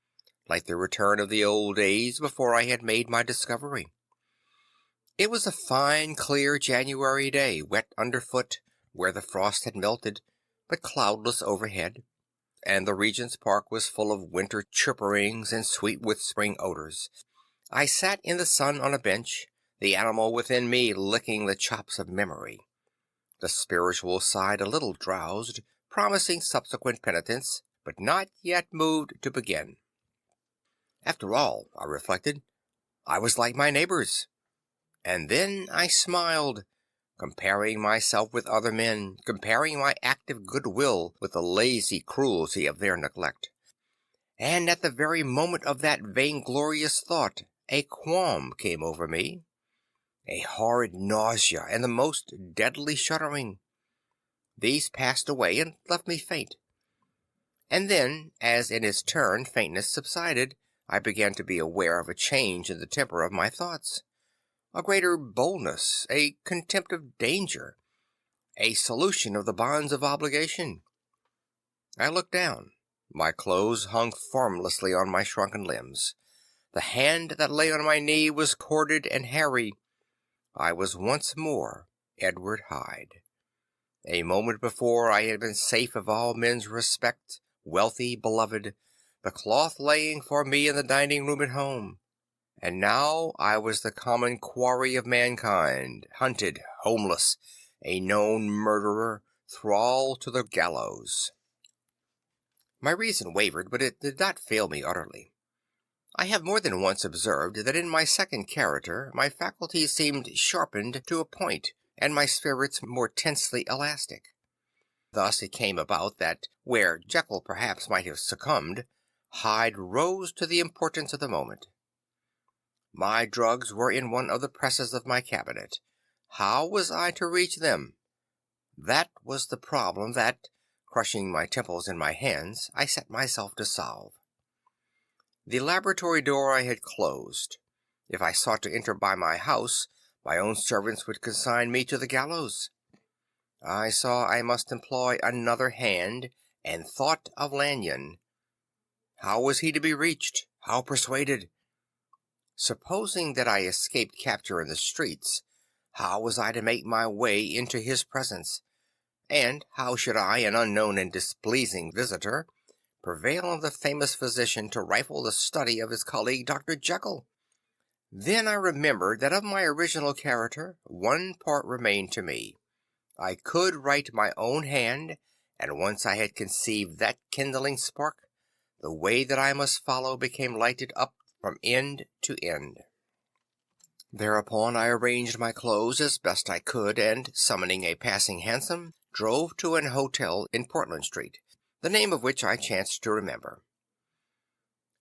like the return of the old days before I had made my discovery. It was a fine, clear January day, wet underfoot where the frost had melted, but cloudless overhead, and the Regent's Park was full of winter chirpings and sweet with spring odors. I sat in the sun on a bench, the animal within me licking the chops of memory. The spiritual side a little drowsed, promising subsequent penitence, but not yet moved to begin. After all, I reflected, I was like my neighbors. And then I smiled, comparing myself with other men, comparing my active goodwill with the lazy cruelty of their neglect. And at the very moment of that vainglorious thought, a qualm came over me, a horrid nausea and the most deadly shuddering. These passed away and left me faint. And then, as in its turn faintness subsided, I began to be aware of a change in the temper of my thoughts, a greater boldness, a contempt of danger, a solution of the bonds of obligation. I looked down. My clothes hung formlessly on my shrunken limbs. The hand that lay on my knee was corded and hairy. I was once more Edward Hyde. A moment before I had been safe of all men's respect, wealthy, beloved, the cloth laying for me in the dining room at home. And now I was the common quarry of mankind, hunted, homeless, a known murderer, thrall to the gallows. My reason wavered, but it did not fail me utterly. I have more than once observed that in my second character my faculties seemed sharpened to a point, and my spirits more tensely elastic. Thus it came about that where Jekyll perhaps might have succumbed, Hyde rose to the importance of the moment. My drugs were in one of the presses of my cabinet. How was I to reach them? That was the problem that, crushing my temples in my hands, I set myself to solve. The laboratory door I had closed. If I sought to enter by my house, my own servants would consign me to the gallows. I saw I must employ another hand, and thought of Lanyon. How was he to be reached? How persuaded? Supposing that I escaped capture in the streets, how was I to make my way into his presence? And how should I, an unknown and displeasing visitor, prevail on the famous physician to rifle the study of his colleague Dr. Jekyll? Then I remembered that of my original character, one part remained to me. I could write my own hand, and once I had conceived that kindling spark, the way that I must follow became lighted up from end to end. Thereupon I arranged my clothes as best I could, and, summoning a passing hansom, drove to an hotel in Portland Street, the name of which I chanced to remember.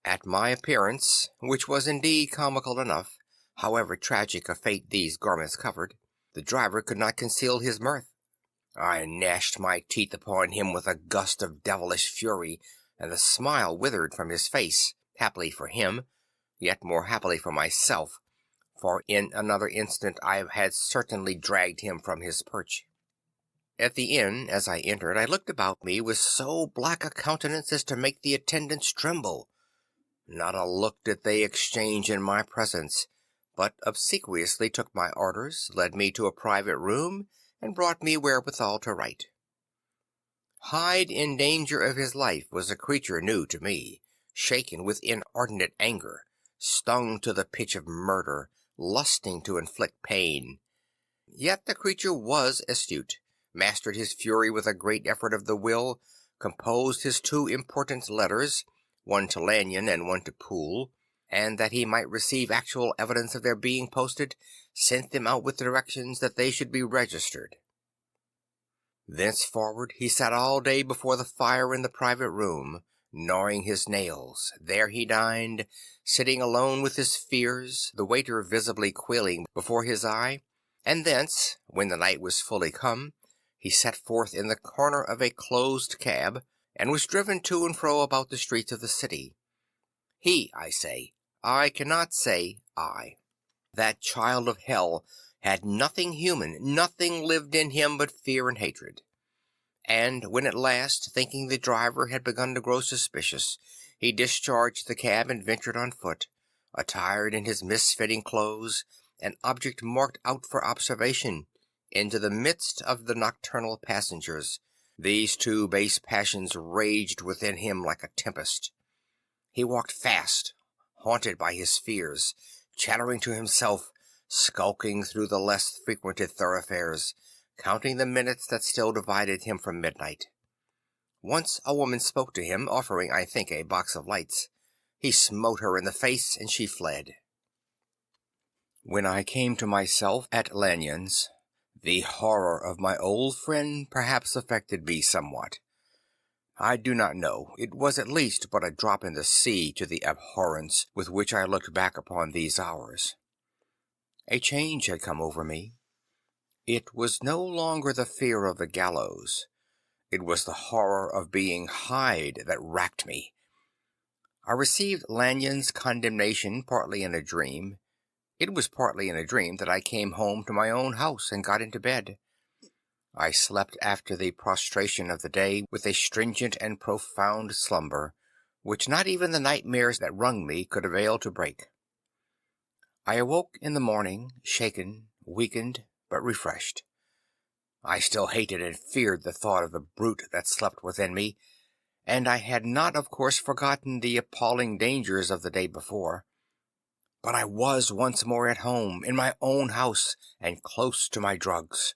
At my appearance, which was indeed comical enough, however tragic a fate these garments covered, the driver could not conceal his mirth. I gnashed my teeth upon him with a gust of devilish fury, and the smile withered from his face, happily for him, yet more happily for myself, for in another instant I had certainly dragged him from his perch. At the inn, as I entered, I looked about me with so black a countenance as to make the attendants tremble. Not a look did they exchange in my presence, but obsequiously took my orders, led me to a private room, and brought me wherewithal to write. Hyde in danger of his life was a creature new to me, shaken with inordinate anger, stung to the pitch of murder, lusting to inflict pain. Yet the creature was astute, mastered his fury with a great effort of the will, composed his 2 important letters, one to Lanyon and one to Poole, and that he might receive actual evidence of their being posted, sent them out with directions that they should be registered. Thenceforward he sat all day before the fire in the private room, gnawing his nails. There he dined, sitting alone with his fears, the waiter visibly quailing before his eye, and thence, when the night was fully come, he set forth in the corner of a closed cab, and was driven to and fro about the streets of the city. He, I say, I cannot say I. That child of hell had nothing human, nothing lived in him but fear and hatred. And when at last, thinking the driver had begun to grow suspicious, he discharged the cab and ventured on foot, attired in his misfitting clothes, an object marked out for observation, into the midst of the nocturnal passengers, these 2 base passions raged within him like a tempest. He walked fast, haunted by his fears, chattering to himself, skulking through the less frequented thoroughfares, counting the minutes that still divided him from midnight. Once a woman spoke to him, offering, I think, a box of lights. He smote her in the face, and she fled. When I came to myself at Lanyon's, the horror of my old friend perhaps affected me somewhat. I do not know. It was at least but a drop in the sea to the abhorrence with which I looked back upon these hours. A change had come over me. It was no longer the fear of the gallows. It was the horror of being Hyde that racked me. I received Lanyon's condemnation partly in a dream. It was partly in a dream that I came home to my own house and got into bed. I slept after the prostration of the day with a stringent and profound slumber, which not even the nightmares that wrung me could avail to break. I awoke in the morning, shaken, weakened, but refreshed. I still hated and feared the thought of the brute that slept within me, and I had not, of course, forgotten the appalling dangers of the day before. But I was once more at home, in my own house, and close to my drugs,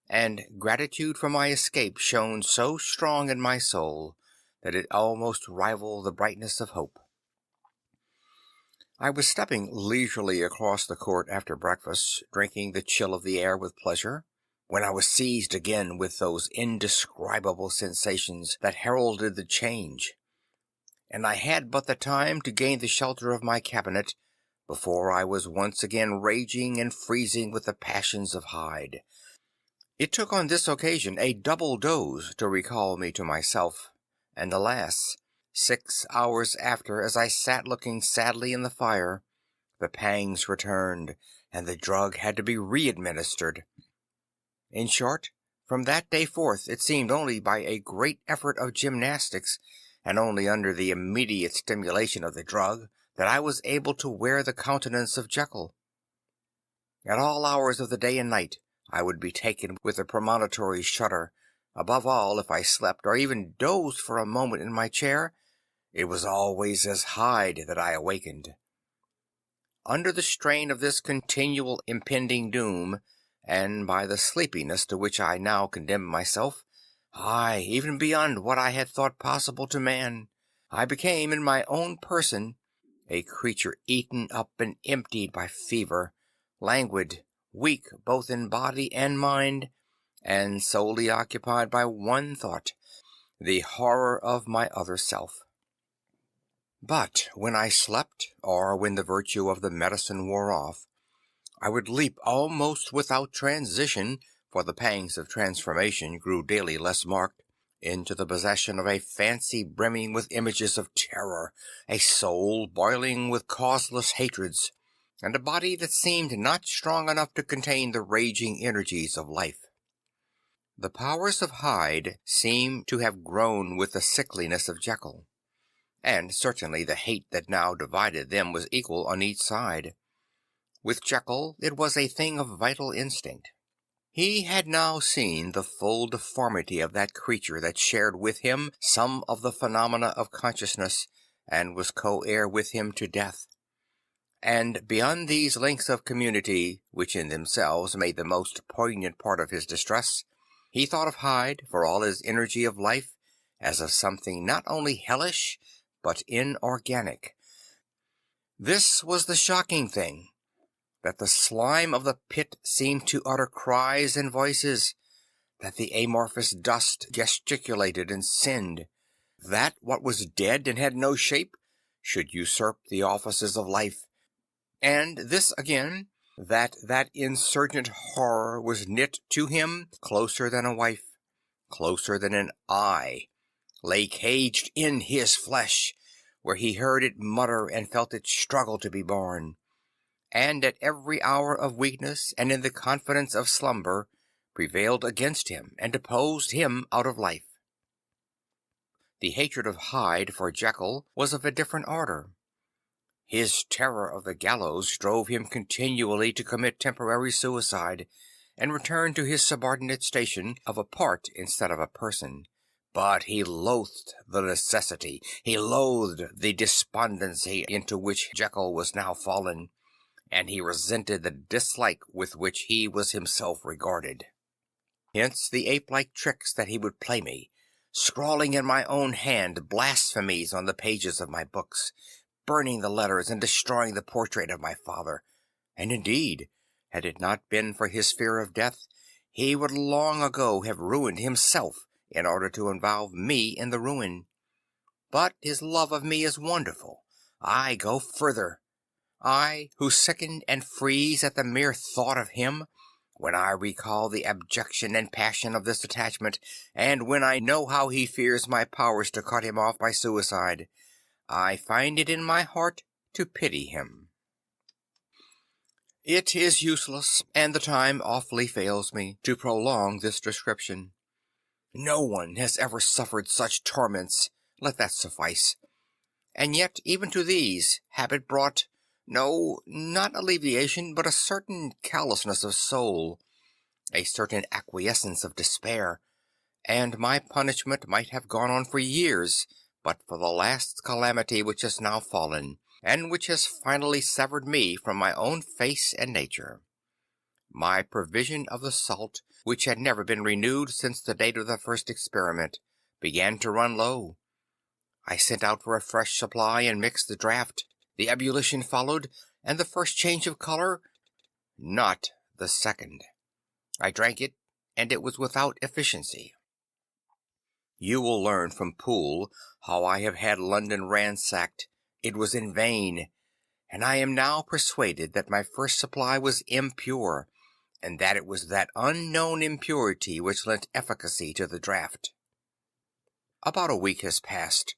and gratitude for my escape shone so strong in my soul that it almost rivaled the brightness of hope. I was stepping leisurely across the court after breakfast, drinking the chill of the air with pleasure, when I was seized again with those indescribable sensations that heralded the change, and I had but the time to gain the shelter of my cabinet before I was once again raging and freezing with the passions of Hyde. It took on this occasion a double dose to recall me to myself, and alas, 6 hours after, as I sat looking sadly in the fire, the pangs returned, and the drug had to be re-administered. In short, from that day forth it seemed only by a great effort of gymnastics, and only under the immediate stimulation of the drug, that I was able to wear the countenance of Jekyll. At all hours of the day and night I would be taken with a premonitory shudder. Above all, if I slept or even dozed for a moment in my chair, it was always as Hyde that I awakened. Under the strain of this continual impending doom, and by the sleepiness to which I now condemned myself, aye, even beyond what I had thought possible to man, I became in my own person a creature eaten up and emptied by fever, languid, weak both in body and mind, and solely occupied by one thought, the horror of my other self. But when I slept, or when the virtue of the medicine wore off, I would leap almost without transition, for the pangs of transformation grew daily less marked, into the possession of a fancy brimming with images of terror, a soul boiling with causeless hatreds, and a body that seemed not strong enough to contain the raging energies of life. The powers of Hyde seemed to have grown with the sickliness of Jekyll, and certainly the hate that now divided them was equal on each side. With Jekyll it was a thing of vital instinct. He had now seen the full deformity of that creature that shared with him some of the phenomena of consciousness, and was co-heir with him to death. And beyond these links of community, which in themselves made the most poignant part of his distress, he thought of Hyde, for all his energy of life, as of something not only hellish, but inorganic. This was the shocking thing, that the slime of the pit seemed to utter cries and voices, that the amorphous dust gesticulated and sinned, that what was dead and had no shape should usurp the offices of life, and this again, that insurgent horror was knit to him closer than a wife, closer than an eye, lay caged in his flesh, where he heard it mutter and felt it struggle to be born, and at every hour of weakness and in the confidence of slumber prevailed against him and opposed him out of life. The hatred of Hyde for Jekyll was of a different order. His terror of the gallows drove him continually to commit temporary suicide, and return to his subordinate station of a part instead of a person. But he loathed the necessity, he loathed the despondency into which Jekyll was now fallen, and he resented the dislike with which he was himself regarded. Hence the ape-like tricks that he would play me, scrawling in my own hand blasphemies on the pages of my books, burning the letters and destroying the portrait of my father, and indeed, had it not been for his fear of death, he would long ago have ruined himself in order to involve me in the ruin. But his love of me is wonderful. I go further. I, who sicken and freeze at the mere thought of him, when I recall the abjection and passion of this attachment, and when I know how he fears my powers to cut him off by suicide, I find it in my heart to pity him. It is useless, and the time awfully fails me, to prolong this description. No one has ever suffered such torments, let that suffice. And yet even to these habit brought, no, not alleviation, but a certain callousness of soul, a certain acquiescence of despair, and my punishment might have gone on for years, but for the last calamity which has now fallen, and which has finally severed me from my own face and nature. My provision of the salt, which had never been renewed since the date of the first experiment, began to run low. I sent out for a fresh supply and mixed the draught. The ebullition followed, and the first change of color, not the second. I drank it, and it was without efficiency. You will learn from Poole how I have had London ransacked. It was in vain, and I am now persuaded that my first supply was impure, and that it was that unknown impurity which lent efficacy to the draught. About a week has passed,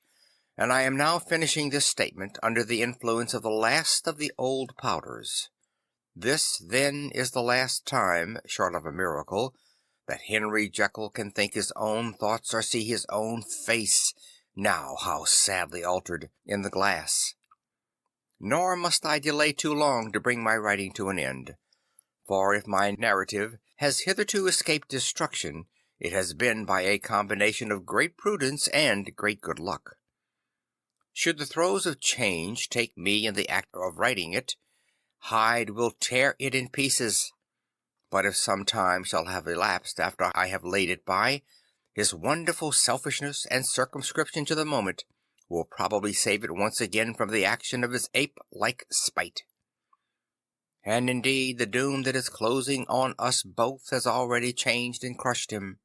and I am now finishing this statement under the influence of the last of the old powders. This, then, is the last time, short of a miracle, that Henry Jekyll can think his own thoughts or see his own face, now how sadly altered, in the glass. Nor must I delay too long to bring my writing to an end. For if my narrative has hitherto escaped destruction, it has been by a combination of great prudence and great good luck. Should the throes of change take me in the act of writing it, Hyde will tear it in pieces. But if some time shall have elapsed after I have laid it by, his wonderful selfishness and circumscription to the moment will probably save it once again from the action of his ape-like spite. And indeed, the doom that is closing on us both has already changed and crushed him.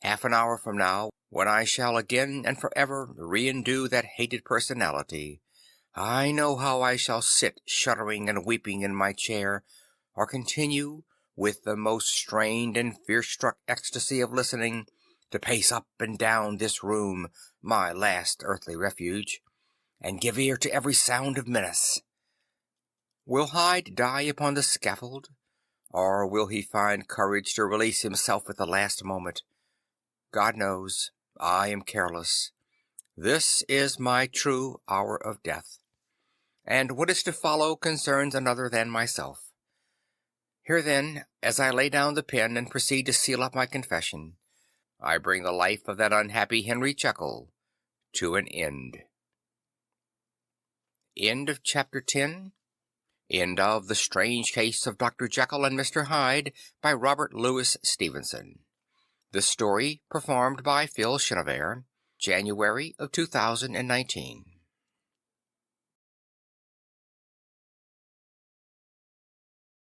Half an hour from now, when I shall again and forever re-endue that hated personality, I know how I shall sit shuddering and weeping in my chair, or continue, with the most strained and fear-struck ecstasy of listening, to pace up and down this room, my last earthly refuge, and give ear to every sound of menace. Will Hyde die upon the scaffold, or will he find courage to release himself at the last moment? God knows. I am careless. This is my true hour of death, and what is to follow concerns another than myself. Here then, as I lay down the pen and proceed to seal up my confession, I bring the life of that unhappy Henry Jekyll to an end. End of chapter 10. End of The Strange Case of Dr. Jekyll and Mr. Hyde by Robert Louis Stevenson. The story performed by Phil Chenevert, January of 2019.